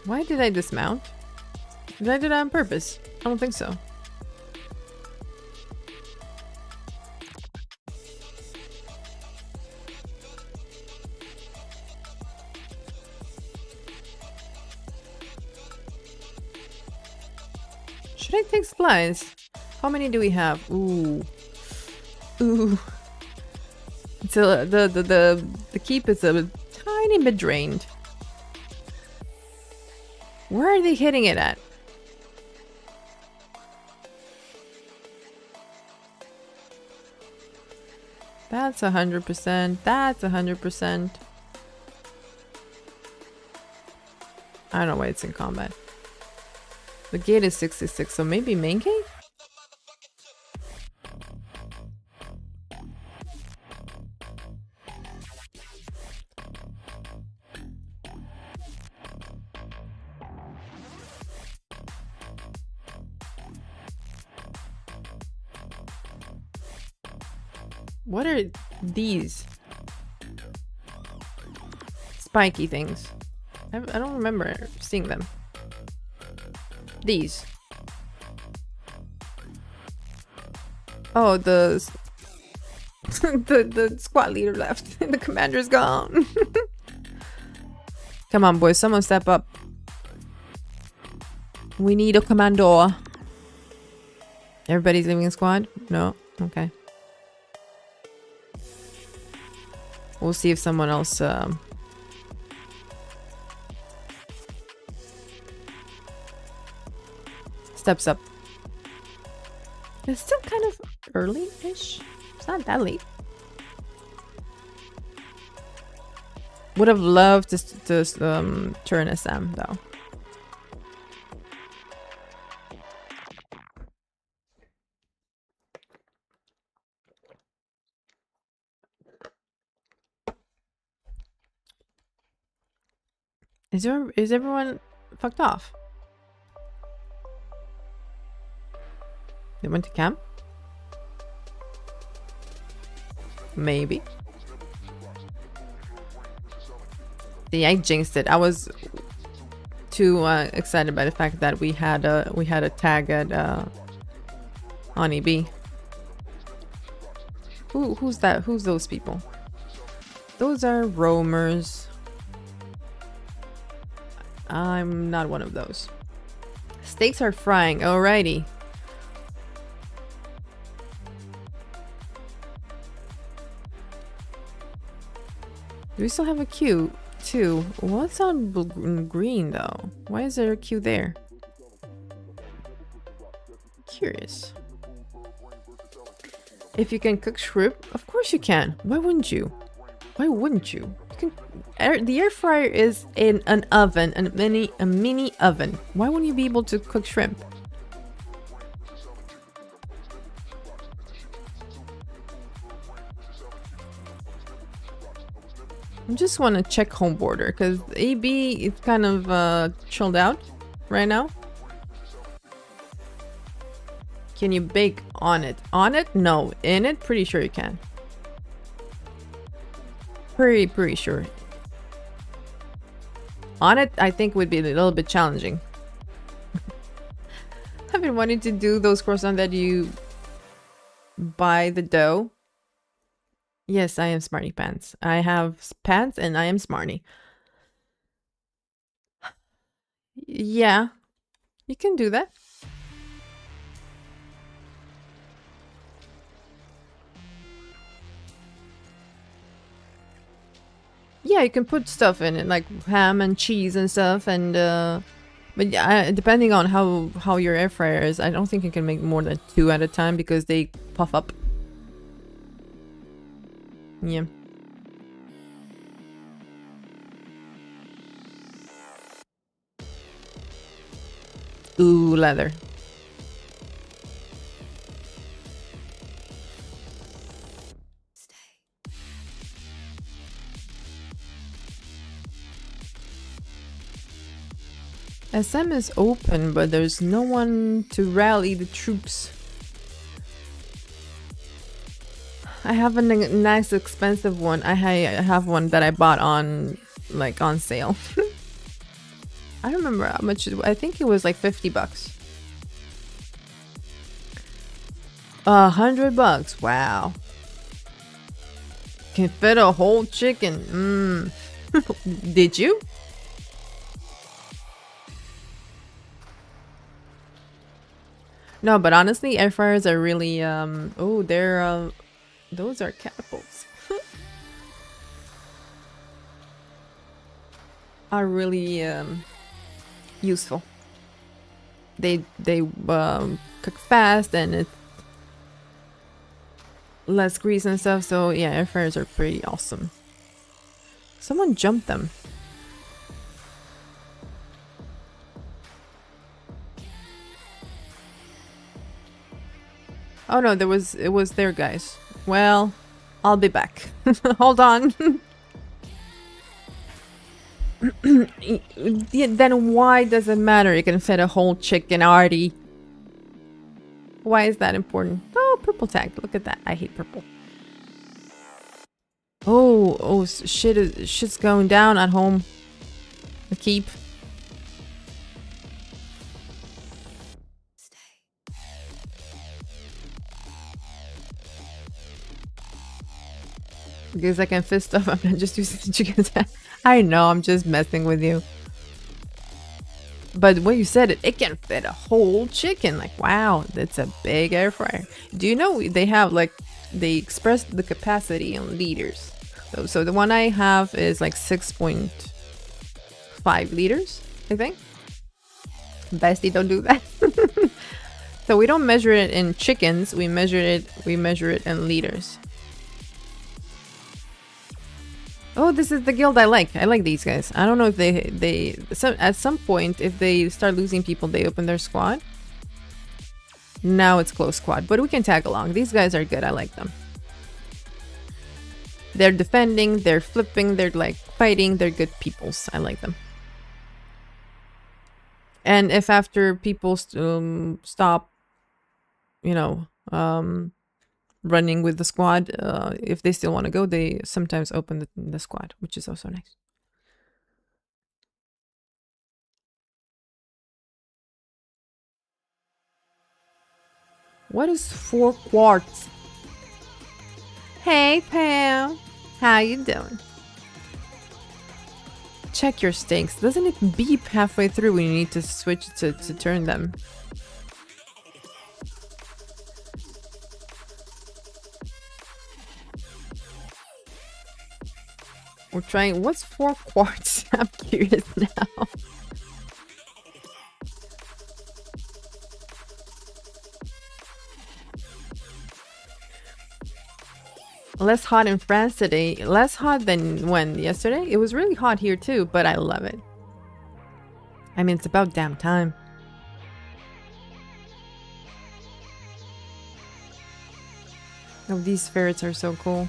Why did I dismount? Did I do that on purpose? I don't think so. Should I take supplies? How many do we have? Ooh. Ooh. So the keep is a tiny bit drained. Where are they hitting it at? That's 100%. That's 100%. I don't know why it's in combat. The gate is 66, so maybe main gate? What are these spiky things? I don't remember seeing them. These. Oh, the squad leader left. The commander's gone. Come on, boys. Someone step up. We need a commando. Everybody's leaving the squad? No? Okay. We'll see if someone else steps up. It's still kind of early-ish. It's not that late. Would have loved to turn SM though. Is everyone fucked off? They went to camp? Maybe. See, I jinxed it. I was too excited by the fact that we had a tag at on EB. Who's that? Who's those people? Those are roamers. I'm not one of those. Steaks are frying. Alrighty. Do we still have a queue too? What's on green though? Why is there a queue there? Curious. If you can cook shrimp, of course you can. Why wouldn't you? Why wouldn't you? The air fryer is in an oven, a mini oven. Why wouldn't you be able to cook shrimp? I just want to check home border because AB is kind of chilled out right now. Can you bake on it? On it? No. In it? Pretty sure you can. Pretty sure. On it, I think would be a little bit challenging. I've been wanting to do those croissants that you buy the dough. Yes, I am Smarty Pants. I have pants and I am Smarty. Yeah, you can do that. Yeah, you can put stuff in it, like ham and cheese and stuff, and but yeah, depending on how your air fryer is, I don't think you can make more than 2 at a time because they puff up. Yeah. Ooh, leather. SM is open, but there's no one to rally the troops. I have a nice expensive one. I have one that I bought on sale. I don't remember how much. I think it was like $50. $100. Wow. Can fit a whole chicken. Did you? No, but honestly, air fryers are really oh, they're those are catapults. Are really useful. They cook fast and it's less grease and stuff, so yeah, air fryers are pretty awesome. Someone jumped them. Oh no, it was there, guys. Well, I'll be back. Hold on. Then why does it matter? You can fit a whole chicken already. Why is that important? Oh, purple tag. Look at that. I hate purple. Oh, shit's going down at home. The keep. Because I can fit stuff, I'm not just using the chickens. I know, I'm just messing with you. But when you said it can fit a whole chicken. Like, wow, that's a big air fryer. Do you know they have they express the capacity in liters? So the one I have is like 6.5 liters, I think. Bestie, don't do that. So we don't measure it in chickens. We measure it in liters. Oh, this is the guild I like. I like these guys. I don't know if at some point, if they start losing people, they open their squad. Now it's close squad, but we can tag along. These guys are good. I like them. They're defending, they're flipping, they're like fighting. They're good peoples. I like them. And if after people stop, you know, running with the squad, if they still want to go, they sometimes open the squad, which is also nice. What is 4 quartz? Hey pal, how you doing? Check your stakes. Doesn't it beep halfway through when you need to switch to turn them? We're trying. What's 4 quartz? I'm curious now. Less hot in France today. Less hot than when? Yesterday? It was really hot here too, but I love it. I mean, it's about damn time. Oh, these ferrets are so cool.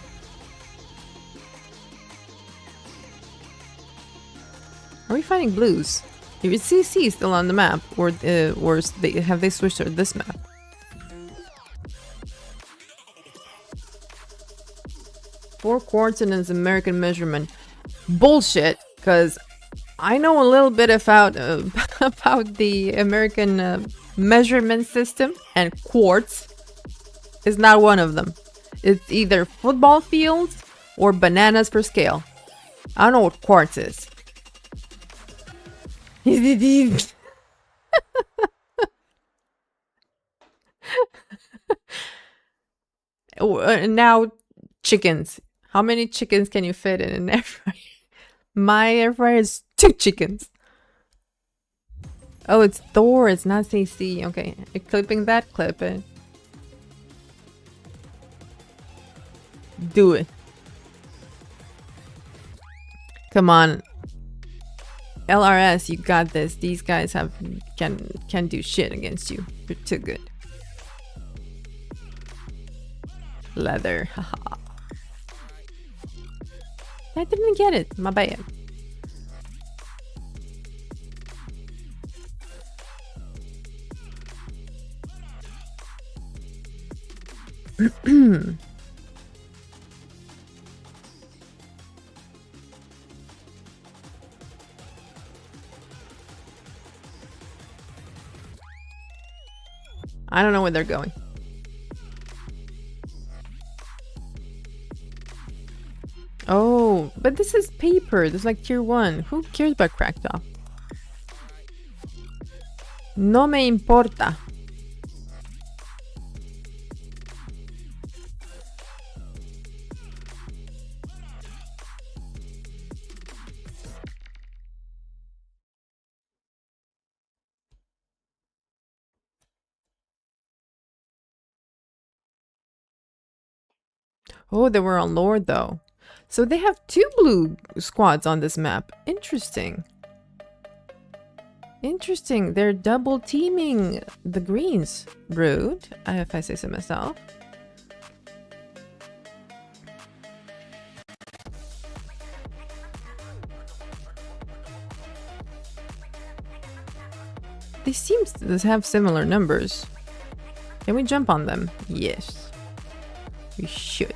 Are we fighting blues? Is CC still on the map, or have they switched to this map? Four quartz in his American measurement. Bullshit, because I know a little bit about about the American measurement system, and quartz is not one of them. It's either football fields or bananas per scale. I don't know what quartz is. Now, chickens. How many chickens can you fit in an air fryer? My air fryer is 2 chickens. Oh, it's Thor. It's not CC. Okay, you're clipping that. Clip it. Do it. Come on. LRS, you got this. These guys can do shit against you. You're too good. Leather. Haha. I didn't get it. My bad. I don't know where they're going. Oh, but this is paper. This is like tier 1. Who cares about cracked off? No me importa. Oh, they were on Lord though. So they have 2 blue squads on this map. Interesting. Interesting. They're double teaming the greens. Rude, if I say so myself. They seem to have similar numbers. Can we jump on them? Yes. We should.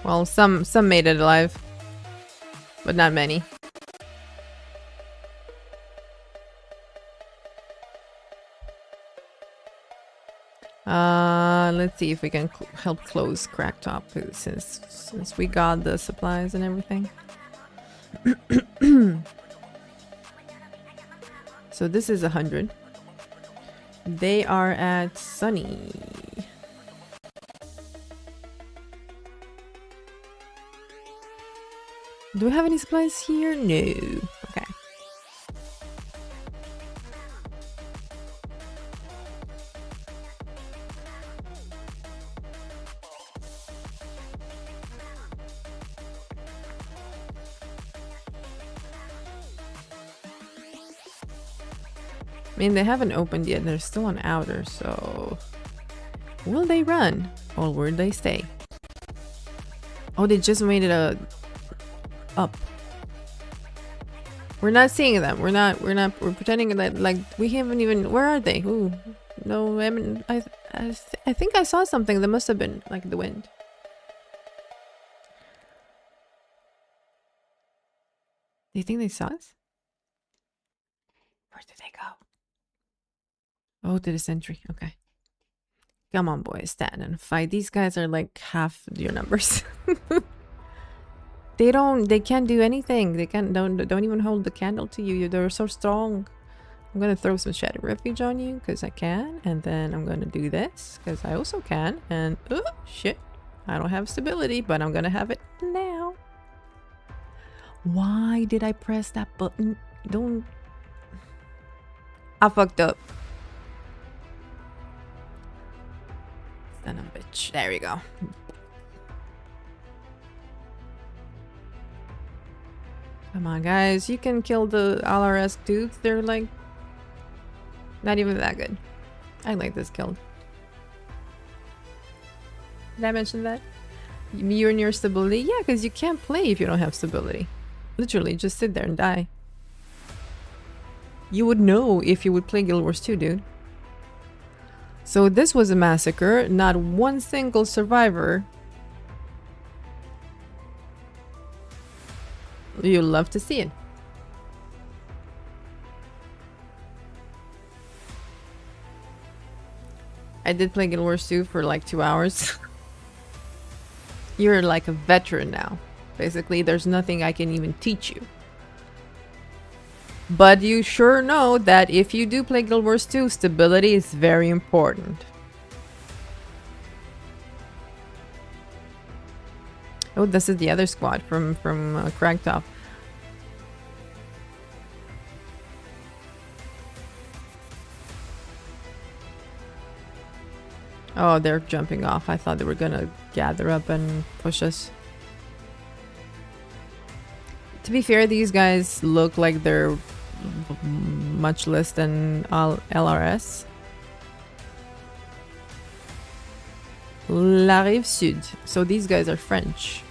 Well, some made it alive, but not many. Let's see if we can help close Cracktop since we got the supplies and everything. So this is 100. They are at Sunny. Do we have any supplies here? No. Okay. I mean, they haven't opened yet. They're still on outer, so... Will they run? Or will they stay? Oh, they just made it up. We're not seeing them. We're pretending that, like, we haven't even... Where are they? Ooh. No, I mean, I think I saw something that must have been, like, the wind. Do you think they saw us? Where did they go? Oh, to the sentry. Okay. Come on, boys. Stand and fight. These guys are like half your numbers. They can't do anything. They don't even hold the candle to you. They're so strong. I'm gonna throw some shadow refuge on you because I can, and then I'm gonna do this because I also can, and oh shit, I don't have stability, but I'm gonna have it now. Why did I press that button? Don't... I fucked up. Son of a bitch. There we go. Come on, guys. You can kill the LRS dudes. They're like... not even that good. I like this kill. Did I mention that? You and your stability? Yeah, because you can't play if you don't have stability. Literally, just sit there and die. You would know if you would play Guild Wars 2, dude. So this was a massacre. Not one single survivor. You'll love to see it. I did play Guild Wars 2 for like 2 hours. You're like a veteran now. Basically, there's nothing I can even teach you. But you sure know that if you do play Guild Wars 2, stability is very important. Oh, this is the other squad from Cragtop. Oh, they're jumping off. I thought they were gonna gather up and push us. To be fair, these guys look like they're much less than LRS. La Rive Sud. So these guys are French.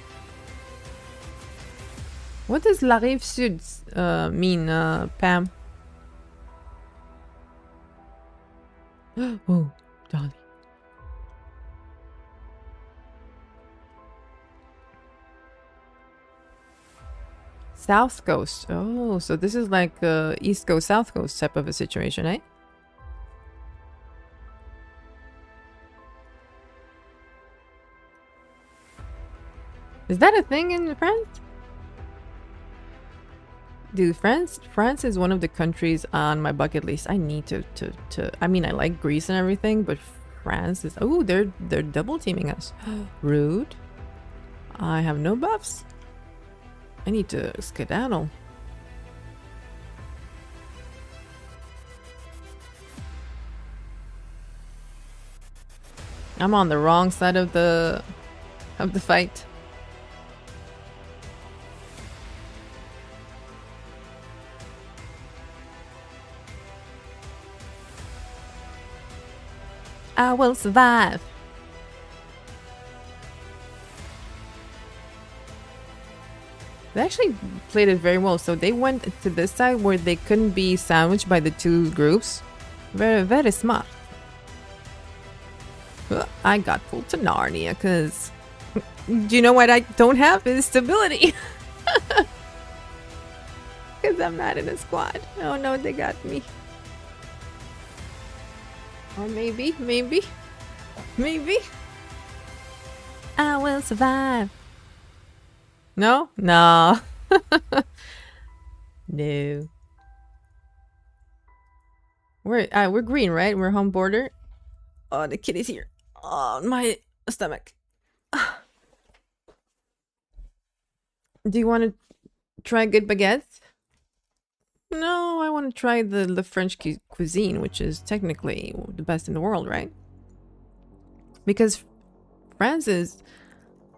What does La Rive Sud mean, Pam? Oh, Dolly. South Coast. Oh, so this is like East Coast, South Coast type of a situation, eh? Is that a thing in France? Dude, France is one of the countries on my bucket list. I need to I mean, I like Greece and everything, but France is... Oh, they're double teaming us. Rude. I have no buffs. I need to skedaddle. I'm on the wrong side of the fight. I will survive. They actually played it very well. So they went to this side where they couldn't be sandwiched by the two groups. Very, very smart. I got pulled to Narnia because... Do you know what I don't have is stability? Because I'm not in a squad. Oh no, they got me. Or maybe. I will survive. No? No. No. We're green, right? We're home border. Oh, the kitty's here. Oh, my stomach. Do you want to Try good baguettes? No, I want to try the French cuisine, which is technically the best in the world, right? Because France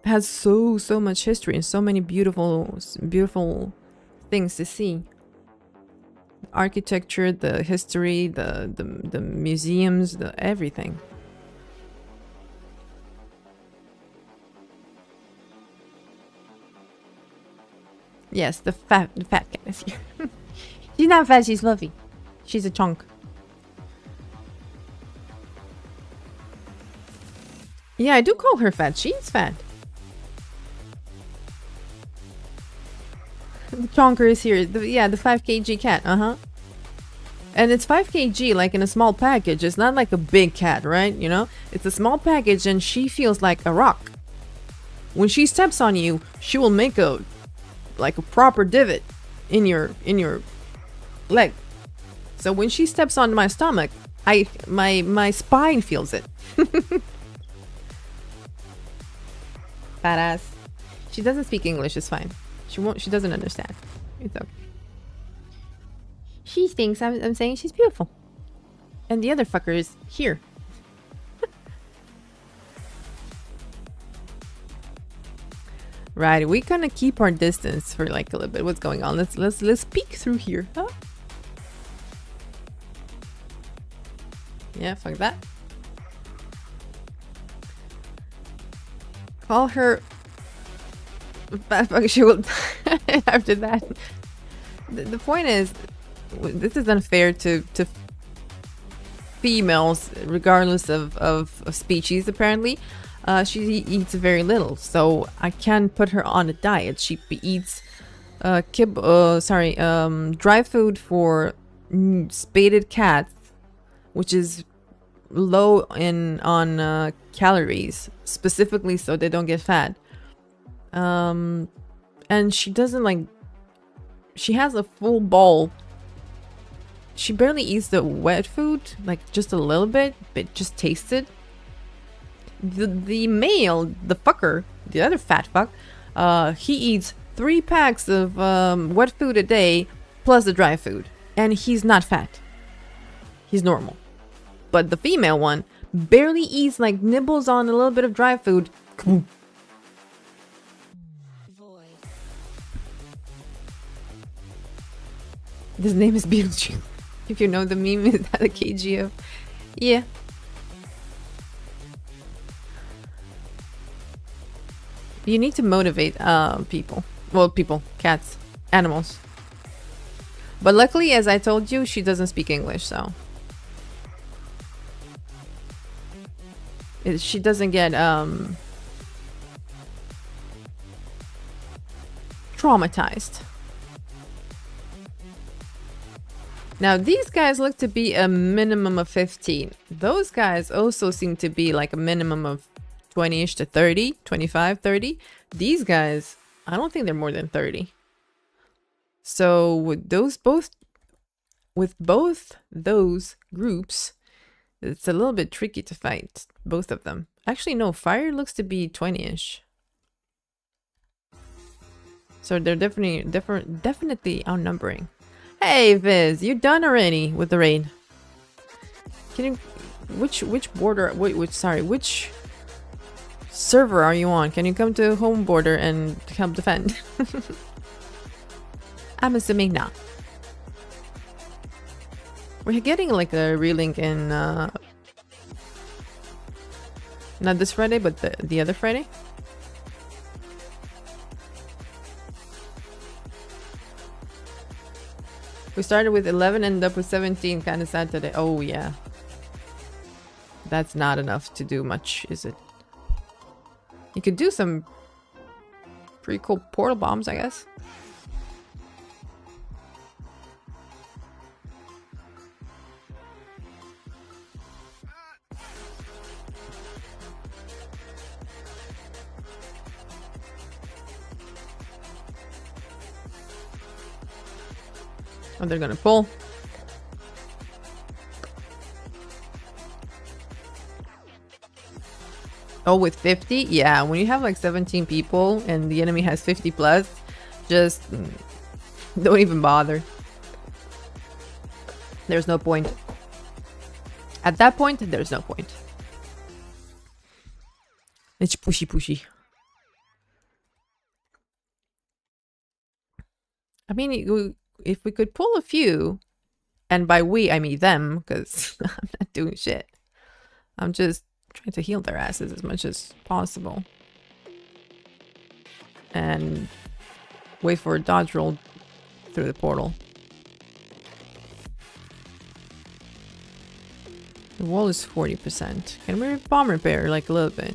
has so much history and so many beautiful things to see. The architecture, the history, the museums, the everything. Yes, the fat cat is here. She's not fat, she's fluffy. She's a chunk. Yeah, I do call her fat. She's fat. The chonker is here. Yeah, the 5 kg cat. Uh-huh. And it's 5 kg, like in a small package. It's not like a big cat, right? You know? It's a small package and she feels like a rock. When she steps on you, she will make a proper divot in your leg. So when she steps on my stomach, my spine feels it. Badass. She doesn't speak English, it's fine. She doesn't understand. It's okay. She thinks I'm saying she's beautiful. And the other fucker is here. Right, we kind of keep our distance for like a little bit. What's going on? Let's peek through here. Huh? Yeah, fuck that. Call her. She will. After that, the point is, this is unfair to females, regardless of species. Apparently, she eats very little, so I can put her on a diet. She eats dry food for spaded cats, which is low on calories, specifically so they don't get fat. And she doesn't like. She has a full bowl. She barely eats the wet food, like just a little bit, but just tastes it. The male, the fucker, the other fat fuck, he eats 3 packs of wet food a day plus the dry food, and he's not fat. He's normal. But the female one barely eats, like nibbles on a little bit of dry food. His name is Beetlejuice. If you know the meme, is that a KGF? Yeah. You need to motivate people. Well, people, cats, animals. But luckily, as I told you, she doesn't speak English, so she doesn't get traumatized. Now, these guys look to be a minimum of 15. Those guys also seem to be like a minimum of 20-ish to 30, 25, 30. These guys, I don't think they're more than 30. So with both those groups, it's a little bit tricky to fight both of them. Actually, no, fire looks to be 20-ish. So they're definitely outnumbering. Hey Viz, you done already with the raid? Can you which border which server are you on? Can you come to home border and help defend? I'm assuming not. We're getting like a relink in not this Friday, but the other Friday. We started with 11, ended up with 17. Kind of sad today. Oh yeah, that's not enough to do much, is it? You could do some pretty cool portal bombs, I guess. Oh, they're gonna pull. Oh, with 50? Yeah, when you have like 17 people and the enemy has 50 plus, just Don't even bother. There's no point. At that point, there's no point. It's pushy. I mean, if we could pull a few, and by we, I mean them, because I'm not doing shit. I'm just trying to heal their asses as much as possible. And wait for a dodge roll through the portal. The wall is 40%. Can we bomb repair like a little bit?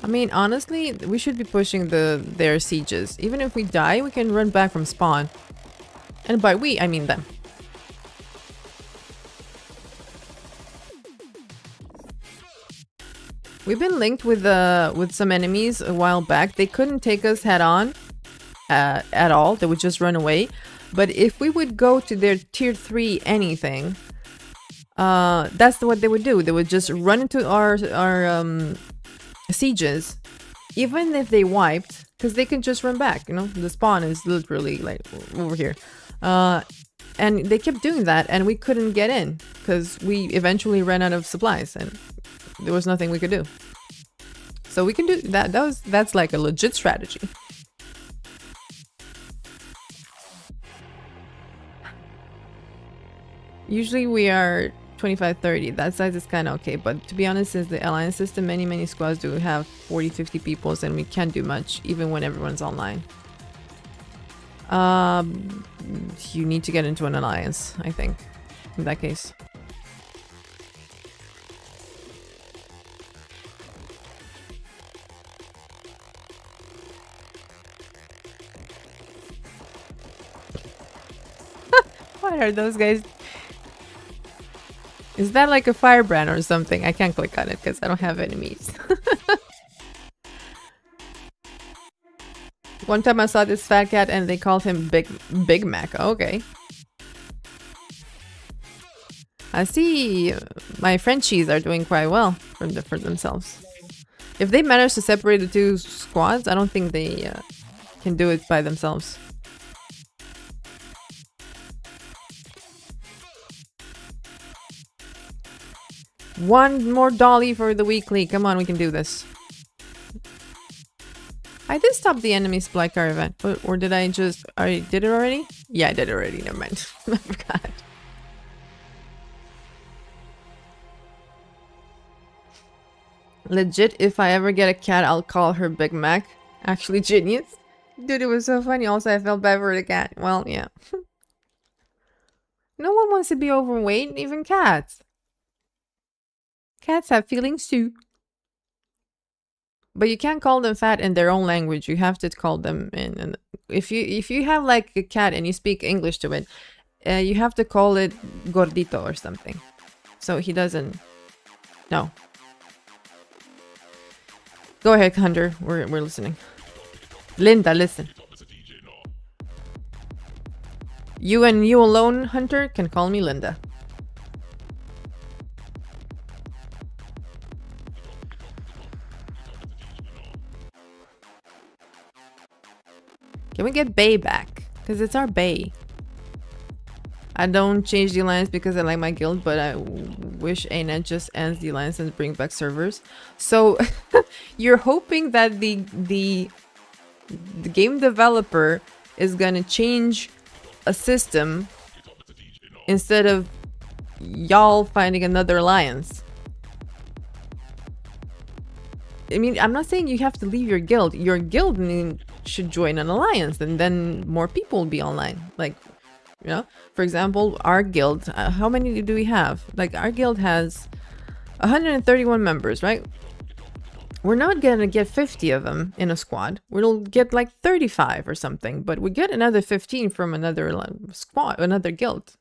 I mean, honestly, we should be pushing their sieges. Even if we die, we can run back from spawn. And by we, I mean them. We've been linked with some enemies a while back. They couldn't take us head on at all. They would just run away. But if we would go to their tier 3 anything, that's what they would do. They would just run into our sieges, even if they wiped, because they can just run back. You know, the spawn is literally like over here. And they kept doing that, and we couldn't get in because we eventually ran out of supplies and there was nothing we could do. So we can do that. That's like a legit strategy. Usually we are 25-30. That size is kind of okay, but to be honest, since the alliance system, many squads do have 40-50 people, and we can't do much even when everyone's online. You need to get into an alliance, I think, in that case. What are those guys? Is that like a firebrand or something? I can't click on it because I don't have enemies. One time I saw this fat cat and they called him Big Mac. Okay. I see my Frenchies are doing quite well for themselves. If they manage to separate the two squads, I don't think they can do it by themselves. One more dolly for the weekly. Come on, we can do this. I did stop the enemy supply car event, or did I just... I did it already? Yeah, I did it already. Never mind. I forgot. Legit, if I ever get a cat, I'll call her Big Mac. Actually, genius. Dude, it was so funny. Also, I felt bad for the cat. Well, yeah. No one wants to be overweight, even cats. Cats have feelings too. But you can't call them fat in their own language. You have to call them in. And if you have like a cat and you speak English to it, you have to call it gordito or something. So he doesn't. No. Go ahead, Hunter. We're listening. Linda, listen. You and you alone, Hunter, can call me Linda. Can we get Bay back? Because it's our Bay. I don't change the alliance because I like my guild, but I wish ANET just ends the alliance and bring back servers. So you're hoping that the game developer is gonna change a system instead of y'all finding another alliance. I mean, I'm not saying you have to leave your guild. Your guild should join an alliance, and then more people will be online. Like, you know, for example, our guild, how many do we have? Like, our guild has 131 members, right? We're not gonna get 50 of them in a squad. We'll get like 35 or something, but we get another 15 from another squad, another guild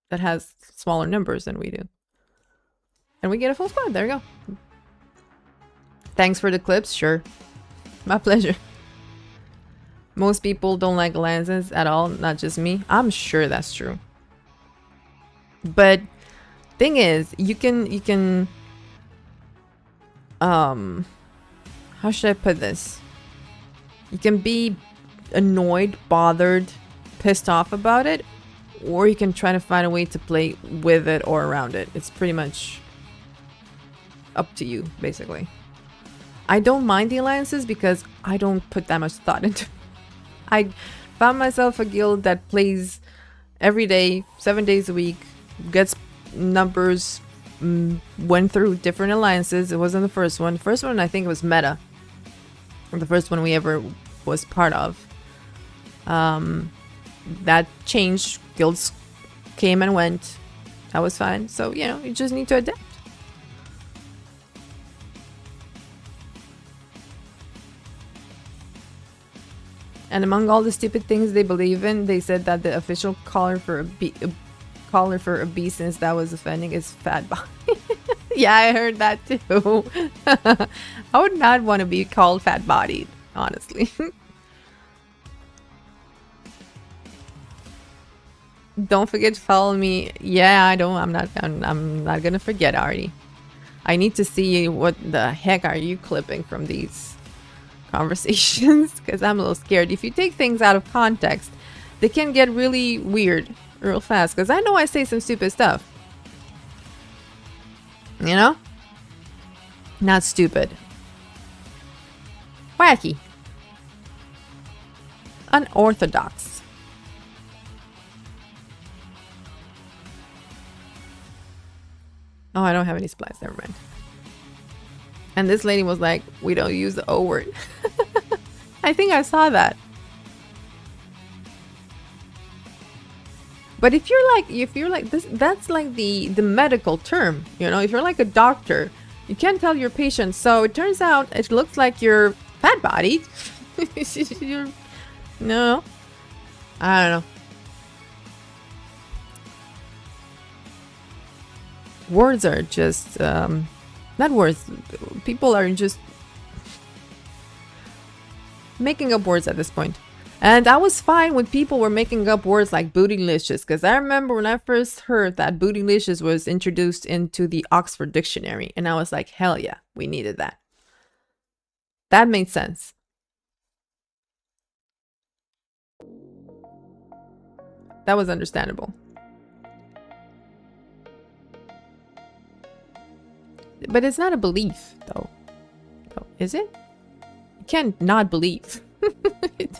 that has smaller numbers than we do. And we get a full squad. There you go. Thanks for the clips. Sure. My pleasure. Most people don't like alliances at all, not just me. I'm sure that's true. But Thing is, you can how should I put this? You can be annoyed, bothered, pissed off about it, or you can try to find a way to play with it or around it. It's pretty much up to you, basically. I don't mind the alliances because I don't put that much thought into it. I found myself a guild that plays every day, 7 days a week, gets numbers, went through different alliances. It wasn't the first one. The first one, I think it was meta. The first one we ever was part of. That changed. Guilds came and went. That was fine. So, you know, you just need to adapt. And among all the stupid things they believe in, they said that the official color for a beast, since that was offending, is fat body. Yeah, I heard that too. I would not want to be called fat bodied, honestly. Don't forget to follow me. Yeah, I'm not gonna forget, Artie. I need to see what the heck are you clipping from these conversations, because I'm a little scared. If you take things out of context, they can get really weird real fast, because I know I say some stupid stuff. You know? Not stupid. Wacky. Unorthodox. Oh, I don't have any supplies. Never mind. And this lady was like, we don't use the O word. I think I saw that. But if you're like this, that's like the medical term, you know. If you're like a doctor, you can't tell your patient, so it turns out it looks like you're fat bodied. No, I don't know. Words are just not words. People are just making up words at this point. And I was fine when people were making up words like bootylicious, because I remember when I first heard that bootylicious was introduced into the Oxford Dictionary, and I was like, hell yeah, we needed that. That made sense. That was understandable. But it's not a belief, though. Oh, is it? You can't not believe. It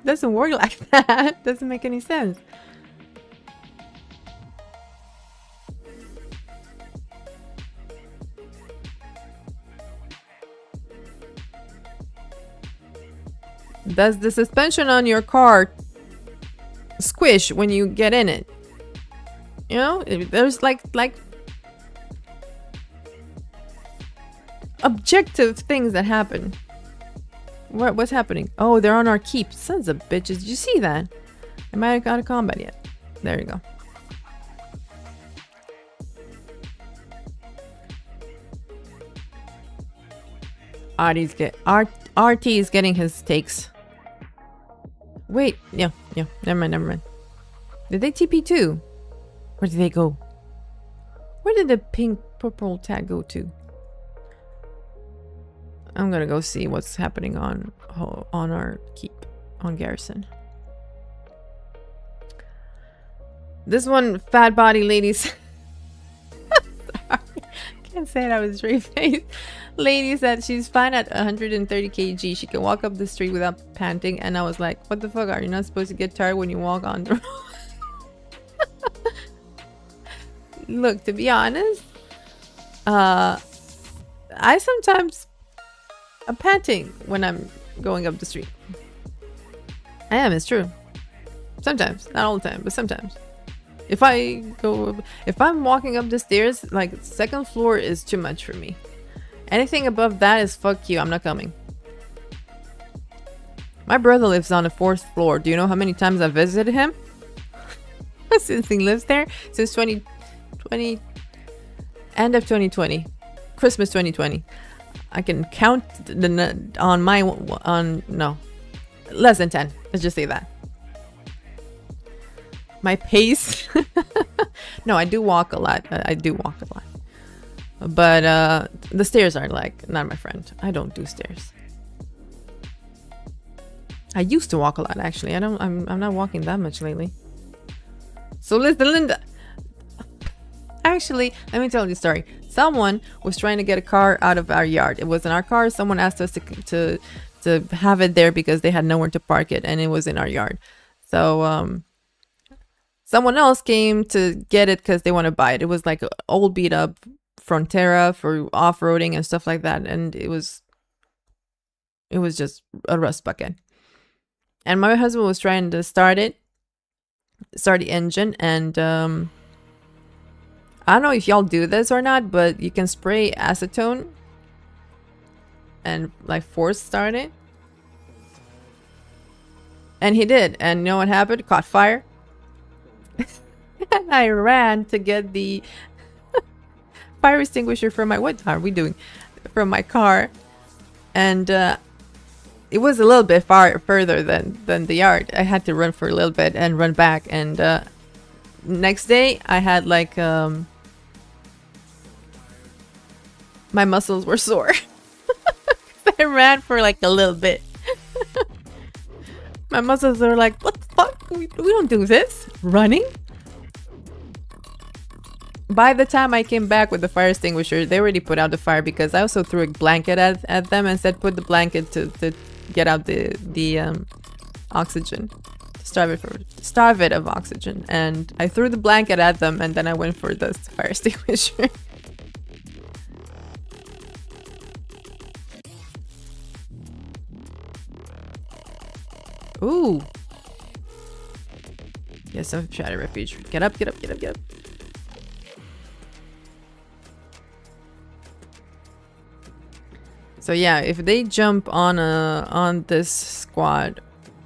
doesn't work like that. Doesn't make any sense. Does the suspension on your car squish when you get in it? You know, there's like objective things that happen. What's happening? Oh, they're on our keep. Sons of bitches. Did you see that? I might have got a combat yet. There you go. RT is getting his takes. Wait, yeah, never mind. Did they TP too? Where did they go? Where did the pink purple tag go to? I'm gonna go see what's happening on our keep, on Garrison. This one fat body lady said, sorry, can't say it, I was straight faced. Lady said she's fine at 130 kg. She can walk up the street without panting. And I was like, what the fuck? Are you not supposed to get tired when you walk on the road? Look, to be honest, I sometimes I'm panting when I'm going up the street. I am, it's true. Sometimes, not all the time, but sometimes. If I'm walking up the stairs, like second floor is too much for me. Anything above that is fuck you, I'm not coming. My brother lives on the 4th floor. Do you know how many times I've visited him? Since he lives there? Since 2020, end of 2020. Christmas 2020. I can count no, less than 10. Let's just say that. My pace. No, I do walk a lot. I do walk a lot. But the stairs are like not my friend. I don't do stairs. I used to walk a lot actually. I'm not walking that much lately. So listen, Linda. Actually, let me tell you a story. Someone was trying to get a car out of our yard. It wasn't our car. Someone asked us to have it there because they had nowhere to park it, and it was in our yard. So someone else came to get it because they want to buy it. It was like an old beat up Frontera for off-roading and stuff like that, and it was just a rust bucket. And my husband was trying to start the engine, and I don't know if y'all do this or not, but you can spray acetone and like force start it. And he did, and you know what happened? It caught fire. And I ran to get the fire extinguisher from my, what are we doing? From my car. And it was a little bit further than the yard. I had to run for a little bit and run back. And next day I had like my muscles were sore. I ran for like a little bit. My muscles are like, what the fuck? We don't do this. Running? By the time I came back with the fire extinguisher, they already put out the fire because I also threw a blanket at them and said put the blanket to get out the oxygen. Starve it of oxygen. And I threw the blanket at them, and then I went for the fire extinguisher. Ooh. Yes, I'm shadow refuge. Get up, get up, get up, get up. So yeah, if they jump on this squad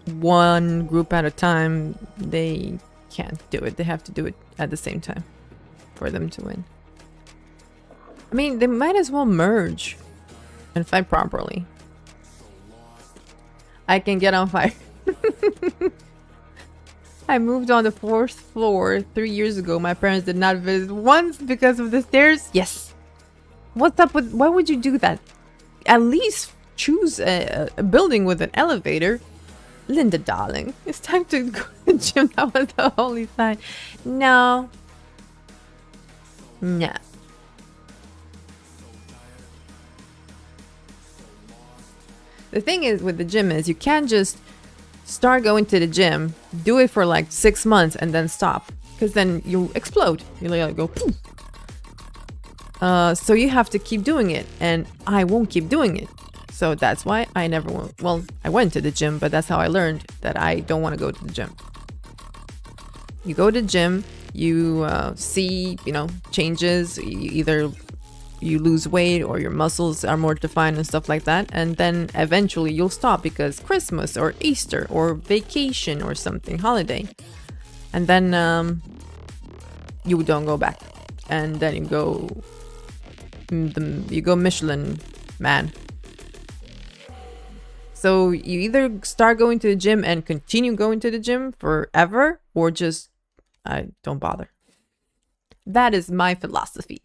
one group at a time, they can't do it. They have to do it at the same time for them to win. I mean, they might as well merge and fight properly. I can get on fire. I moved on the 4th floor 3 years ago. My parents did not visit once because of the stairs. Yes. What's up with... Why would you do that? At least choose a building with an elevator. Linda, darling. It's time to go to the gym. That was the only sign. No. No. The thing is with the gym is you can't just start going to the gym, do it for like 6 months and then stop, because then you explode. You like go poof. So you have to keep doing it, and I won't keep doing it. So that's why I never went. Well, I went to the gym, but that's how I learned that I don't want to go to the gym. You go to the gym, you see, changes. Either you lose weight or your muscles are more defined and stuff like that, and then eventually you'll stop because Christmas or Easter or vacation or something, holiday, and then you don't go back, and then you go Michelin man. So you either start going to the gym and continue going to the gym forever, or just don't bother. That is my philosophy.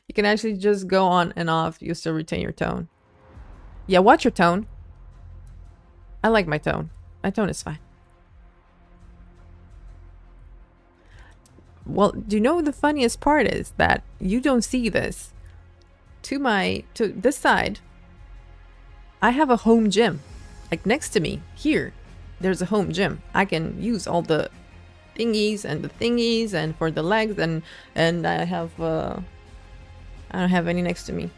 You can actually just go on and off. You still retain your tone. Yeah, watch your tone. I like my tone. My tone is fine. Well, do you know the funniest part is that you don't see this? To this side, I have a home gym. Like next to me, here, there's a home gym. I can use all the thingies and for the legs, and I have I don't have any next to me.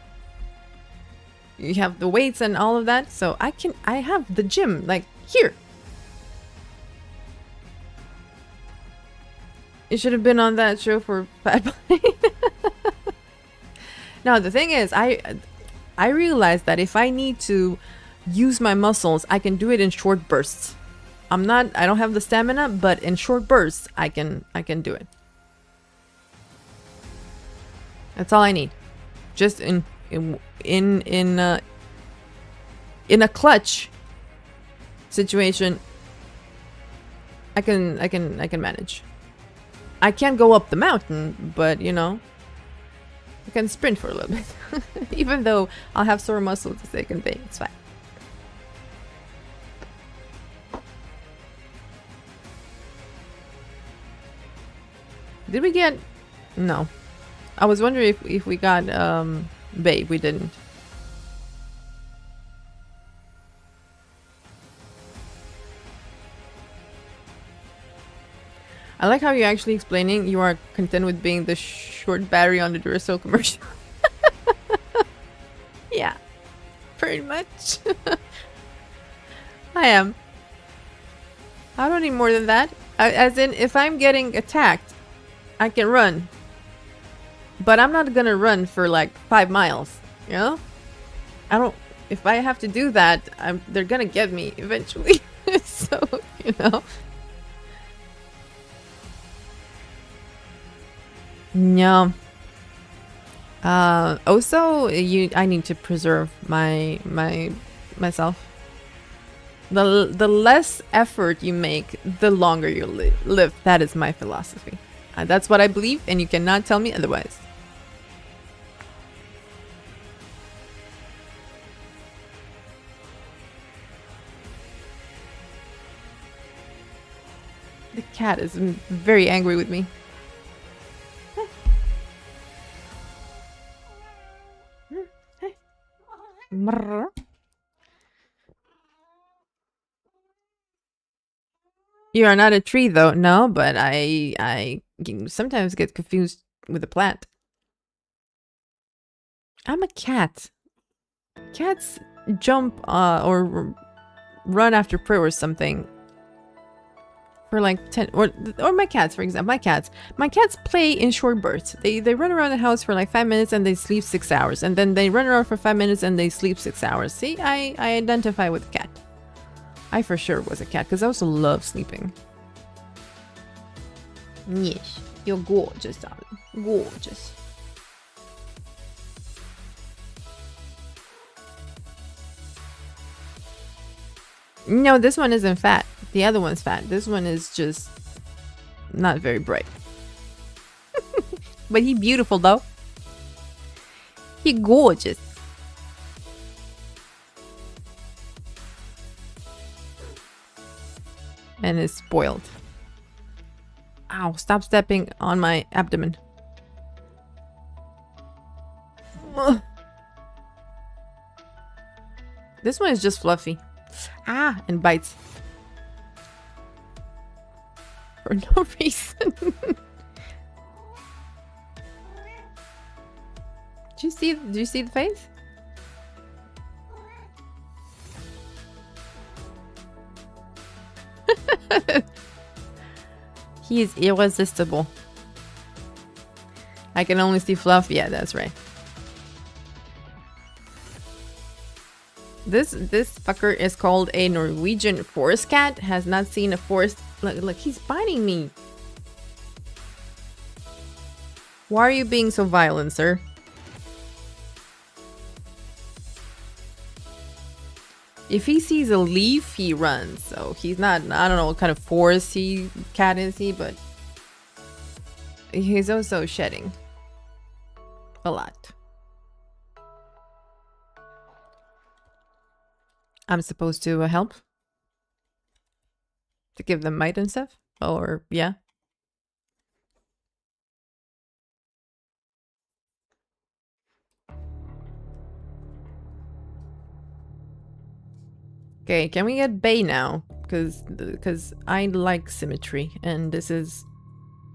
You have the weights and all of that, so I have the gym like here. It should have been on that show for Fat Boy. Now the thing is, I realized that if I need to use my muscles, I can do it in short bursts. I don't have the stamina, but in short bursts, I can do it. That's all I need. Just in a clutch situation, I can manage. I can't go up the mountain, but you know, I can sprint for a little bit. Even though I'll have sore muscles to take and bake, it's fine. Did we get... No. I was wondering if we got Bay. We didn't. I like how you're actually explaining you are content with being the short battery on the Duracell commercial. Yeah, pretty much. I am. I don't need more than that. As in, if I'm getting attacked, I can run. But I'm not gonna run for like 5 miles, you know? I don't... If I have to do that, they're gonna get me eventually. So, you know... No. Also, I need to preserve myself. The less effort you make, the longer you live. That is my philosophy. That's what I believe, and you cannot tell me otherwise. The cat is very angry with me. You are not a tree, though. No, but I sometimes get confused with a plant. I'm a cat. Cats jump or run after prey or something for like 10 or my cats, for example. My cats play in short bursts. They run around the house for like 5 minutes and they sleep 6 hours, and then they run around for 5 minutes and they sleep 6 hours. See, I identify with a cat. I for sure was a cat because I also love sleeping. Yes, you're gorgeous, darling. Gorgeous. No, this one isn't fat. The other one's fat. This one is just not very bright. But he beautiful though. He gorgeous. And is spoiled. Ow, stop stepping on my abdomen. Ugh. This one is just fluffy. Ah, and bites. For no reason. Did you see the face? He is irresistible. I can only see fluff. Yeah, that's right. This fucker is called a Norwegian forest cat. Has not seen a forest. Look, he's biting me. Why are you being so violent, sir? If he sees a leaf, he runs. So he's not, I don't know what kind of forest cat is he, but he's also shedding a lot. I'm supposed to help? To give them might and stuff? Or, yeah? Okay, can we get Bay now? Because I like symmetry, and this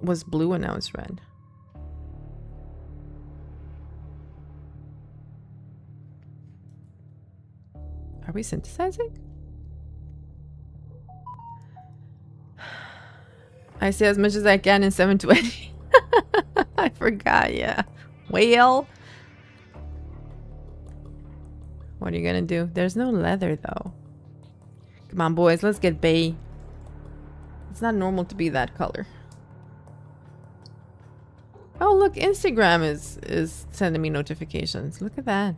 was blue and now it's red. Are we synthesizing? I say as much as I can in 720. I forgot, yeah. Whale. What are you gonna do? There's no leather though. Come on, boys, let's get Bay. It's not normal to be that color. Oh, look, Instagram is sending me notifications. Look at that.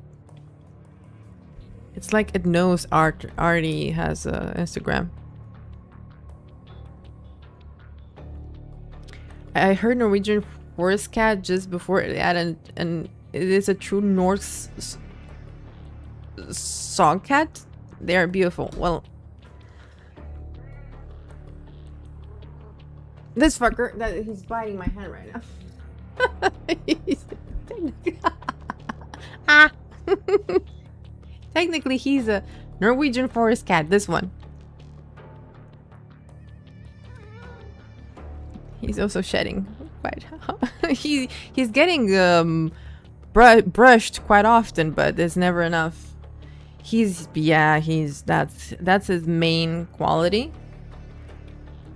It's like it knows Art already has Instagram. I heard Norwegian forest cat just before it and it is a true Norse song cat. They are beautiful. Well, this fucker that he's biting my hand right now. Ah. Technically, he's a Norwegian forest cat. This one. He's also shedding quite. He's getting brushed quite often, but there's never enough. He's that's his main quality.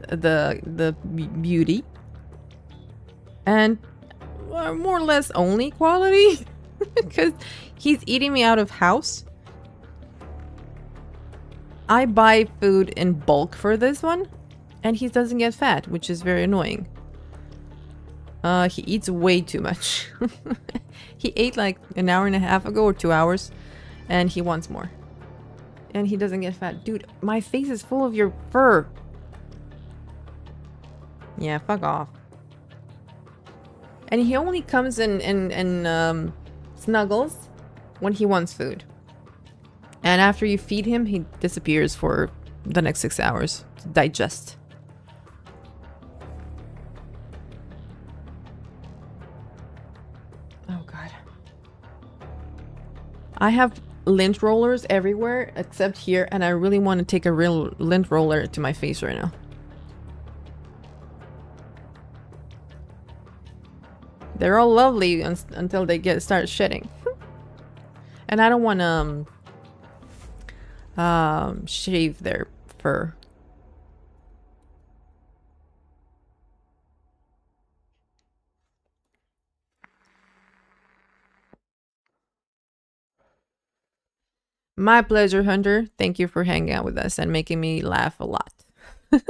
The beauty, and more or less only quality, because he's eating me out of house. I buy food in bulk for this one, and he doesn't get fat, which is very annoying. He eats way too much. He ate like an hour and a half ago or 2 hours, and he wants more. And he doesn't get fat. Dude, my face is full of your fur. Yeah, fuck off. And he only comes and snuggles when he wants food. And after you feed him, he disappears for the next 6 hours to digest. Oh god. I have lint rollers everywhere except here, and I really want to take a real lint roller to my face right now. They're all lovely until they start shedding. And I don't want to shave their fur. My pleasure, Hunter. Thank you for hanging out with us and making me laugh a lot. I'm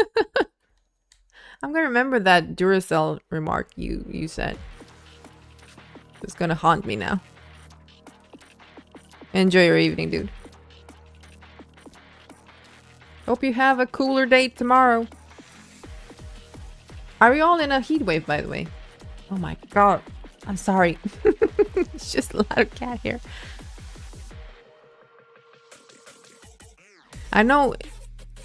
gonna remember that Duracell remark you said. It's gonna haunt me now. Enjoy your evening, dude. Hope you have a cooler day tomorrow. Are we all in a heat wave, by the way? Oh my god. I'm sorry. It's just a lot of cat hair. I know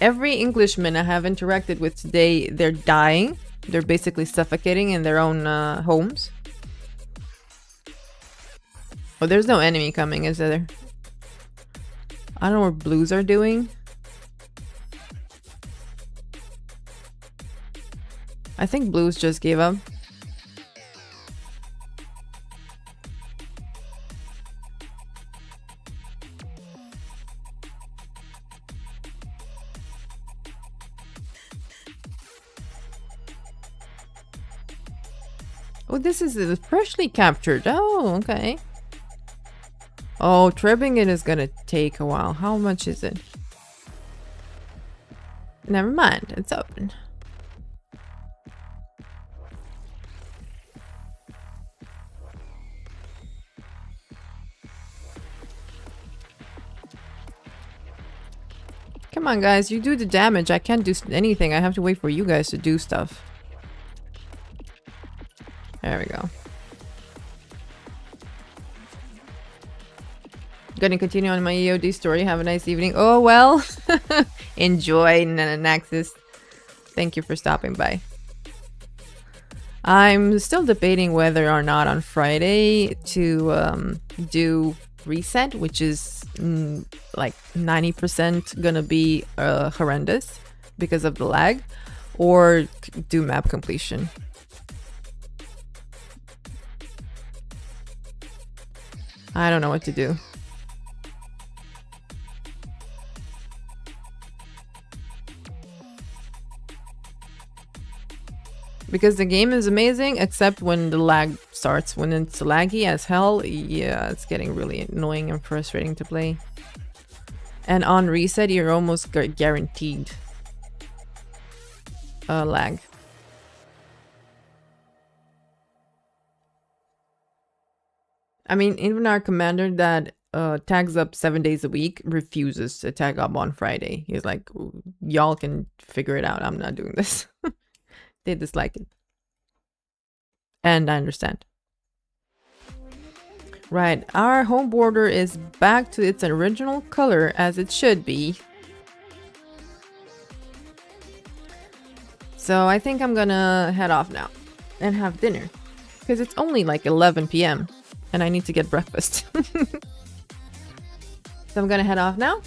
every Englishman I have interacted with today, they're dying. They're basically suffocating in their own homes. Oh, there's no enemy coming, is there? I don't know what blues are doing. I think blues just gave up. Oh, this is freshly captured. Oh, okay. Oh, tripping it is gonna take a while. How much is it? Never mind, it's open. Come on, guys, you do the damage. I can't do anything. I have to wait for you guys to do stuff. There we go. Gonna continue on my EOD story. Have a nice evening. Oh, well. Enjoy, Nanaxis. Thank you for stopping by. I'm still debating whether or not on Friday to do reset, which is like 90% gonna be horrendous because of the lag, or do map completion. I don't know what to do. Because the game is amazing, except when the lag starts. When it's laggy as hell, yeah, it's getting really annoying and frustrating to play. And on reset, you're almost guaranteed lag. I mean, even our commander that tags up 7 days a week refuses to tag up on Friday. He's like, y'all can figure it out. I'm not doing this. They dislike it. And I understand. Right, our home border is back to its original color as it should be. So I think I'm gonna head off now and have dinner because it's only like 11 p.m. and I need to get breakfast. So I'm gonna head off now.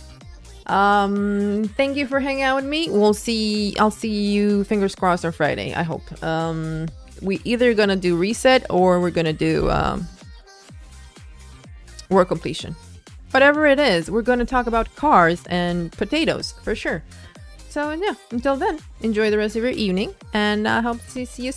Thank you for hanging out with me. I'll see you, fingers crossed, on Friday, I hope. We either gonna do reset or we're gonna do work completion. Whatever it is, we're gonna talk about cars and potatoes for sure. So yeah, until then, enjoy the rest of your evening, and I hope to see you